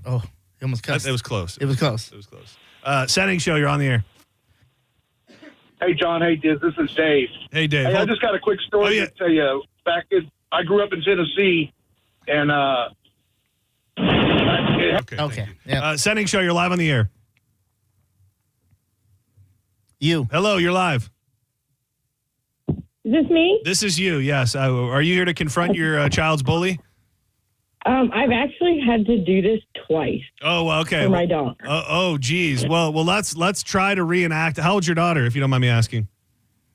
Oh, he almost cussed. It was close. It was close. Senning Show, you're on the air. Hey, John. Hey, Diz. This is Dave. Hey, Dave. Hey, I just got a quick story to tell you. I grew up in Tennessee, and okay. Yeah. Senning Show, you're live on the air. You. Hello, you're live. Is this me? This is you, yes. Are you here to confront your child's bully? I've actually had to do this twice. Oh, okay. For my daughter. Oh, geez. Well, let's try to reenact. How old's your daughter, if you don't mind me asking?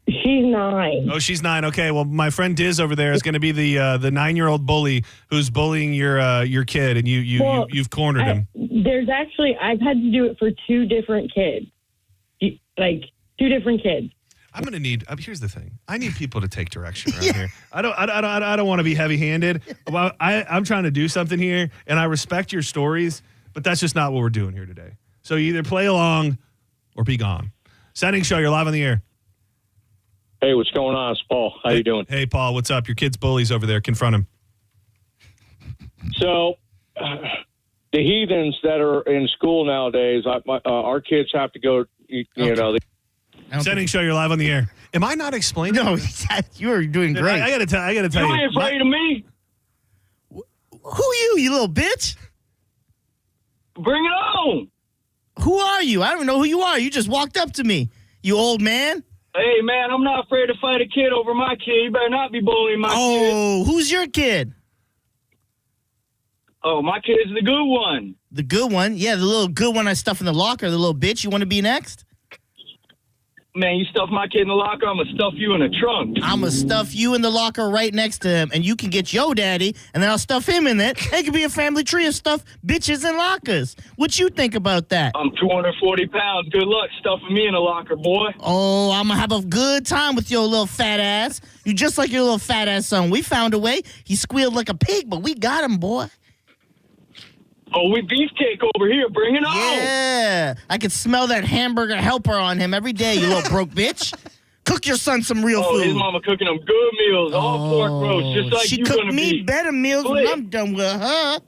She's 9. Oh, she's 9. Okay. Well, my friend Diz over there is going to be the 9-year-old bully who's bullying your kid, and you've cornered him. I've had to do it for 2 different kids, like 2 different kids. I'm going to need. Here's the thing. I need people to take direction around here. I don't want to be heavy-handed. Well, I'm trying to do something here, and I respect your stories, but that's just not what we're doing here today. So you either play along or be gone. Senning Show, you're live on the air. Hey, what's going on? It's Paul. How you doing? Hey, Paul. What's up? Your kid's bully's over there. Confront him. So, the heathens that are in school nowadays, our kids have to go. You know. Senning Show, you're live on the air. Am I not explaining? No, you are doing great. I gotta tell you. You ain't afraid of me? Who you little bitch? Bring it on. Who are you? I don't even know who you are. You just walked up to me. You old man. Hey, man, I'm not afraid to fight a kid over my kid. You better not be bullying my kid. Oh, who's your kid? Oh, my kid's the good one. The good one? Yeah, the little good one I stuff in the locker, the little bitch. You want to be next? Man, you stuff my kid in the locker, I'm going to stuff you in the trunk. I'm going to stuff you in the locker right next to him, and you can get your daddy, and then I'll stuff him in it. It could be a family tree of stuff bitches in lockers. What you think about that? I'm 240 pounds. Good luck stuffing me in a locker, boy. Oh, I'm going to have a good time with your little fat ass. You just like your little fat ass son. We found a way. He squealed like a pig, but we got him, boy. Oh, we beefcake over here. Bring it on. Yeah. I can smell that hamburger helper on him every day, you little broke bitch. Cook your son some real food. His mama cooking him good meals, all pork roast, just like she you cooked gonna me be. better meals when I'm done with her.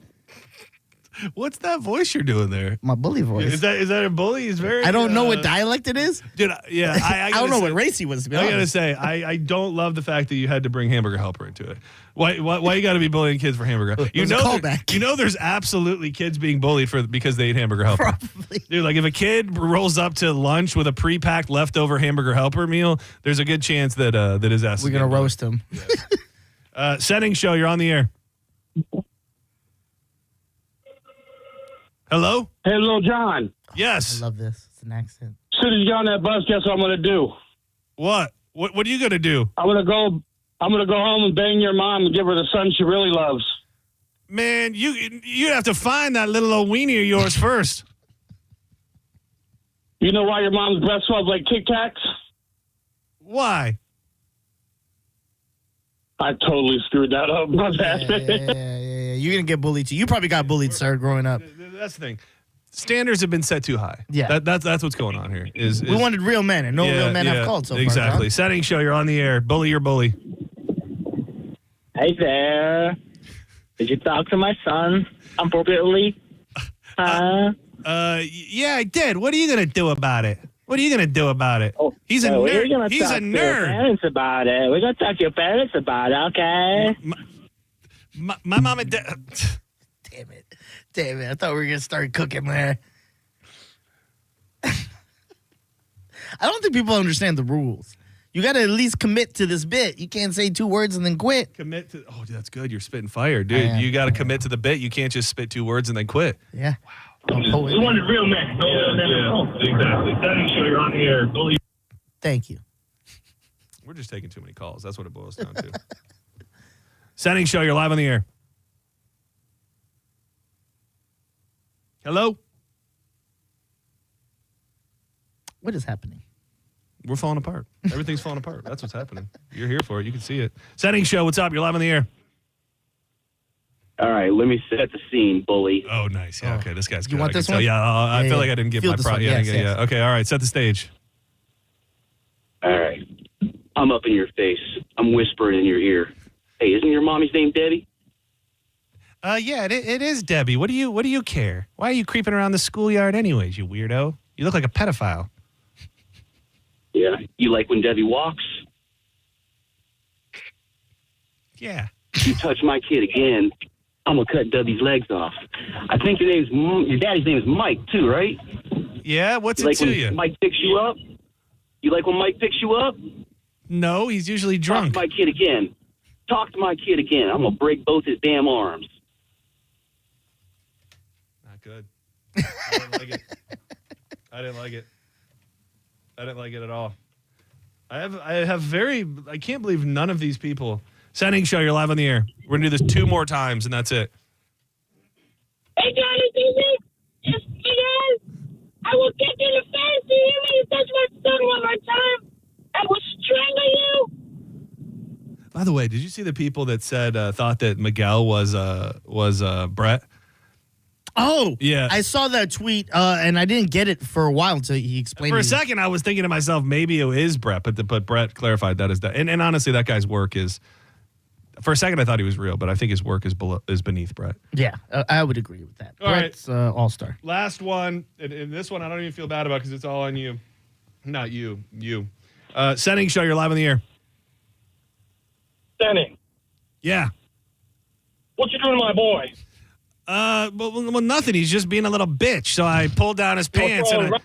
What's that voice you're doing there? My bully voice. Is that a bully? He's very. I don't know what dialect it is. Dude, yeah. I don't know what race he was, to be honest. I gotta say, I don't love the fact that you had to bring hamburger helper into it. Why you got to be bullying kids for hamburger? You know there's absolutely kids being bullied because they eat hamburger helper. Probably. Dude, like if a kid rolls up to lunch with a pre-packed leftover hamburger helper meal, there's a good chance that his ass. We're gonna roast him. Senning Show, you're on the air. Hello? Hey, Lil John. Yes. I love this. It's an accent. As soon as you get on that bus, guess what I'm going to do? What? What are you going to do? I'm going to go home and bang your mom and give her the son she really loves. Man, you have to find that little old weenie of yours first. You know why your mom's breath smells like Tic Tacs? Why? I totally screwed that up. My bad. Yeah. you're going to get bullied too. You probably got bullied, sir, growing up. That's the thing. Standards have been set too high. Yeah. That's what's going on here. We wanted real men, and no real men have called so far. Exactly. Senning Show, you're on the air. Bully your bully. Hey there. Did you talk to my son appropriately? Yeah, I did. What are you going to do about it? What are you going to do about it? He's a nerd. He's a Talk to your nerd. parents about it. We're going to talk to your parents about it, okay? My mom and dad. Damn it. I thought we were going to start cooking there. I don't think people understand the rules. You got to at least commit to this bit. You can't say 2 words and then quit. Commit to. Oh, that's good. You're spitting fire, dude. You got to commit to the bit. You can't just spit 2 words and then quit. Yeah. Wow. We wanted real men. Exactly. Senning Show, you're on the air. Bully. Thank you. We're just taking too many calls. That's what it boils down to. Senning Show, you're live on the air. Hello? What is happening? We're falling apart. Everything's falling apart. That's what's happening. You're here for it. You can see it. Senning Show, what's up? You're live on the air. All right, let me set the scene, bully. Oh, nice. Yeah, okay. This guy's good. You want I can this tell. one? Yeah, I feel like I didn't give Feel my this pride. one. Yeah, Yes, yes. Okay, all right. Set the stage. All right. I'm up in your face. I'm whispering in your ear. Hey, isn't your mommy's name Debbie? Yeah, it is Debbie. What do you care? Why are you creeping around the schoolyard anyways, you weirdo? You look like a pedophile. Yeah. You like when Debbie walks? Yeah. You touch my kid again, I'm going to cut Debbie's legs off. I think your daddy's name is Mike, too, right? Yeah, what's you it like to when you? Mike picks you up? You like when Mike picks you up? No, he's usually drunk. Talk to my kid again. Talk to my kid again. I'm going to break both his damn arms. Not good. I didn't like it. I didn't like it at all. I can't believe none of these people. Senning Show, you're live on the air. We're going to do this 2 more times, and that's it. Hey, Johnny, hey, guys. I will kick you in the face. Do you hear me? You touch my son one more time, I will strangle you. By the way, did you see the people that said thought that Miguel was Brett? Oh, yeah. I saw that tweet, and I didn't get it for a while until he explained For it. a second, I was thinking to myself, maybe it is Brett, but Brett clarified that is that. And honestly, that guy's work is. For a second, I thought he was real, but I think his work is beneath Brett. Yeah, I would agree with that. All right. Brett's all-star. Last one, and this one I don't even feel bad about because it's all on you. Not you. Senning Show, you're live on the air. Senning, Yeah. what you doing to my boy? Well, nothing. He's just being a little bitch. So I pulled down his pants and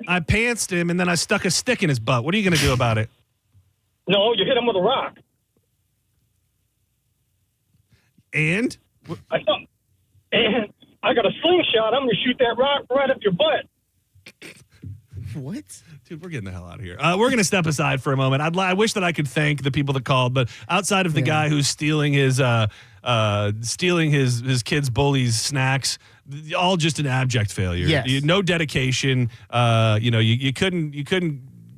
I pantsed him, and then I stuck a stick in his butt. What are you going to do about it? No, you hit him with a rock. And? And I got a slingshot. I'm going to shoot that rock right up your butt. What? Dude, we're getting the hell out of here. We're going to step aside for a moment. I wish that I could thank the people that called, but outside of the guy who's stealing his kids' bullies' snacks, all just an abject failure. Yes. No dedication.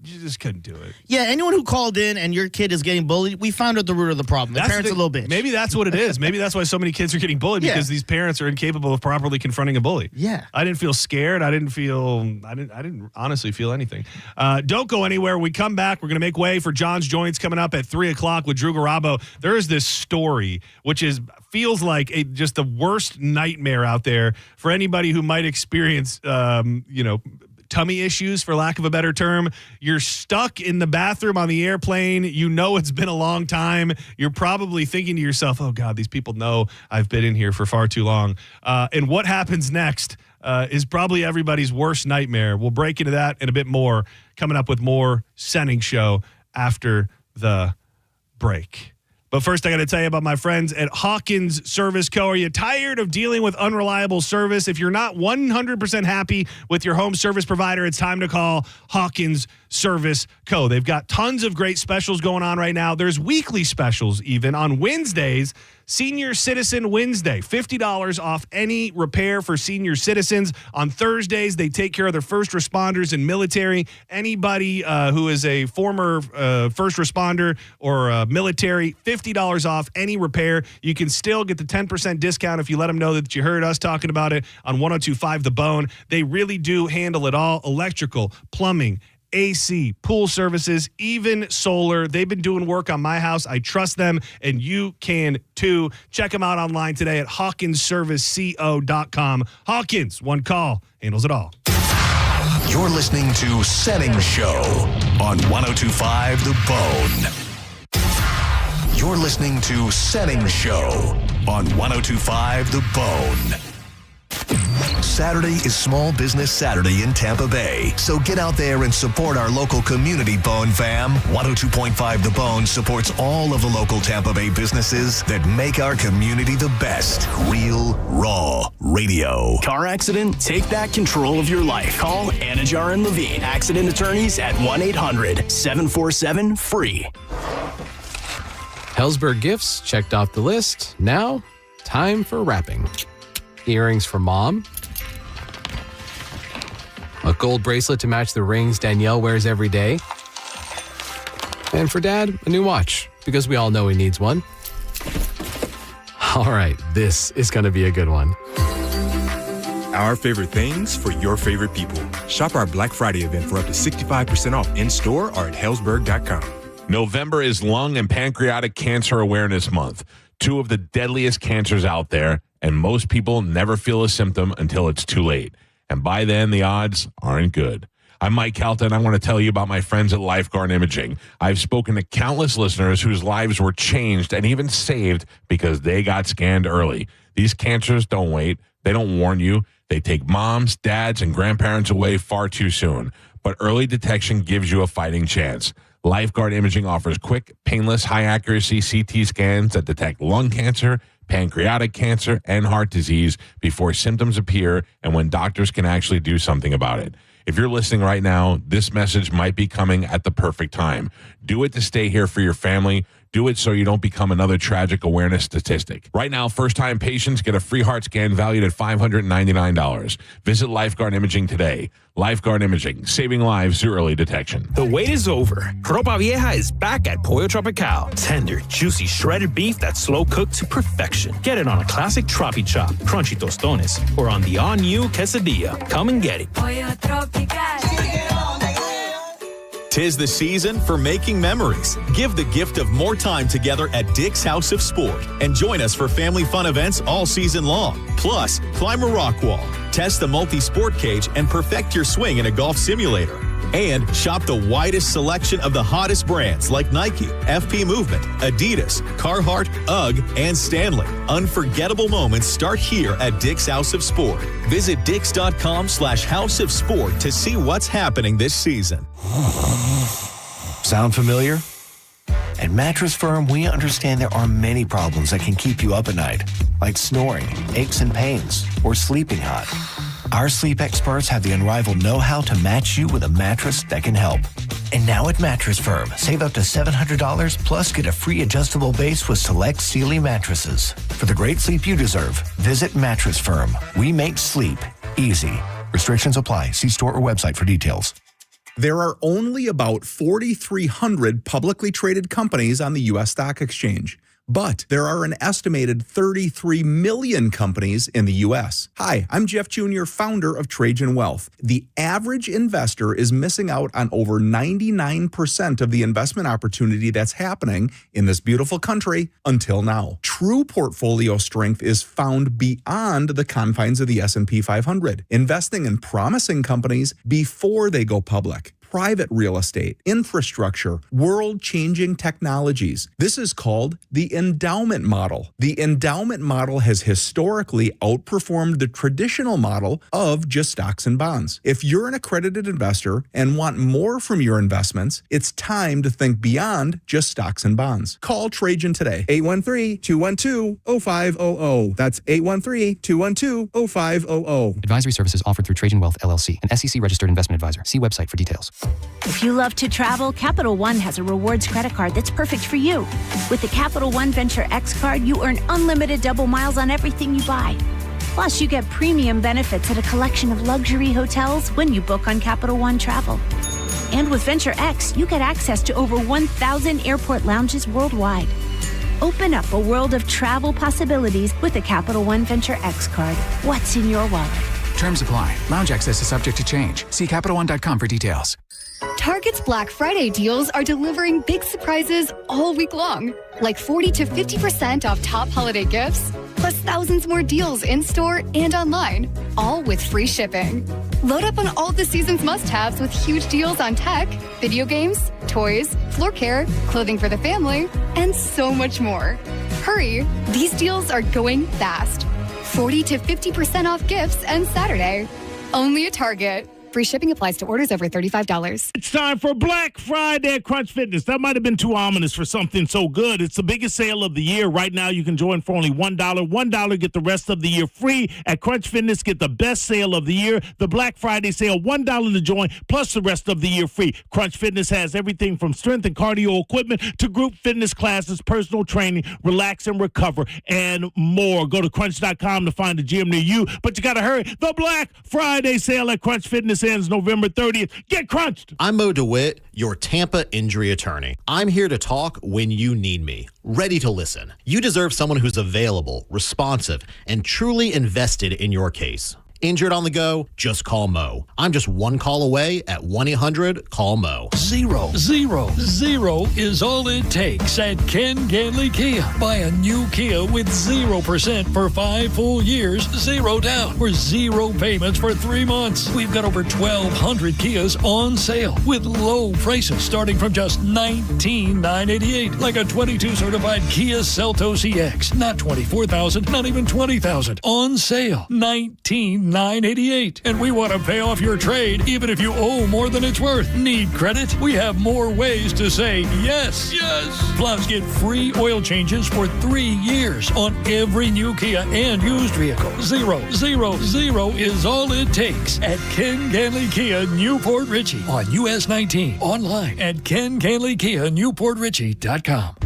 You just couldn't do it. Yeah, anyone who called in and your kid is getting bullied, we found out the root of the problem. The parents are a little bitch. Maybe that's what it is. Maybe that's why so many kids are getting bullied because these parents are incapable of properly confronting a bully. Yeah. I didn't feel scared. I didn't honestly feel anything. Don't go anywhere. When we come back, we're going to make way for John's Joints coming up at 3:00 with Drew Garabo. There is this story, which feels like just the worst nightmare out there for anybody who might experience, tummy issues, for lack of a better term. You're stuck in the bathroom on the airplane. You know it's been a long time. You're probably thinking to yourself, oh, God, these people know I've been in here for far too long. And what happens next is probably everybody's worst nightmare. We'll break into that and a bit more coming up with more Senning Show after the break. But first, I got to tell you about my friends at Hawkins Service Co. Are you tired of dealing with unreliable service? If you're not 100% happy with your home service provider, it's time to call Hawkins Service Co. They've got tons of great specials going on right now. There's weekly specials even. On Wednesdays, Senior Citizen Wednesday, $50 off any repair for senior citizens. On Thursdays, they take care of their first responders and military. Anybody who is a former first responder or military, $50 off any repair. You can still get the 10% discount if you let them know that you heard us talking about it on 102.5 The Bone. They really do handle it all. Electrical, plumbing, AC, pool services, even solar. They've been doing work on my house. I trust them, and you can too. Check them out online today at HawkinsServiceCO.com. Hawkins, one call, handles it all. You're listening to Senning Show on 102.5 The Bone. You're listening to Senning Show on 102.5 The Bone. Saturday is Small Business Saturday in Tampa Bay, so get out there and support our local community, Bone fam. 102.5 The Bone supports all of the local Tampa Bay businesses that make our community the best. Real, raw radio. Car accident? Take back control of your life. Call Anajar and Levine, accident attorneys at 1-800-747-FREE. Hellsberg gifts checked off the list. Now, time for wrapping. Earrings for mom. A gold bracelet to match the rings Danielle wears every day. And for dad, a new watch, because we all know he needs one. All right, this is going to be a good one. Our favorite things for your favorite people. Shop our Black Friday event for up to 65% off in-store or at Hellsberg.com. November is Lung and Pancreatic Cancer Awareness Month, two of the deadliest cancers out there, and most people never feel a symptom until it's too late. And by then, the odds aren't good. I'm Mike Calta, and I want to tell you about my friends at Lifeguard Imaging. I've spoken to countless listeners whose lives were changed and even saved because they got scanned early. These cancers don't wait. They don't warn you. They take moms, dads, and grandparents away far too soon. But early detection gives you a fighting chance. Lifeguard Imaging offers quick, painless, high-accuracy CT scans that detect lung cancer, pancreatic cancer, and heart disease before symptoms appear and when doctors can actually do something about it. If you're listening right now, this message might be coming at the perfect time. Do it to stay here for your family. Do it so you don't become another tragic awareness statistic. Right now, first-time patients get a free heart scan valued at $599. Visit Lifeguard Imaging today. Lifeguard Imaging, saving lives through early detection. The wait is over. Ropa Vieja is back at Pollo Tropical. Tender, juicy, shredded beef that's slow-cooked to perfection. Get it on a classic Tropi Chop, crunchy tostones, or on the all-new quesadilla. Come and get it. Pollo Tropical. 'Tis the season for making memories. Give the gift of more time together at Dick's House of Sport and join us for family fun events all season long. Plus, climb a rock wall, test the multi-sport cage, and perfect your swing in a golf simulator. And shop the widest selection of the hottest brands like Nike, FP Movement, Adidas, Carhartt, UGG, and Stanley. Unforgettable moments start here at Dick's House of Sport. Visit dicks.com/House of Sport to see what's happening this season. Sound familiar? At Mattress Firm, we understand there are many problems that can keep you up at night, like snoring, aches and pains, or sleeping hot. Our sleep experts have the unrivaled know-how to match you with a mattress that can help. And now at Mattress Firm, save up to $700 plus get a free adjustable base with select Sealy mattresses. For the great sleep you deserve, visit Mattress Firm. We make sleep easy. Restrictions apply. See store or website for details. There are only about 4,300 publicly traded companies on the U.S. Stock Exchange, but there are an estimated 33 million companies in the U.S. Hi, I'm Jeff Jr., founder of Trajan Wealth. The average investor is missing out on over 99% of the investment opportunity that's happening in this beautiful country until now. True portfolio strength is found beyond the confines of the S&P 500, investing in promising companies before they go public. Private real estate, infrastructure, world-changing technologies. This is called the endowment model. The endowment model has historically outperformed the traditional model of just stocks and bonds. If you're an accredited investor and want more from your investments, it's time to think beyond just stocks and bonds. Call Trajan today, 813-212-0500. That's 813-212-0500. Advisory services offered through Trajan Wealth, LLC, an SEC-registered investment advisor. See website for details. If you love to travel, Capital One has a rewards credit card that's perfect for you. With the Capital One Venture X card, you earn unlimited double miles on everything you buy. Plus, you get premium benefits at a collection of luxury hotels when you book on Capital One Travel. And with Venture X, you get access to over 1,000 airport lounges worldwide. Open up a world of travel possibilities with a Capital One Venture X card. What's in your wallet? Terms apply. Lounge access is subject to change. See CapitalOne.com for details. Target's Black Friday deals are delivering big surprises all week long, like 40 to 50% off top holiday gifts, plus thousands more deals in-store and online, all with free shipping. Load up on all the season's must-haves with huge deals on tech, video games, toys, floor care, clothing for the family, and so much more. Hurry, these deals are going fast. 40 to 50% off gifts and Saturday. Only at Target. Free shipping applies to orders over $35. It's time for Black Friday at Crunch Fitness. That might have been too ominous for something so good. It's the biggest sale of the year. Right now, you can join for only $1. $1, get the rest of the year free. At Crunch Fitness, get the best sale of the year. The Black Friday sale, $1 to join, plus the rest of the year free. Crunch Fitness has everything from strength and cardio equipment to group fitness classes, personal training, relax and recover, and more. Go to crunch.com to find a gym near you, but you got to hurry. The Black Friday sale at Crunch Fitness ends November 30th. Get crunched. I'm Mo DeWitt, your Tampa injury attorney. I'm here to talk when you need me, ready to listen. You deserve someone who's available, responsive, and truly invested in your case. Injured on the go? Just call Mo. I'm just one call away at 1-800-CALL-MO. Zero is all it takes at Ken Ganley Kia. Buy a new Kia with 0% for 5 full years, 0 down, or 0 payments for 3 months. We've got over 1,200 Kias on sale with low prices starting from just $19,988, like a 22 certified Kia Seltos EX. Not $24,000, not even $20,000. On sale, $19,988. And we want to pay off your trade even if you owe more than it's worth. Need credit? We have more ways to say yes. Yes. Plus, get free oil changes for 3 years on every new Kia and used vehicle. 0 is all it takes at Ken Ganley Kia, Newport Richey on US 19. Online at KenGanleyKia,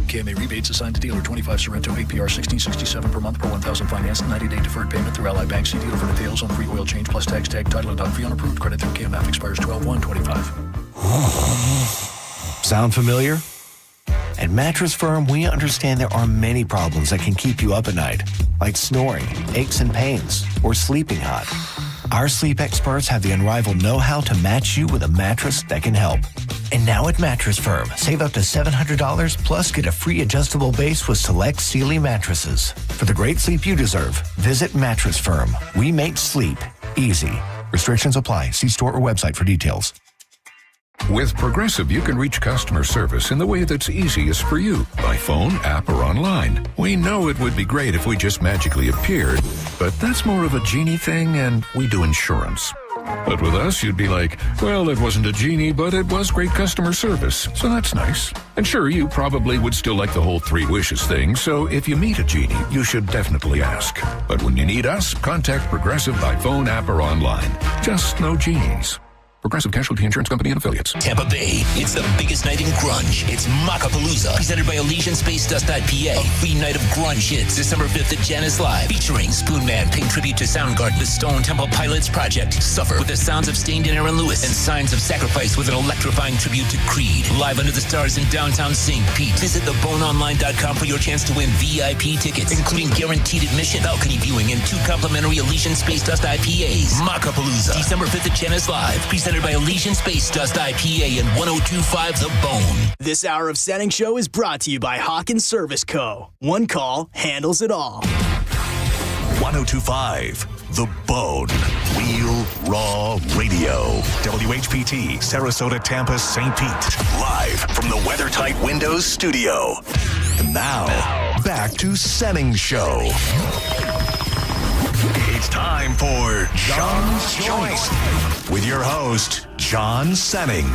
KMA rebates assigned to dealer 25 Sorrento APR 1667 per month per 1,000 finance, 90-day deferred payment through Ally Bank. See dealer for details on free oil change plus tax tag title and dog fee on approved credit through KMF expires 12/1/25. Sound familiar? At Mattress Firm, we understand there are many problems that can keep you up at night, like snoring, aches and pains, or sleeping hot. Our sleep experts have the unrivaled know-how to match you with a mattress that can help. And now at Mattress Firm, save up to $700 plus get a free adjustable base with select Sealy mattresses. For the great sleep you deserve, visit Mattress Firm. We make sleep easy. Restrictions apply. See store or website for details. With Progressive, you can reach customer service in the way that's easiest for you, by phone, app, or online. We know it would be great if we just magically appeared, but that's more of a genie thing, and we do insurance. But with us, you'd be like, well, it wasn't a genie, but it was great customer service, so that's nice. And sure, you probably would still like the whole 3 wishes thing, so if you meet a genie, you should definitely ask. But when you need us, contact Progressive by phone, app, or online. Just no genies. Progressive Casualty Insurance Company and Affiliates. Tampa Bay, it's the biggest night in grunge. It's Macapalooza, presented by Elysian Space Dust.pa. A free night of grunge hits, December 5th at Janice Live, featuring Spoonman, paying tribute to Soundgarden, the Stone Temple Pilots Project, Suffer with the sounds of Stained and Aaron Lewis, and Signs of Sacrifice with an electrifying tribute to Creed. Live under the stars in downtown St. Pete. Visit theboneonline.com for your chance to win VIP tickets, including guaranteed admission, balcony viewing, and 2 complimentary Elysian Space Dust IPAs. Macapalooza, December 5th at Janice Live, presented by Elysian Space Dust IPA and 102.5 The Bone. This hour of Senning Show is brought to you by Hawkins Service Co. One call handles it all. 102.5 The Bone. Real Raw Radio. WHPT, Sarasota, Tampa, St. Pete. Live from the WeatherTight Windows studio. And now, back to Senning Show. It's time for John's Choice with your host, John Senning.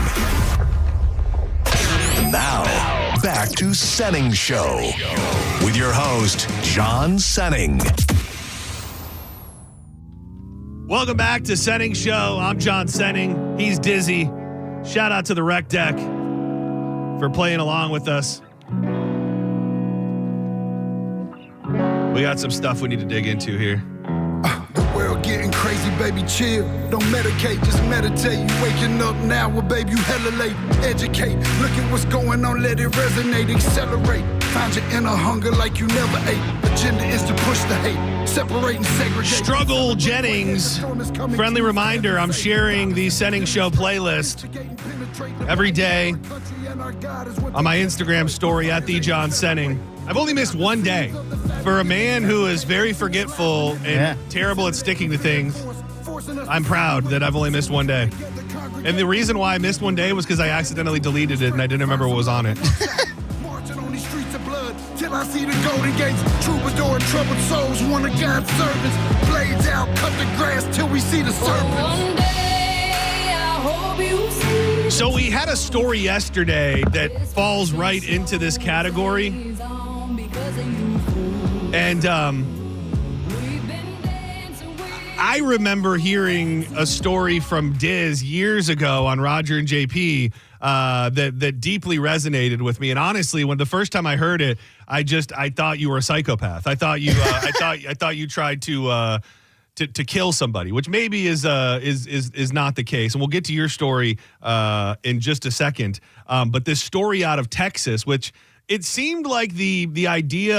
Now, back to Senning Show with your host, John Senning. Welcome back to Senning Show. I'm John Senning. He's Dizzy. Shout out to the Rec Deck for playing along with us. We got some stuff we need to dig into here. The world getting crazy, baby, chill. Don't medicate, just meditate. You waking up now, well, baby, you hella late. Educate, look at what's going on, let it resonate, accelerate. Find your inner hunger like you never ate. Agenda is to push the hate, separate and segregate. Struggle Jennings, friendly reminder, I'm sharing the Senning Show playlist every day on my Instagram story at @TheJohnSenning. I've only missed one day. For a man who is very forgetful and terrible at sticking to things, I'm proud that I've only missed one day. And the reason why I missed one day was because I accidentally deleted it and I didn't remember what was on it. Till I see the golden gates, troubadour and troubled souls, one of God's servants. Blades out, cut the grass till we see the serpents. One day I hope you see. So we had a story yesterday that falls right into this category. And I remember hearing a story from Diz years ago on Roger and JP that deeply resonated with me. And honestly, when the first time I heard it, I thought you were a psychopath. I thought you I thought you tried to kill somebody, which maybe is not the case. And we'll get to your story in just a second. But this story out of Texas, which it seemed like the idea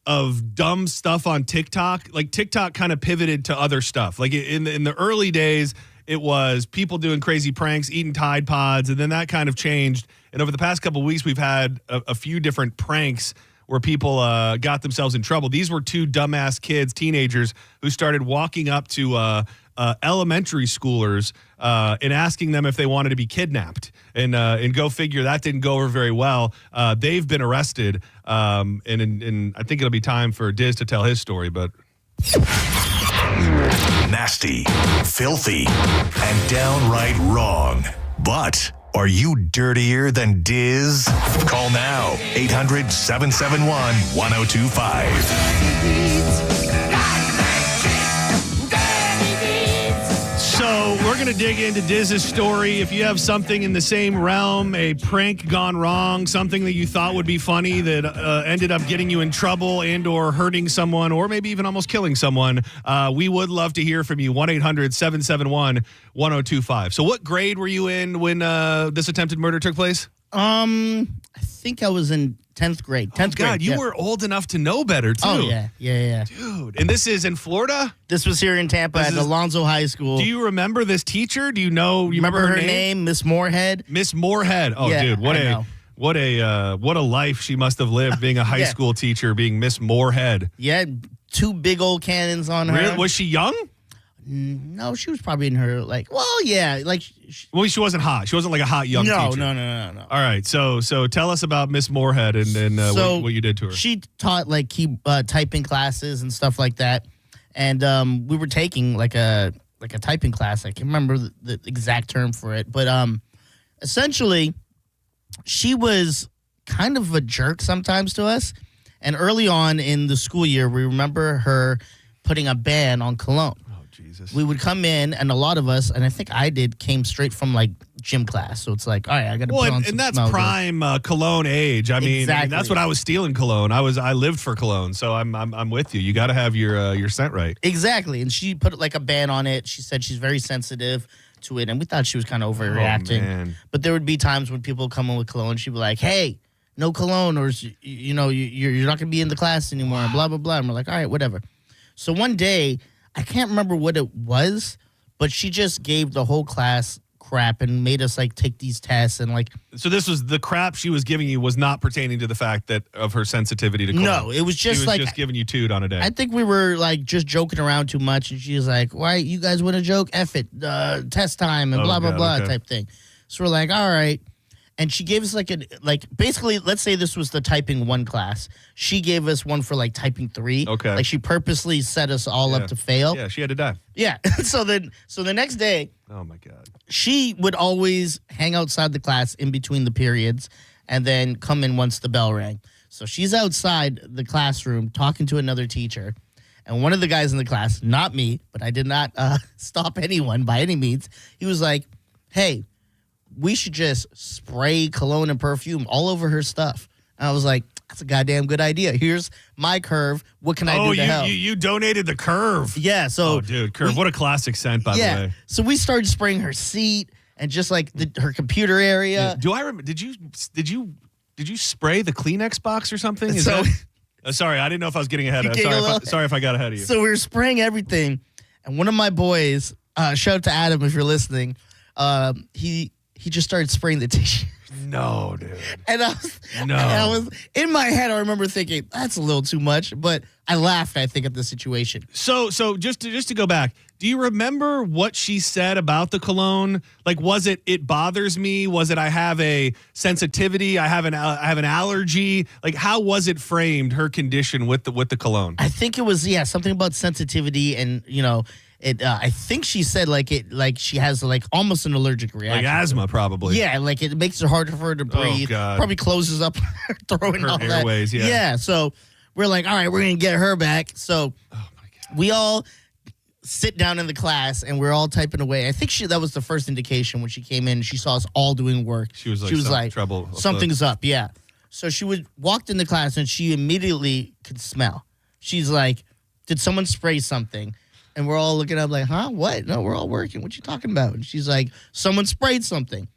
of dumb stuff on TikTok, like TikTok kind of pivoted to other stuff. Like in the early days, it was people doing crazy pranks, eating Tide Pods, and then that kind of changed. And over the past couple of weeks, we've had a few different pranks where people got themselves in trouble. These were two dumbass kids, teenagers, who started walking up to elementary schoolers and asking them if they wanted to be kidnapped. And go figure, that didn't go over very well. They've been arrested, and I think it'll be time for Diz to tell his story. But nasty, filthy, and downright wrong. But are you dirtier than Diz? Call now, 800-771-1025. So we're going to dig into Diz's story. If you have something in the same realm, a prank gone wrong, something that you thought would be funny that ended up getting you in trouble and or hurting someone or maybe even almost killing someone, we would love to hear from you. 1-800-771-1025. So what grade were you in when this attempted murder took place? I think I was in 10th grade. 10th grade. God, you were old enough to know better, too. Oh, yeah. Dude, and this is in Florida? This was here in Tampa at Alonzo High School. Do you remember this teacher? Do you know? You remember her name? Miss Moorhead. Miss Moorhead. Oh, yeah, dude, what a life she must have lived being a high school teacher, being Miss Moorhead. Yeah, two big old cannons on her. Really? Was she young? No, she was probably in her she wasn't hot. She wasn't like a hot young teacher. No. All right, so tell us about Miss Moorhead and what you did to her. She taught typing classes and stuff like that, and we were taking like a typing class. I can't remember the exact term for it, but essentially, she was kind of a jerk sometimes to us. And early on in the school year, we remember her putting a ban on cologne. We would come in, and a lot of us, and I think I did, came straight from like gym class. So it's like, all right, I got to put on some and that's smell prime cologne age. I mean, Exactly. that's what I was stealing cologne. I lived for cologne, so I'm with you. You got to have your scent right. Exactly, and she put like a ban on it. She said she's very sensitive to it, and we thought she was kind of overreacting. Man. But there would be times when people would come in with cologne. She'd be like, "Hey, no cologne, or you're not going to be in the class anymore." And blah blah blah. And we're like, "All right, whatever." So one day, I can't remember what it was, but she just gave the whole class crap and made us like take these tests and like. So this was the crap she was giving you was not pertaining to the fact that of her sensitivity to cologne. No, it was just she was just giving you toot on a day. I think we were like just joking around too much, and she was like, "Why you guys want to joke? F it, test time and blah blah blah type thing." So we're like, "All right." And she gave us basically, let's say this was the typing 1 class. She gave us one for like typing 3. Okay. Like she purposely set us all up to fail. Yeah, she had to die. Yeah. So the next day. Oh my God. She would always hang outside the class in between the periods and then come in once the bell rang. So she's outside the classroom talking to another teacher. And one of the guys in the class, not me, but I did not stop anyone by any means. He was like, hey, we should just spray cologne and perfume all over her stuff. And I was like, that's a goddamn good idea. Here's my Curve. What can I do to help? You donated the Curve. Yeah. So, dude, Curve, what a classic scent, by the way. So we started spraying her seat and just like her computer area. Yeah. Do I remember? Did you spray the Kleenex box or something? Sorry, I didn't know if I was getting ahead. Sorry if I got ahead of you. So we were spraying everything, and one of my boys, shout out to Adam if you're listening, he just started spraying the tissue. No, dude. And I was in my head. I remember thinking that's a little too much, but I laughed. I think at the situation. So just to go back, do you remember what she said about the cologne? Like, was it bothers me? Was it I have a sensitivity? I have an allergy. Like, how was it framed? Her condition with the cologne? I think it was something about sensitivity and It. I think she said like she has like almost an allergic reaction, like asthma, probably. Yeah, like it makes it harder for her to breathe. Oh, God. Probably closes up her throat and her all airways, that. Yeah. So we're like, all right, we're gonna get her back. So we all sit down in the class and we're all typing away. I think that was the first indication when she came in. She saw us all doing work. She was like trouble. Something's up. Yeah. So she walked in the class and she immediately could smell. She's like, did someone spray something? And we're all looking up like, huh? What? No, we're all working. What you talking about? And she's like, someone sprayed something.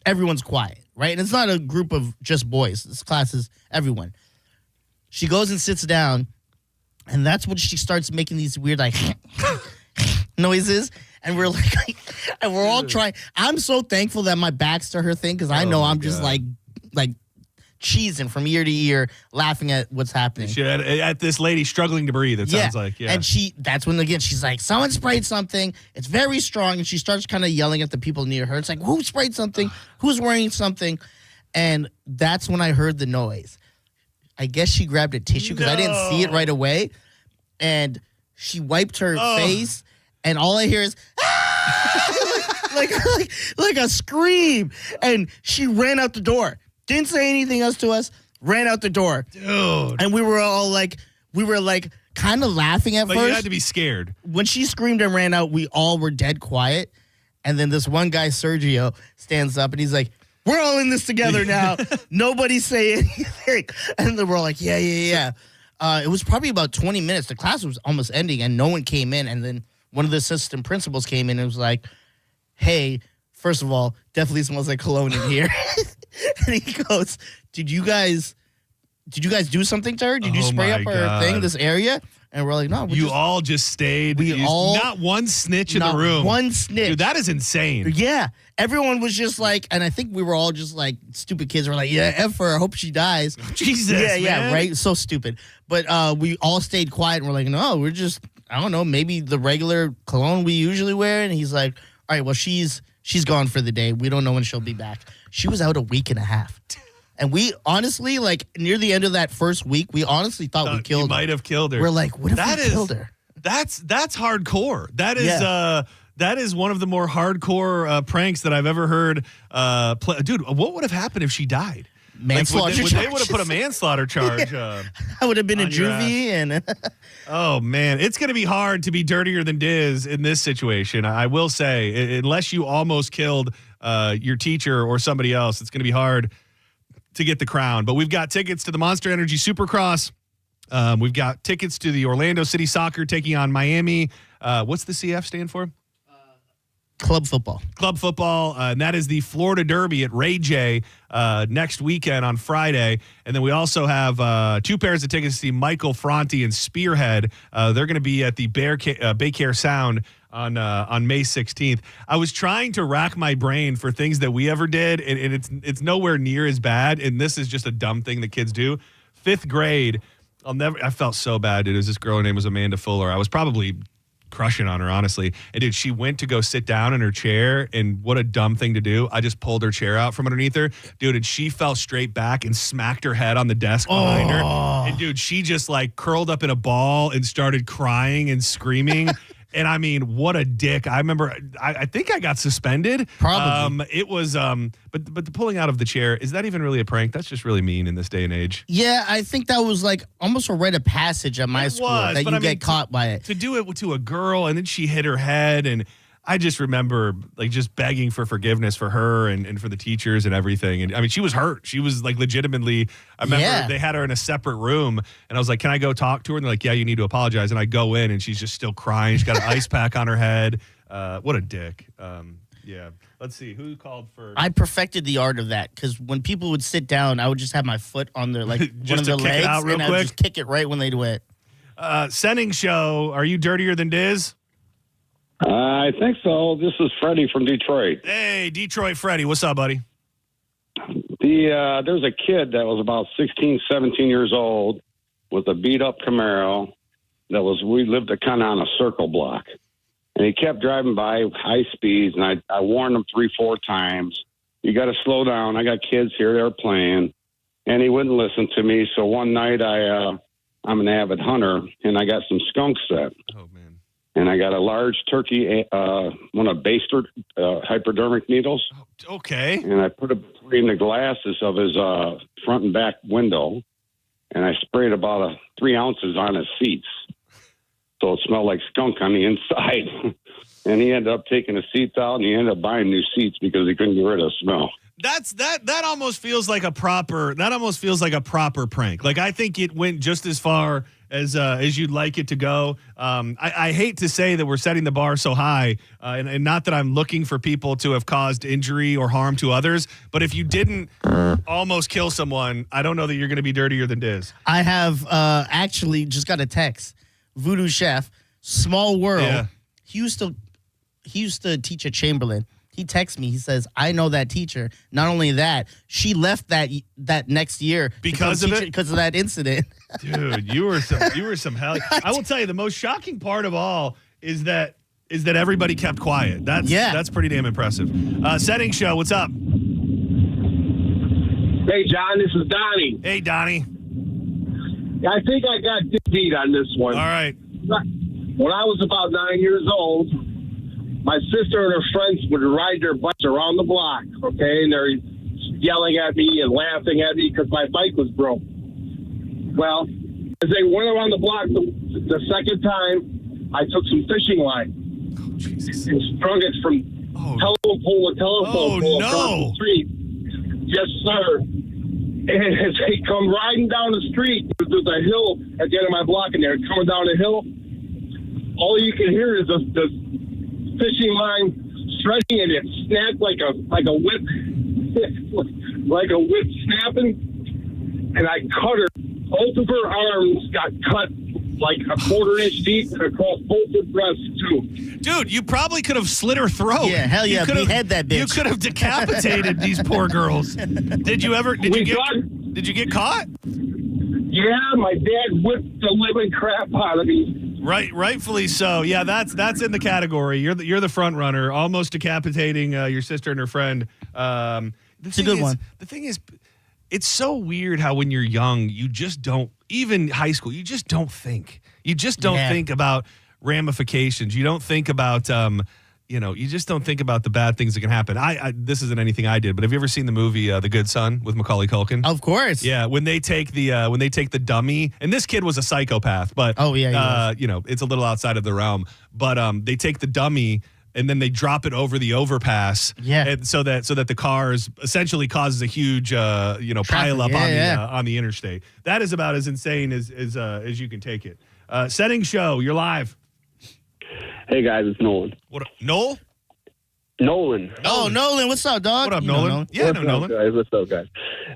Everyone's quiet, right? And it's not a group of just boys. This class is everyone. She goes and sits down, and that's when she starts making these weird like noises. And we're like, and we're all trying. I'm so thankful that my back's to her thing because I know I'm just like cheesing from ear to ear, laughing at what's happening. At this lady struggling to breathe, it sounds like. Yeah. And that's when, again, she's like, someone sprayed something. It's very strong. And she starts kind of yelling at the people near her. It's like, who sprayed something? Who's wearing something? And that's when I heard the noise. I guess she grabbed a tissue because I didn't see it right away. And she wiped her face. And all I hear is, like a scream. And she ran out the door. Didn't say anything else to us, ran out the door. Dude. And we were all like, kind of laughing at first. You had to be scared. When she screamed and ran out, we all were dead quiet. And then this one guy, Sergio, stands up and he's like, we're all in this together now. Nobody say anything. And then we're all like, yeah. It was probably about 20 minutes. The class was almost ending and no one came in. And then one of the assistant principals came in and was like, hey, first of all, definitely smells like cologne in here. And he goes, did you guys do something to her? Did you spray up her thing, this area? And we're like, no. All just stayed. Not one snitch in the room. One snitch. Dude, that is insane. Yeah. Everyone was just like, and I think we were all just like stupid kids. We're like, yeah, F her. I hope she dies. Jesus, Yeah, right? So stupid. But we all stayed quiet and we're like, no, we're just, I don't know, maybe the regular cologne we usually wear. And he's like, all right, well, she's gone for the day. We don't know when she'll be back. She was out a week and a half. And we honestly, like, near the end of that first week, we honestly thought we killed her. Might have killed her. We're like, what if we killed her? That's hardcore. That is one of the more hardcore pranks that I've ever heard. Dude, what would have happened if she died? Manslaughter charge. They would have put a manslaughter charge. I would have been in juvie. And oh, man. It's going to be hard to be dirtier than Diz in this situation. I will say, unless you almost killed your teacher or somebody else, it's going to be hard to get the crown. But we've got tickets to the Monster Energy Supercross. We've got tickets to the Orlando City Soccer taking on Miami. What's the CF stand for? Club football. Club football. And that is the Florida Derby at Ray J next weekend on Friday. And then we also have 2 pairs of tickets to see Michael Franti and Spearhead. They're going to be at the Baycare Sound on May 16th. I was trying to rack my brain for things that we ever did, and it's nowhere near as bad. And this is just a dumb thing that kids do. 5th grade, I felt so bad, dude. It was this girl, her name was Amanda Fuller. I was probably crushing on her, honestly. And dude, she went to go sit down in her chair, and what a dumb thing to do. I just pulled her chair out from underneath her, dude, and she fell straight back and smacked her head on the desk behind her. And dude, she just like curled up in a ball and started crying and screaming. And I mean, what a dick. I remember, I think I got suspended. Probably. It was, but the pulling out of the chair, is that even really a prank? That's just really mean in this day and age. Yeah, I think that was like almost a rite of passage at my school that you get caught by it. To do it to a girl, and then she hit her head, and I just remember like just begging for forgiveness for her and for the teachers and everything. And I mean, she was hurt. She was like legitimately, I remember they had her in a separate room and I was like, can I go talk to her? And they're like, yeah, you need to apologize. And I go in and she's just still crying. She's got an ice pack on her head. What a dick. Yeah. Let's see. Who called for? I perfected the art of that because when people would sit down, I would just have my foot on their one of their legs and I would just kick it right when they'd wet. Senning Show, are you dirtier than Diz? I think so. This is Freddie from Detroit. Hey, Detroit Freddie. What's up, buddy? There's a kid that was about 16, 17 years old with a beat-up Camaro we lived kind of on a circle block. And he kept driving by high speeds, and I warned him 3-4 times. You got to slow down. I got kids here. They're playing. And he wouldn't listen to me. So one night I'm an avid hunter, and I got some skunk set. Oh, man. And I got a large turkey, one of baster hypodermic needles. Okay. And I put it between the glasses of his front and back window, and I sprayed about 3 ounces on his seats. So it smelled like skunk on the inside. And he ended up taking the seats out, and he ended up buying new seats because he couldn't get rid of the smell. That almost feels like a proper prank. Like I think it went just as far as you'd like it to go. I hate to say that we're setting the bar so high, and not that I'm looking for people to have caused injury or harm to others, but if you didn't almost kill someone, I don't know that you're going to be dirtier than Diz. I have actually just got a text. Voodoo Chef, small world. Yeah. He used to teach at Chamberlain. He texts me. He says, "I know that teacher. Not only that, she left that next year because of it, because of that incident." Dude, you were some hell. I will tell you, the most shocking part of all is that everybody kept quiet. That's pretty damn impressive. Senning Show, what's up? Hey, John, this is Donnie. Hey, Donnie. I think I got beat on this one. All right. When I was about 9 years old, my sister and her friends would ride their bikes around the block, okay? And they're yelling at me and laughing at me because my bike was broke. Well, as they went around the block the second time, I took some fishing line and strung it from telephone pole to telephone pole across the street. Yes, sir. And as they come riding down the street, there's a hill at the end of my block, and they're coming down the hill. All you can hear is the fishing line stretching, and it snapped like a whip, like a whip snapping. And I cut her. Both of her arms got cut like a 1/4 inch deep across both her breasts too. Dude, you probably could have slit her throat. Yeah, hell yeah, behead that bitch. You could have decapitated these poor girls. Did you get caught? Yeah, my dad whipped the living crap out of me. Rightfully so. Yeah, that's in the category. You're the front runner, almost decapitating your sister and her friend. It's a good one. The thing is, it's so weird how when you're young, you just don't, even high school, you just don't think. You just don't think about ramifications. You don't think about, you just don't think about the bad things that can happen. This isn't anything I did, but have you ever seen the movie The Good Son with Macaulay Culkin? Of course. Yeah, when they take the dummy, and this kid was a psychopath, but it's a little outside of the realm. But they take the dummy and then they drop it over the overpass. Yeah. And so that the cars essentially causes a huge pile up on the interstate. That is about as insane as you can take it. Senning Show, you're live. Hey guys, it's Nolan. What up, Noel? Nolan. Oh, Nolan, what's up, dog? What up, Nolan? Yeah, What's up, guys? What's up, guys?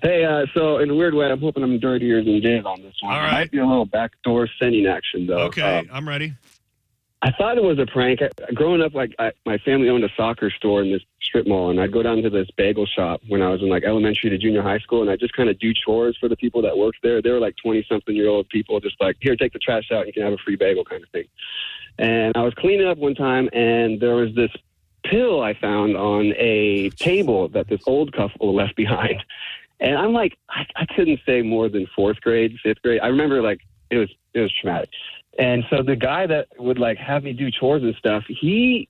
Hey, so in a weird way, I'm hoping I'm dirtier than Diz on this one. All right. It might be a little backdoor sending action, though. Okay, I'm ready. I thought it was a prank. Growing up, my family owned a soccer store in this strip mall, and I'd go down to this bagel shop when I was in elementary to junior high school, and I'd just kind of do chores for the people that worked there. They were 20-something-year-old people, just here, take the trash out, and you can have a free bagel kind of thing. And I was cleaning up one time, and there was this pill I found on a table that this old couple left behind. And I'm I couldn't say more than 4th grade, 5th grade. I remember it was traumatic. And so the guy that would have me do chores and stuff, he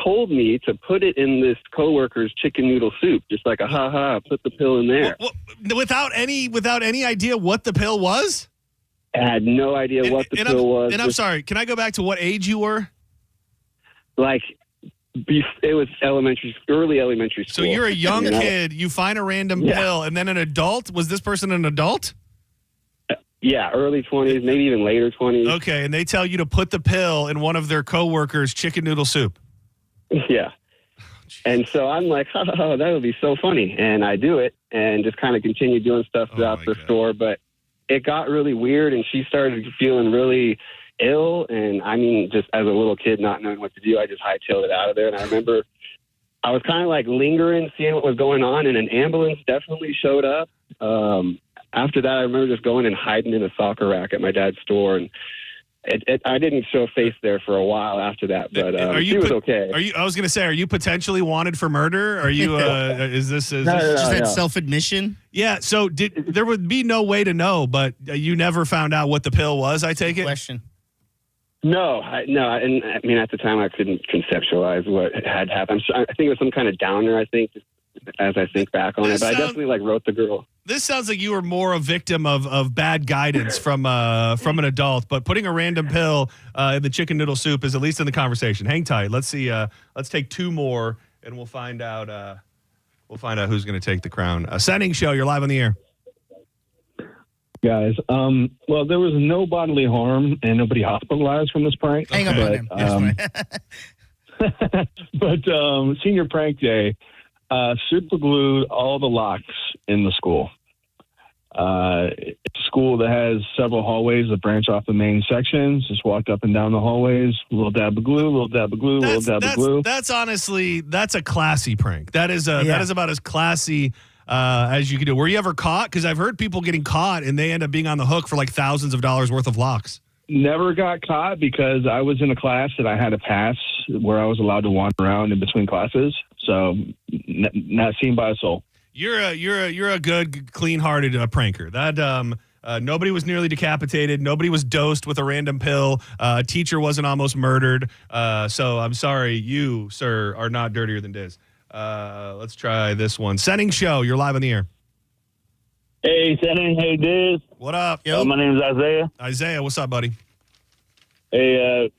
told me to put it in this coworker's chicken noodle soup, just like put the pill in there. Without any idea what the pill was? I had no idea what the pill was. And I'm sorry, can I go back to what age you were? It was early elementary So school. you're a young You know? kid. You find a random pill, and then an adult. Was this person an adult? Yeah, early 20s, maybe even later 20s. Okay, and they tell you to put the pill in one of their coworkers' chicken noodle soup. Yeah. And so I'm like, oh, that would be so funny. And I do it and just kind of continue doing stuff throughout the store. But it got really weird, and she started feeling really ill. And I mean, just as a little kid, not knowing what to do, I just hightailed it out of there. And I remember I was kind of like lingering, seeing what was going on, and an ambulance definitely showed up. After that, I remember just going and hiding in a soccer rack at my dad's store, and I didn't show face there for a while after that, but she was okay. I was going to say, are you potentially wanted for murder? Are you? Is this just that self-admission? Yeah. So there would be no way to know, but you never found out what the pill was. I take it. Question. No, and I mean at the time I couldn't conceptualize what had happened. I think it was some kind of downer. I think as I think back on it, but I definitely wrote the girl. This sounds like you were more a victim of bad guidance from an adult, but putting a random pill in the chicken noodle soup is at least in the conversation. Hang tight. Let's see. Let's take two more, and we'll find out. Who's going to take the crown. Senning Show. You're live on the air. Guys, well, there was no bodily harm and nobody hospitalized from this prank. Hang up on him. But senior prank day, super glued all the locks in the school. It's a school that has several hallways that branch off the main sections. Just walked up and down the hallways, little dab of glue, little dab of glue, little dab of glue. That's honestly, that's a classy prank. That is about as classy as you can do. Were you ever caught? Because I've heard people getting caught and they end up being on the hook for like thousands of dollars worth of locks. Never got caught because I was in a class that I had a pass where I was allowed to wander around in between classes. So not seen by a soul. You're a good, clean-hearted pranker. That nobody was nearly decapitated. Nobody was dosed with a random pill. A teacher wasn't almost murdered. So I'm sorry, you, sir, are not dirtier than Diz. Let's try this one. Senning Show, you're live on the air. Hey, Senning. Hey, Diz. What up? My name is Isaiah. Isaiah, what's up, buddy? Hey,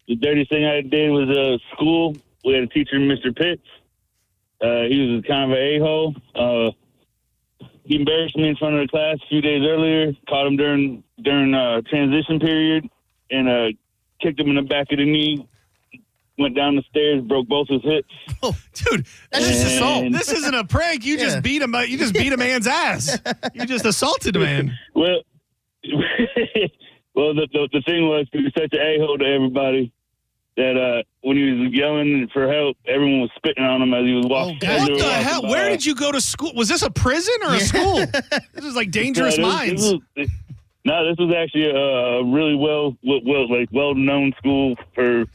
the dirtiest thing I did was school. We had a teacher, Mr. Pitts. He was kind of an a-hole. He embarrassed me in front of the class a few days earlier. Caught him during transition period and kicked him in the back of the knee. Went down the stairs, broke both his hips. Oh, dude, that's just assault. This isn't a prank. You just beat him. You just beat a man's ass. You just assaulted a man. Well, the thing was, he was such an a-hole to everybody that when he was yelling for help, everyone was spitting on him as he was walking. What the hell? Where did you go to school? Was this a prison or a school? This is like Dangerous Minds. No, this was actually a really well-known school for.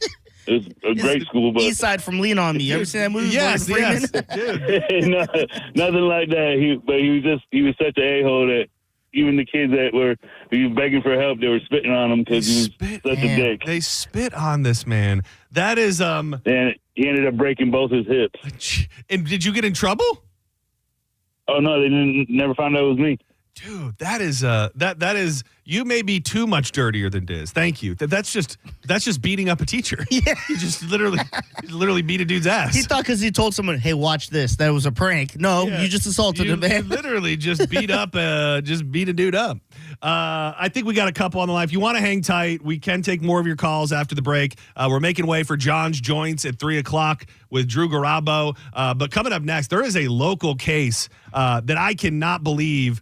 It was a great school, but East Side from Lean on Me. You ever seen that movie? Yes. Dude. Nothing like that. He was such an a-hole that even the kids that were begging for help, they were spitting on him because he was such a dick. They spit on this man. That is And he ended up breaking both his hips. And did you get in trouble? Oh no, they never found out it was me. Dude, that is that is you may be too much dirtier than Diz. Thank you. That's just beating up a teacher. Yeah, you just literally beat a dude's ass. He thought because he told someone, "Hey, watch this," that it was a prank. No, you just assaulted a man. You literally just beat a dude up. I think we got a couple on the line. If you want to hang tight, we can take more of your calls after the break. We're making way for John's Joints at 3:00 with Drew Garabo. But coming up next, there is a local case that I cannot believe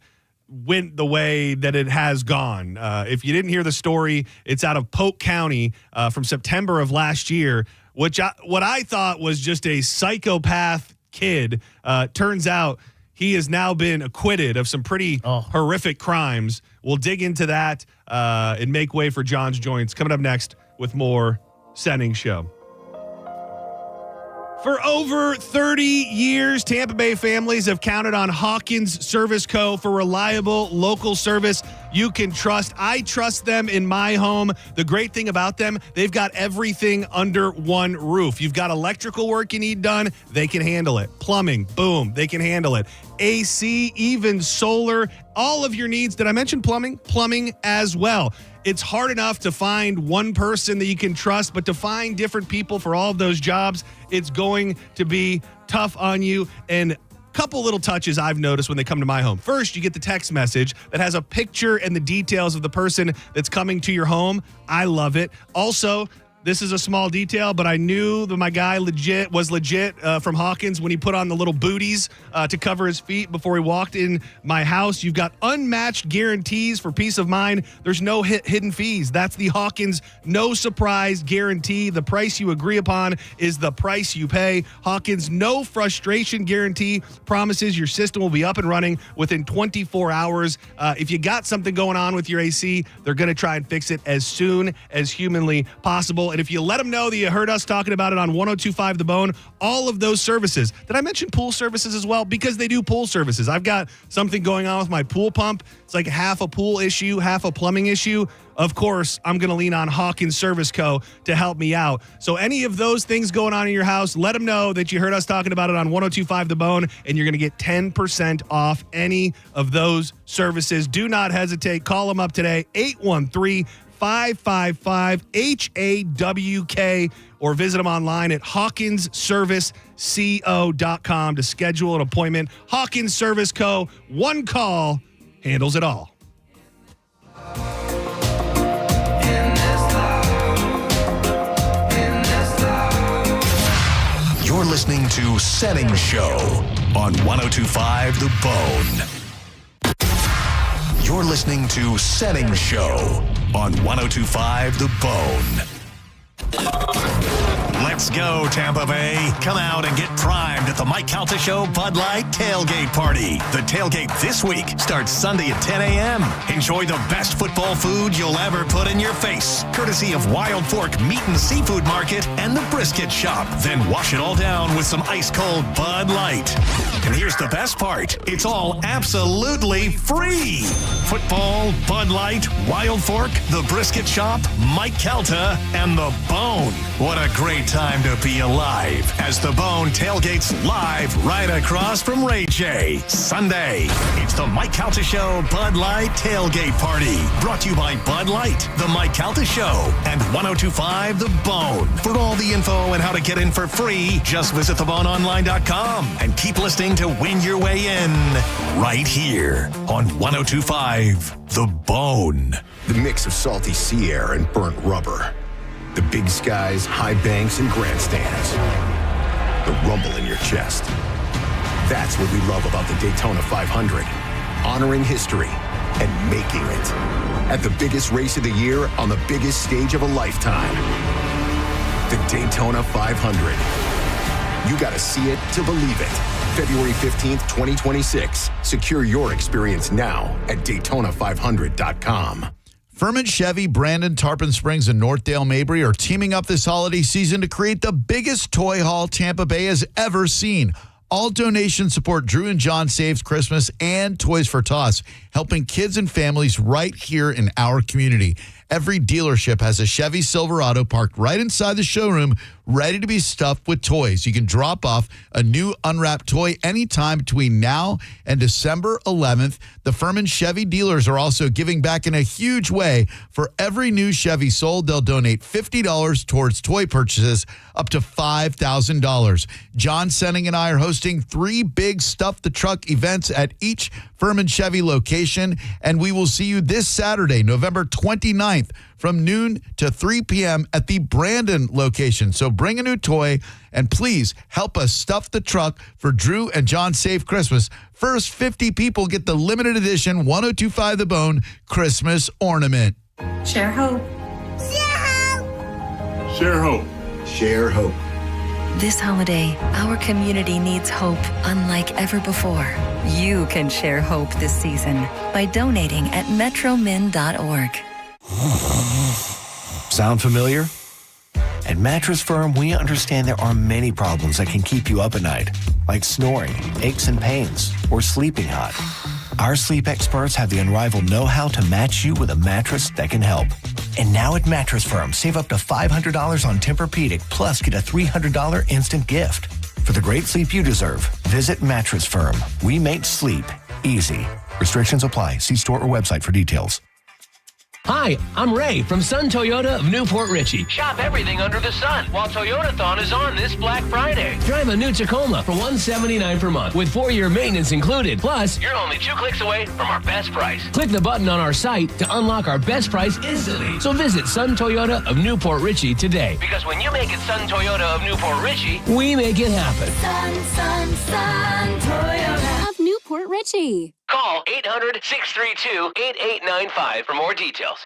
went the way that it has gone. If you didn't hear the story, it's out of Polk County from September of last year, what I thought was just a psychopath kid. Turns out he has now been acquitted of some pretty horrific crimes. We'll dig into that and make way for John's Joints. Coming up next with more Senning Show. For over 30 years, Tampa Bay families have counted on Hawkins Service Co. for reliable local service you can trust. I trust them in my home. The great thing about them, they've got everything under one roof. You've got electrical work you need done, they can handle it. Plumbing, boom, they can handle it. AC, even solar, all of your needs. Did I mention plumbing? Plumbing as well. it's hard enough to find one person that you can trust, but to find different people for all of those jobs, it's going to be tough on you. And couple little touches I've noticed when they come to my home. First, you get the text message that has a picture and the details of the person that's coming to your home. I love it. Also, this is a small detail, but I knew that my guy was legit from Hawkins when he put on the little booties to cover his feet before he walked in my house. You've got unmatched guarantees for peace of mind. There's no hidden fees. That's the Hawkins no surprise guarantee. The price you agree upon is the price you pay. Hawkins no frustration guarantee promises your system will be up and running within 24 hours. If you got something going on with your AC, they're going to try and fix it as soon as humanly possible. And if you let them know that you heard us talking about it on 102.5 The Bone, all of those services. Did I mention pool services as well? Because they do pool services. I've got something going on with my pool pump. It's like half a pool issue, half a plumbing issue. Of course, I'm going to lean on Hawkins Service Co. to help me out. So any of those things going on in your house, let them know that you heard us talking about it on 102.5 The Bone, and you're going to get 10% off any of those services. Do not hesitate. Call them up today, 813-555-HAWK, or visit them online at hawkinsserviceco.com to schedule an appointment. Hawkins Service Co., one call handles it all. You're listening to Senning Show on 102.5 The Bone. You're listening to Senning Show on 102.5 The Bone. Let's go, Tampa Bay. Come out and get primed at the Mike Calta Show Bud Light Tailgate Party. The tailgate this week starts Sunday at 10 a.m. Enjoy the best football food you'll ever put in your face, courtesy of Wild Fork Meat and Seafood Market and the Brisket Shop. Then wash it all down with some ice-cold Bud Light. And here's the best part. It's all absolutely free. Football, Bud Light, Wild Fork, the Brisket Shop, Mike Calta, and The Bone. What a great time to be alive as The Bone tailgates live right across from Ray J. Sunday, it's the Mike Calta Show Bud Light Tailgate Party. Brought to you by Bud Light, the Mike Calta Show, and 102.5 The Bone. For all the info and how to get in for free, just visit theboneonline.com and keep listening to win your way in right here on 102.5 The Bone. The mix of salty sea air and burnt rubber. The big skies, high banks, and grandstands. The rumble in your chest. That's what we love about the Daytona 500. Honoring history and making it. At the biggest race of the year on the biggest stage of a lifetime. The Daytona 500. You gotta see it to believe it. February 15th, 2026. Secure your experience now at Daytona500.com. Furman Chevy, Brandon, Tarpon Springs, and Northdale Mabry are teaming up this holiday season to create the biggest toy haul Tampa Bay has ever seen. All donations support Drew and John Saves Christmas and Toys for Tots, helping kids and families right here in our community. Every dealership has a Chevy Silverado parked right inside the showroom, ready to be stuffed with toys. You can drop off a new unwrapped toy anytime between now and December 11th. The Furman Chevy dealers are also giving back in a huge way. For every new Chevy sold, they'll donate $50 towards toy purchases up to $5,000. John Senning and I are hosting 3 big Stuff the Truck events at each Furman Chevy location, and we will see you this Saturday, November 29th, from noon to 3 p.m. at the Brandon location. So bring a new toy and please help us stuff the truck for Drew and John Save Christmas. First 50 people get the limited edition 102.5 The Bone Christmas ornament. Share hope. Share hope. Share hope. This holiday, our community needs hope unlike ever before. You can share hope this season by donating at metromin.org. Sound familiar? At Mattress Firm, we understand there are many problems that can keep you up at night, like snoring, aches and pains, or sleeping hot. Our sleep experts have the unrivaled know-how to match you with a mattress that can help. And now at Mattress Firm, save up to $500 on Tempur-Pedic, plus get a $300 instant gift. For the great sleep you deserve, visit Mattress Firm. We make sleep easy. Restrictions apply. See store or website for details. Hi, I'm Ray from Sun Toyota of Newport Richey. Shop everything under the sun while Toyotathon is on this Black Friday. Drive a new Tacoma for $179 per month with 4-year maintenance included. Plus, you're only 2 clicks away from our best price. Click the button on our site to unlock our best price instantly. So visit Sun Toyota of Newport Richey today. Because when you make it Sun Toyota of Newport Richey, we make it happen. Sun Toyota of Newport Richey. Call 800-632-8895 for more details.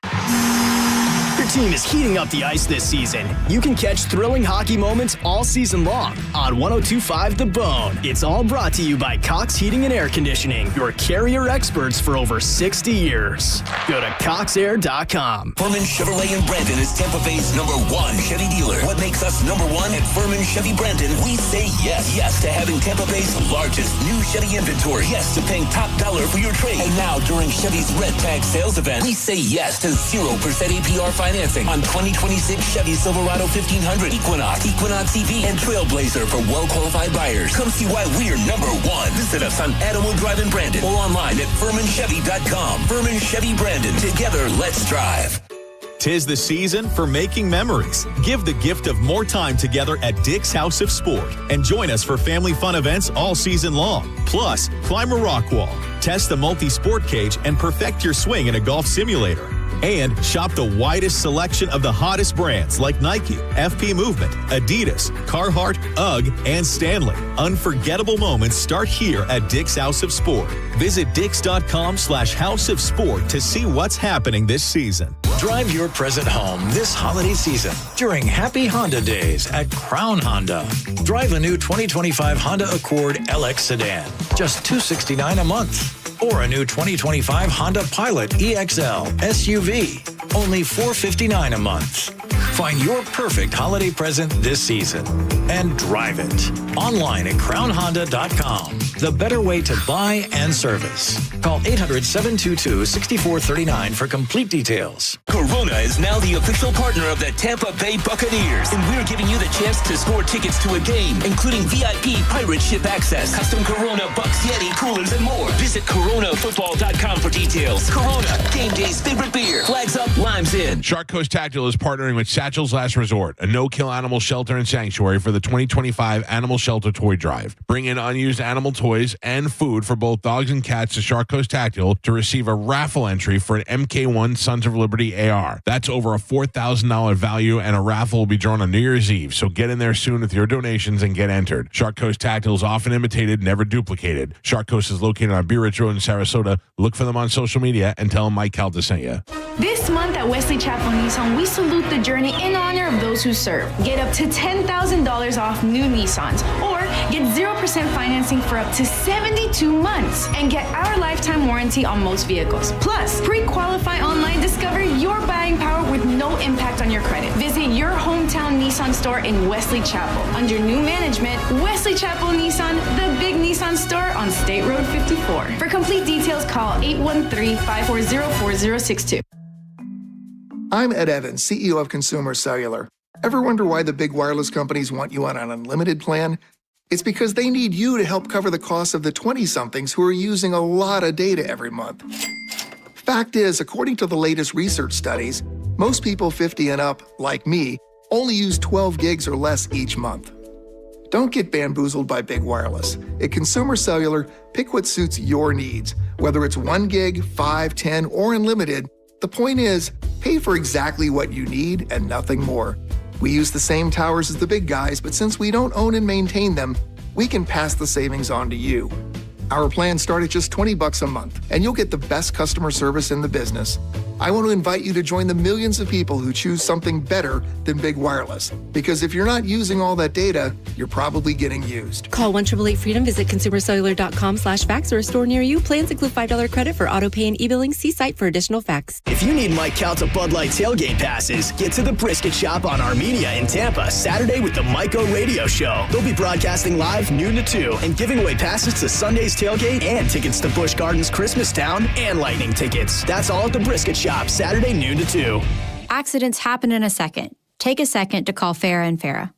Your team is heating up the ice this season. You can catch thrilling hockey moments all season long on 102.5 The Bone. It's all brought to you by Cox Heating and Air Conditioning, your carrier experts for over 60 years. Go to coxair.com. Furman Chevrolet in Brandon is Tampa Bay's #1 Chevy dealer. What makes us #1 at Furman Chevy Brandon? We say yes. Yes to having Tampa Bay's largest new Chevy inventory. Yes to paying top dollar for your trade. And now during Chevy's Red Tag sales event, we say yes to 0% APR financing on 2026 Chevy Silverado 1500, Equinox, Equinox EV, and Trailblazer for well-qualified buyers. Come see why we're #1. Visit us on Adamwood Drive in Brandon or online at FurmanChevy.com. Furman Chevy Brandon. Together, let's drive. 'Tis the season for making memories. Give the gift of more time together at Dick's House of Sport and join us for family fun events all season long. Plus, climb a rock wall, test the multi-sport cage, and perfect your swing in a golf simulator. And shop the widest selection of the hottest brands like Nike, FP Movement, Adidas, Carhartt, UGG, and Stanley. Unforgettable moments start here at Dick's House of Sport. Visit dicks.com/House of Sport to see what's happening this season. Drive your present home this holiday season during Happy Honda Days at Crown Honda. Drive a new 2025 Honda Accord LX sedan, just $269 a month. Or a new 2025 Honda Pilot EXL SUV, only $459 a month. Find your perfect holiday present this season and drive it. Online at crownhonda.com. The better way to buy and service. Call 800-722-6439 for complete details. Corona is now the official partner of the Tampa Bay Buccaneers, and we're giving you the chance to score tickets to a game, including VIP pirate ship access, custom Corona Bucks Yeti coolers, and more. Visit coronafootball.com for details. Corona, game day's favorite beer. Flags up, limes in. Shark Coast Tactical is partnering with Satchel's Last Resort, a no-kill animal shelter and sanctuary for the 2025 Animal Shelter Toy Drive. Bring in unused animal toys and food for both dogs and cats to Shark Coast Tactical to receive a raffle entry for an MK1 Sons of Liberty AR. That's over a $4,000 value, and a raffle will be drawn on New Year's Eve, so get in there soon with your donations and get entered. Shark Coast Tactical is often imitated, never duplicated. Shark Coast is located on Beer Ridge Road in Sarasota. Look for them on social media and tell them Mike Calda sent you. This month at Wesley Chapel Nissan, we salute the journey in honor of those who serve. Get up to $10,000 off new Nissans, or get 0% financing for up to 72 months, and get our lifetime warranty on most vehicles. Plus, pre-qualify online, discover your buying power with no impact on your credit. Visit your hometown Nissan store in Wesley Chapel. Under new management, Wesley Chapel Nissan, the big Nissan store on State Road 54. For complete details, call 813-540-4062. I'm Ed Evans, CEO of Consumer Cellular. Ever wonder why the big wireless companies want you on an unlimited plan? It's because they need you to help cover the cost of the 20-somethings who are using a lot of data every month. Fact is, according to the latest research studies, most people 50 and up, like me, only use 12 gigs or less each month. Don't get bamboozled by big wireless. At Consumer Cellular, pick what suits your needs. Whether it's 1 gig, 5, 10, or unlimited, the point is, pay for exactly what you need and nothing more. We use the same towers as the big guys, but since we don't own and maintain them, we can pass the savings on to you. Our plans start at just $20 a month, and you'll get the best customer service in the business. I want to invite you to join the millions of people who choose something better than big wireless. Because if you're not using all that data, you're probably getting used. Call 1-888-FREEDOM, visit consumercellular.com/facts or a store near you. Plans include $5 credit for auto pay and e-billing. See site for additional facts. If you need Mike Calta Bud Light tailgate passes, get to the Brisket Shop on Armenia in Tampa Saturday with the Mike O Radio Show. They'll be broadcasting live noon to 2 and giving away passes to Sunday's tailgate and tickets to Busch Gardens Christmas Town and Lightning tickets. That's all at the Brisket Shop Saturday noon to 2. Accidents happen in a second. Take a second to call Farah and Farah.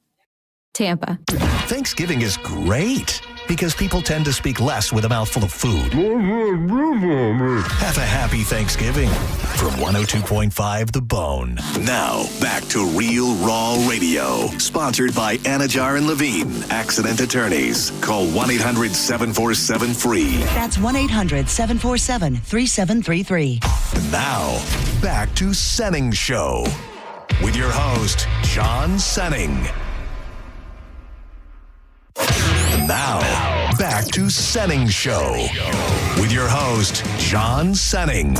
Tampa. Thanksgiving is great, because people tend to speak less with a mouthful of food. Have a happy Thanksgiving from 102.5 The Bone. Now, back to Real Raw Radio. Sponsored by Anajar and Levine, Accident Attorneys. Call 1-800-747-FREE. That's 1-800-747-3733. Now, back to Senning Show with your host, John Senning. Now, back to Senning Show with your host, John Senning.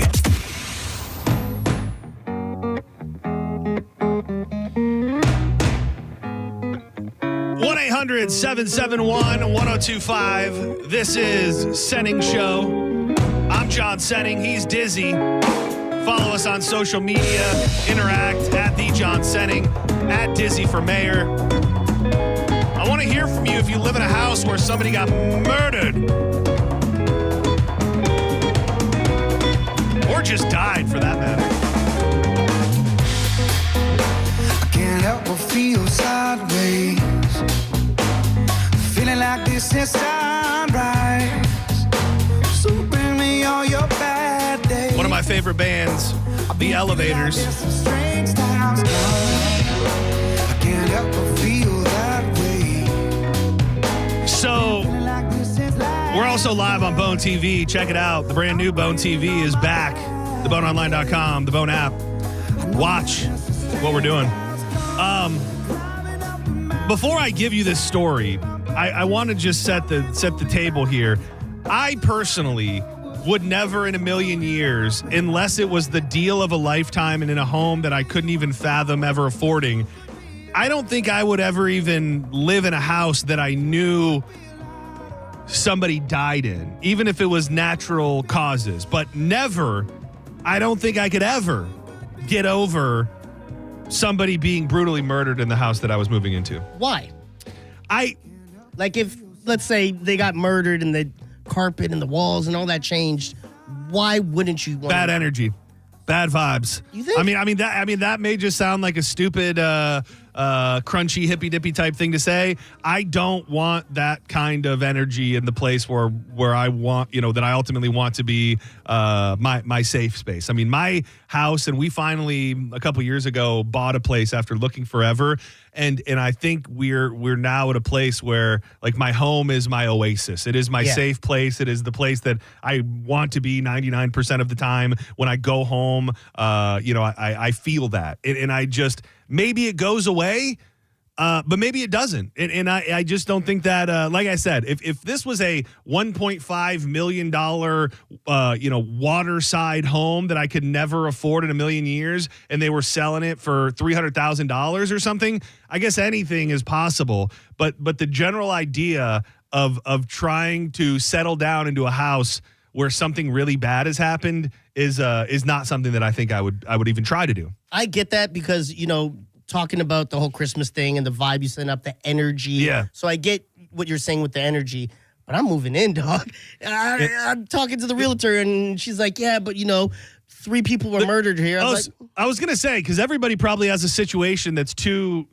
1-800-771-1025. This is Senning Show. I'm John Senning. He's Dizzy. Follow us on social media. Interact at the John Senning, at Dizzy for Mayor. I want to hear from you if you live in a house where somebody got murdered or just died, for that matter. I can't help but feel sideways, feeling like this is sunrise. So bring me all your bad days. One of my favorite bands, The Elevators. I can't help but feel that way. So, we're also live on Bone TV. Check it out. The brand new Bone TV is back. TheBoneOnline.com, the Bone app. Watch what we're doing. Before I give you this story, I want to just set the table here. I personally would never in a million years, unless it was the deal of a lifetime and in a home that I couldn't even fathom ever affording, I don't think I would ever even live in a house that I knew somebody died in, even if it was natural causes. But never, I don't think I could ever get over somebody being brutally murdered in the house that I was moving into. Why? Like if, let's say, they got murdered and the carpet and the walls and all that changed, why wouldn't you want bad energy? Bad vibes. You think? I mean that may just sound like a stupid crunchy hippy dippy type thing to say. I don't want that kind of energy in the place where I want, that I ultimately want to be my safe space. I mean, my house, and we finally a couple years ago bought a place after looking forever. And I think we're now at a place where, like, my home is my oasis. It is my safe place. It is the place that I want to be 99% of the time. When I go home, I feel that. And I just, maybe it goes away, but maybe it doesn't. And I just don't think that, like I said, if this was a $1.5 million, waterside home that I could never afford in a million years, and they were selling it for $300,000 or something, I guess anything is possible. But the general idea of trying to settle down into a house where something really bad has happened is not something that I think I would even try to do. I get that because, talking about the whole Christmas thing and the vibe you send up, the energy. Yeah. So I get what you're saying with the energy, but I'm moving in, dog. I'm talking to the realtor, and she's like, yeah, but 3 people were murdered here. I was gonna say, because everybody probably has a situation that's too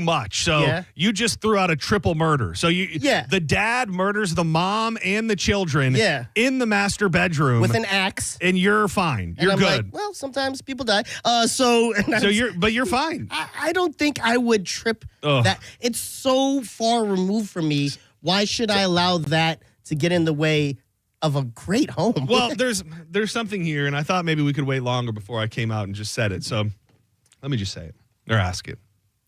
much. So you just threw out a triple murder. So the dad murders the mom and the children in the master bedroom with an axe, and you're fine. You're I'm good. Like, well, sometimes people die. You're fine. I don't think I would trip that. It's so far removed from me. Why should I allow that to get in the way of a great home? Well, there's something here, and I thought maybe we could wait longer before I came out and just said it. So let me just say it or ask it.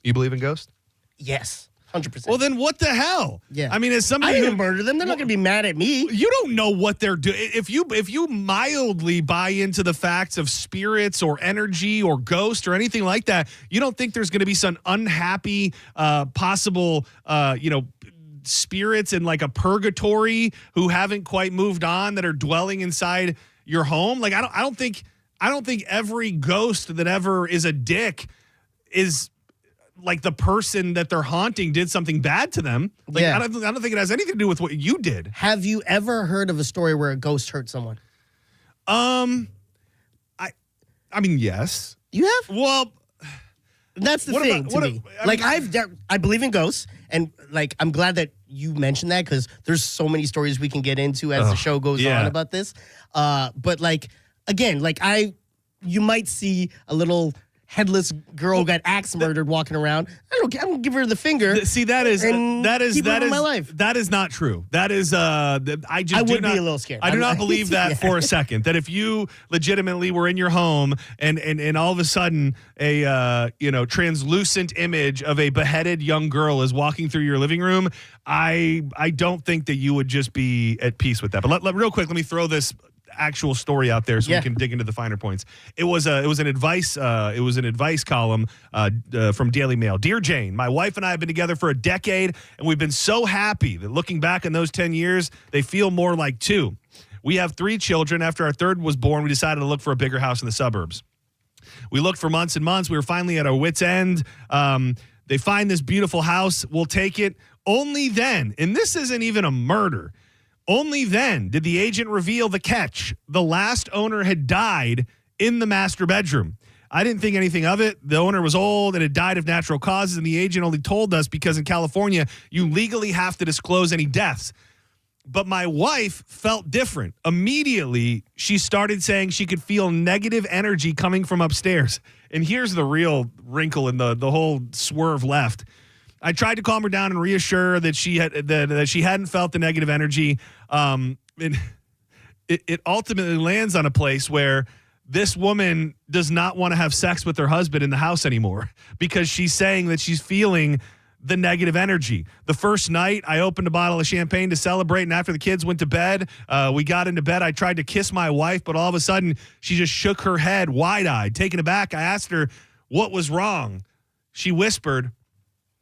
You believe in ghosts? Yes, 100%. Well, then what the hell? Yeah. I mean, as somebody I didn't murder them, they're not going to be mad at me. You don't know what they're doing. If you mildly buy into the facts of spirits or energy or ghost or anything like that, you don't think there's going to be some unhappy possible spirits in like a purgatory who haven't quite moved on that are dwelling inside your home? Like, I don't think every ghost that ever is a dick is like the person that they're haunting did something bad to them. Like, I don't think it has anything to do with what you did. Have you ever heard of a story where a ghost hurt someone? I mean, yes. You have? Well, That's the What thing about- to what me. a- I Like mean- I believe in ghosts, and like I'm glad that you mentioned that because there's so many stories we can get into as the show goes yeah. on about this. But like again, like you might see a little headless girl got axe murdered walking around. I'm gonna give her the finger. See, keep her in my life. That is not true. That is I would be a little scared. I do not I'm- believe that Yeah. for a second. That if you legitimately were in your home and all of a sudden a translucent image of a beheaded young girl is walking through your living room, I don't think that you would just be at peace with that. But real quick, let me throw this actual story out there so we can dig into the finer points. It was an advice column from Daily Mail. Dear Jane, my wife and I have been together for a decade, and we've been so happy that looking back on those 10 years, they feel more like 2. We have 3 children. After our third was born, we decided to look for a bigger house in the suburbs. We looked for months and months. We were finally at our wits' end. They find this beautiful house. We'll take it. Only then, and this isn't even a murder, only then did the agent reveal the catch. The last owner had died in the master bedroom. I didn't think anything of it. The owner was old and had died of natural causes, and the agent only told us because in California, you legally have to disclose any deaths. But my wife felt different. Immediately, she started saying she could feel negative energy coming from upstairs. And here's the real wrinkle in the whole swerve left. I tried to calm her down and reassure her that she hadn't felt the negative energy. It ultimately lands on a place where this woman does not want to have sex with her husband in the house anymore because she's saying that she's feeling the negative energy. The first night, I opened a bottle of champagne to celebrate, and after the kids went to bed, we got into bed. I tried to kiss my wife, but all of a sudden, she just shook her head wide-eyed. Taken aback, I asked her what was wrong. She whispered,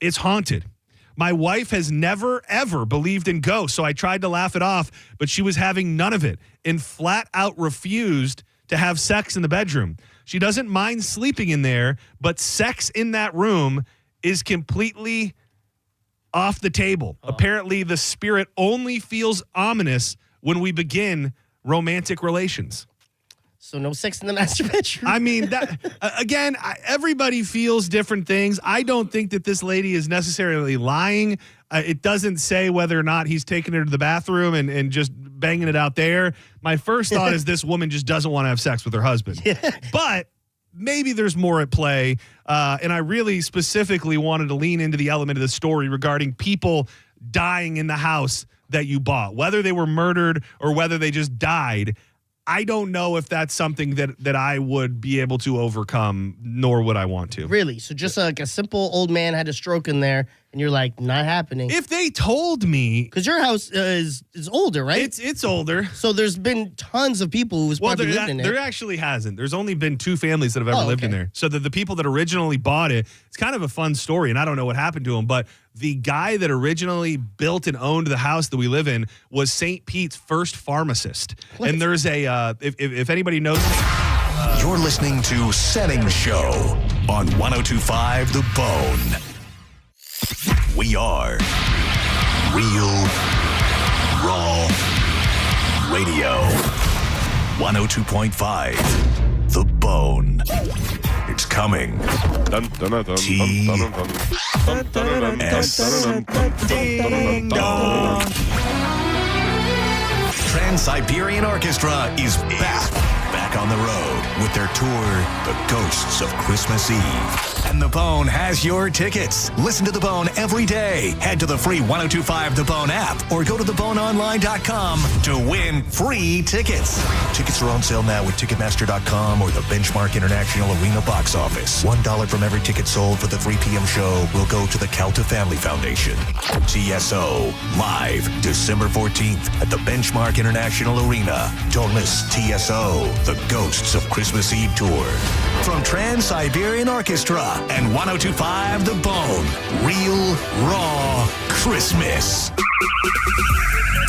"It's haunted." My wife has never, ever believed in ghosts, so I tried to laugh it off, but she was having none of it and flat out refused to have sex in the bedroom. She doesn't mind sleeping in there, but sex in that room is completely off the table. Apparently, the spirit only feels ominous when we begin romantic relations. So no sex in the master bedroom. I mean, that again, everybody feels different things. I don't think that this lady is necessarily lying. It doesn't say whether or not he's taking her to the bathroom and just banging it out there. My first thought is this woman just doesn't want to have sex with her husband. But maybe there's more at play. And I really specifically wanted to lean into the element of the story regarding people dying in the house that you bought, whether they were murdered or whether they just died. I don't know if that's something that I would be able to overcome, nor would I want to. Really? So just like a simple old man had a stroke in there, and you're like, not happening. If they told me, because your house is older, right? It's older. So there's been tons of people who's probably lived in it. There actually hasn't. There's only been 2 families that have ever lived in there. So the people that originally bought it, it's kind of a fun story, and I don't know what happened to them, but the guy that originally built and owned the house that we live in was St. Pete's first pharmacist. What? And there's if anybody knows. You're listening to Senning Show on 102.5 The Bone. We are Real Raw Radio. 102.5 The Bone. It's coming. Ding dong. Trans-Siberian Orchestra is back on the road with their tour, The Ghosts of Christmas Eve. And The Bone has your tickets. Listen to The Bone every day. Head to the free 102.5 The Bone app or go to theboneonline.com to win free tickets. Tickets are on sale now with Ticketmaster.com or the Benchmark International Arena box office. $1 from every ticket sold for the 3 p.m. show will go to the Calta Family Foundation. TSO, live December 14th at the Benchmark International Arena. Don't miss TSO, The Ghosts of Christmas Eve Tour. From Trans-Siberian Orchestra and 102.5 The Bone, Real Raw Christmas.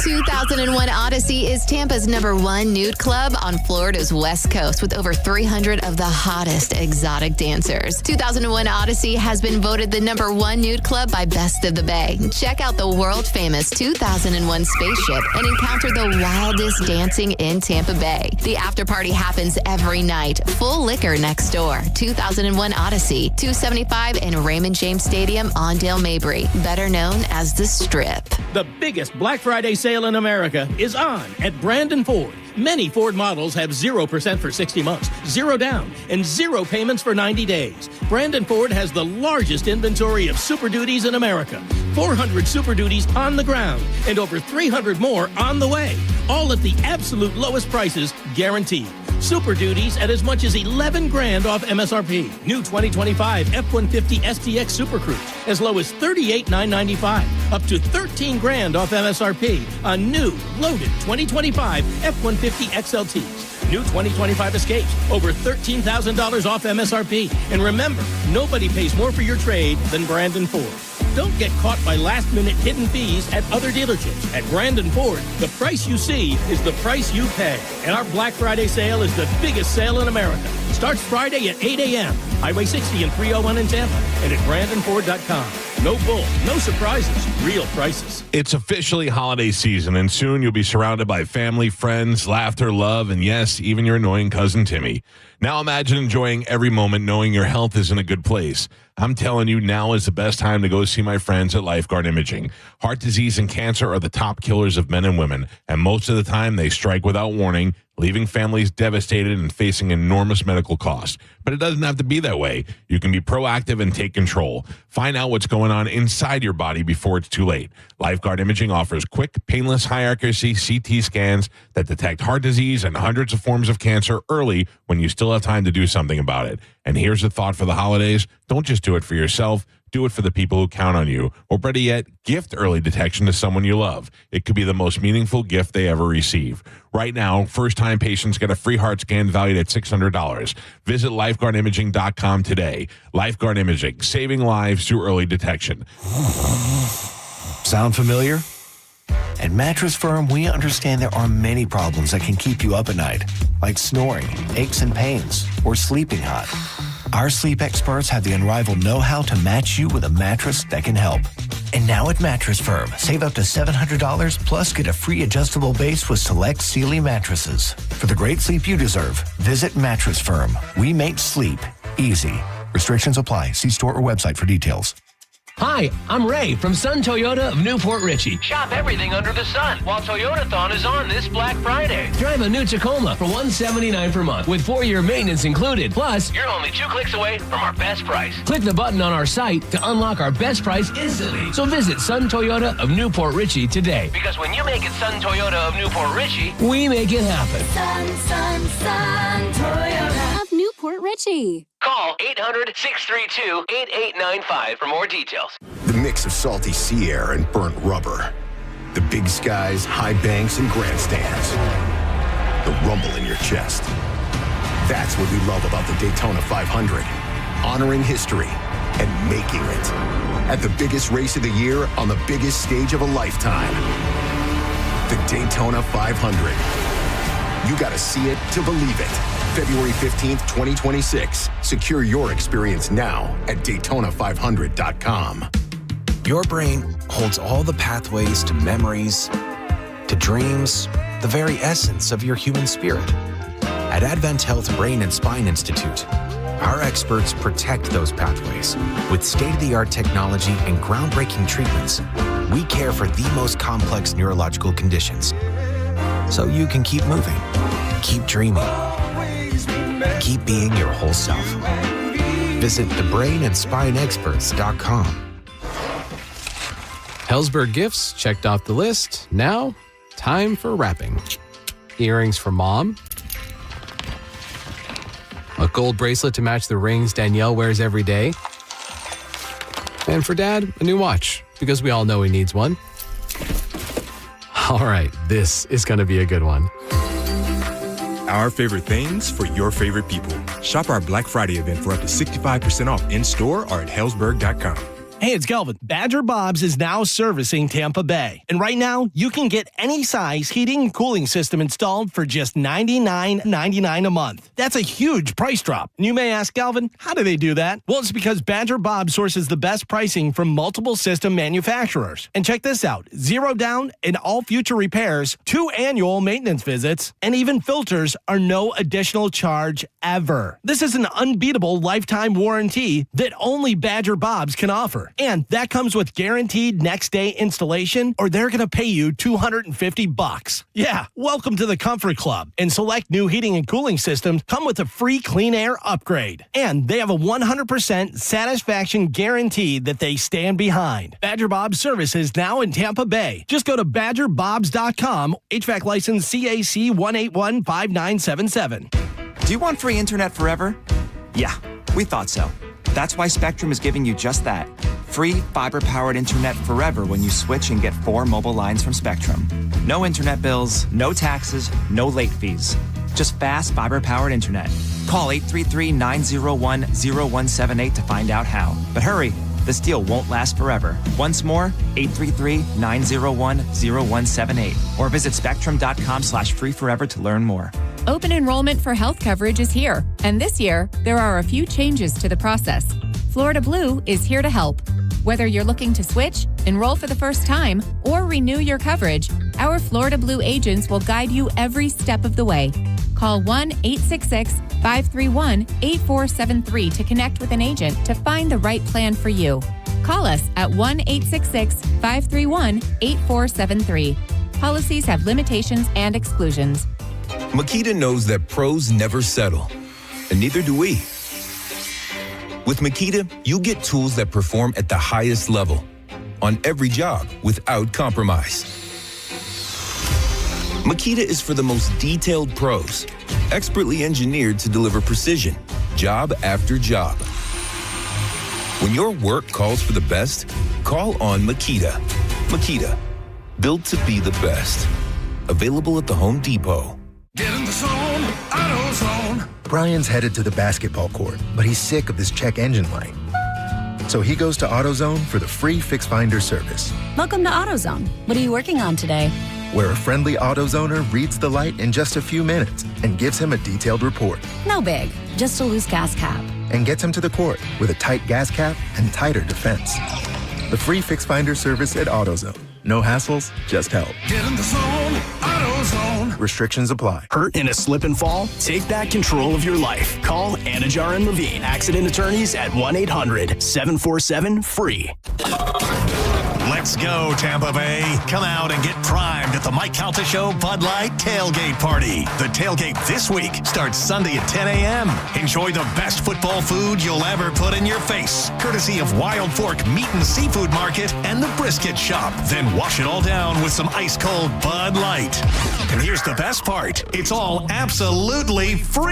2001 Odyssey is Tampa's #1 nude club on Florida's West Coast with over 300 of the hottest exotic dancers. 2001 Odyssey has been voted the #1 nude club by Best of the Bay. Check out the world-famous 2001 spaceship and encounter the wildest dancing in Tampa Bay. The after party happens every night. Full liquor next door. 2001 Odyssey, 275 in Raymond James Stadium on Dale Mabry, better known as The Strip. The biggest Black Friday sale in America is on at Brandon Ford. Many Ford models have 0% for 60 months, 0 down, and 0 payments for 90 days. Brandon Ford has the largest inventory of Super Duties in America. 400 Super Duties on the ground and over 300 more on the way. All at the absolute lowest prices, guaranteed. Super Duties at as much as $11,000 off MSRP. New 2025 F-150 STX Super Cruise as low as $38,995. Up to $13,000 off MSRP on new loaded 2025 F-150 XLTs. New 2025 Escapes, over $13,000 off MSRP. And remember, nobody pays more for your trade than Brandon Ford. Don't get caught by last-minute hidden fees at other dealerships. At Brandon Ford, the price you see is the price you pay. And our Black Friday sale is the biggest sale in America. Starts Friday at 8 a.m. Highway 60 and 301 in Tampa. And at BrandonFord.com. No bull, no surprises, real prices. It's officially holiday season, and soon you'll be surrounded by family, friends, laughter, love, and yes, even your annoying cousin Timmy. Now imagine enjoying every moment knowing your health is in a good place. I'm telling you, now is the best time to go see my friends at Lifeguard Imaging. Heart disease and cancer are the top killers of men and women, and most of the time they strike without warning, leaving families devastated and facing enormous medical costs. But it doesn't have to be that way. You can be proactive and take control. Find out what's going on inside your body before it's too late. Lifeguard Imaging offers quick, painless, high-accuracy CT scans that detect heart disease and hundreds of forms of cancer early when you still have time to do something about it. And here's a thought for the holidays. Don't just do it for yourself. Do it for the people who count on you. Or better yet, gift early detection to someone you love. It could be the most meaningful gift they ever receive. Right now, first-time patients get a free heart scan valued at $600. Visit lifeguardimaging.com today. Lifeguard Imaging, saving lives through early detection. Sound familiar? At Mattress Firm, we understand there are many problems that can keep you up at night, like snoring, aches and pains, or sleeping hot. Our sleep experts have the unrivaled know-how to match you with a mattress that can help. And now at Mattress Firm, save up to $700 plus get a free adjustable base with select Sealy mattresses. For the great sleep you deserve, visit Mattress Firm. We make sleep easy. Restrictions apply. See store or website for details. Hi, I'm Ray from Sun Toyota of Newport Richey. Shop everything under the sun while Toyotathon is on this Black Friday. Drive a new Tacoma for $179 per month with 4-year maintenance included. Plus, you're only 2 clicks away from our best price. Click the button on our site to unlock our best price instantly. So visit Sun Toyota of Newport Richey today. Because when you make it Sun Toyota of Newport Richey, we make it happen. Sun Toyota of Newport Richey. Call 800-632-8895 for more details. The mix of salty sea air and burnt rubber. The big skies, high banks, and grandstands. The rumble in your chest. That's what we love about the Daytona 500. Honoring history and making it. At the biggest race of the year on the biggest stage of a lifetime. The Daytona 500. You gotta see it to believe it. February 15th, 2026. Secure your experience now at Daytona500.com. Your brain holds all the pathways to memories, to dreams, the very essence of your human spirit. At Advent Health Brain and Spine Institute, our experts protect those pathways. With state-of-the-art technology and groundbreaking treatments, we care for the most complex neurological conditions. So you can keep moving, keep dreaming, keep being your whole self. Visit thebrainandspineexperts.com. Hellsberg Gifts checked off the list. Now, time for wrapping. Earrings for mom. A gold bracelet to match the rings Danielle wears every day. And for dad, a new watch, because we all know he needs one. All right, this is going to be a good one. Our favorite things for your favorite people. Shop our Black Friday event for up to 65% off in-store or at Hellsberg.com. Hey, it's Kelvin. Badger Bob's is now servicing Tampa Bay. And right now, you can get any size heating and cooling system installed for just $99.99 a month. That's a huge price drop. And you may ask, Kelvin, how do they do that? Well, it's because Badger Bob sources the best pricing from multiple system manufacturers. And check this out. 0 down and all future repairs, 2 annual maintenance visits, and even filters are no additional charge ever. This is an unbeatable lifetime warranty that only Badger Bob's can offer. And that comes with guaranteed next day installation, or they're going to pay you $250. Yeah, welcome to the Comfort Club. And select new heating and cooling systems come with a free clean air upgrade. And they have a 100% satisfaction guarantee that they stand behind. Badger Bob's service is now in Tampa Bay. Just go to badgerbobs.com, HVAC license CAC 1815977. Do you want free internet forever? Yeah, we thought so. That's why Spectrum is giving you just that. Free fiber-powered internet forever when you switch and get 4 mobile lines from Spectrum. No internet bills, no taxes, no late fees. Just fast fiber-powered internet. Call 833-901-0178 to find out how. But hurry, this deal won't last forever. Once more, 833-901-0178. Or visit spectrum.com/freeforever to learn more. Open enrollment for health coverage is here, and this year, there are a few changes to the process. Florida Blue is here to help. Whether you're looking to switch, enroll for the first time, or renew your coverage, our Florida Blue agents will guide you every step of the way. Call 1-866-531-8473 to connect with an agent to find the right plan for you. Call us at 1-866-531-8473. Policies have limitations and exclusions. Makita knows that pros never settle, and neither do we. With Makita, you get tools that perform at the highest level on every job without compromise. Makita is for the most detailed pros, expertly engineered to deliver precision, job after job. When your work calls for the best, call on Makita. Makita, built to be the best. Available at the Home Depot. Get in the zone, AutoZone. Brian's headed to the basketball court, but he's sick of this check engine light. So he goes to AutoZone for the free Fix Finder service, Welcome to AutoZone. What are you working on today? where a friendly AutoZoner reads the light in just a few minutes and gives him a detailed report. No big, just a loose gas cap. And gets him to the court with a tight gas cap and tighter defense. The free Fix Finder service at AutoZone. No hassles, just help. Get in the zone, AutoZone. Restrictions apply. Hurt in a slip and fall? Take back control of your life. Call Anajar and Levine, accident attorneys at 1-800-747-FREE. Let's go, Tampa Bay. Come out and get primed at the Mike Calta Show Bud Light Tailgate Party. The tailgate this week starts Sunday at 10 a.m. Enjoy the best football food you'll ever put in your face, courtesy of Wild Fork Meat and Seafood Market and the Brisket Shop. Then wash it all down with some ice-cold Bud Light. And here's the best part. It's all absolutely free.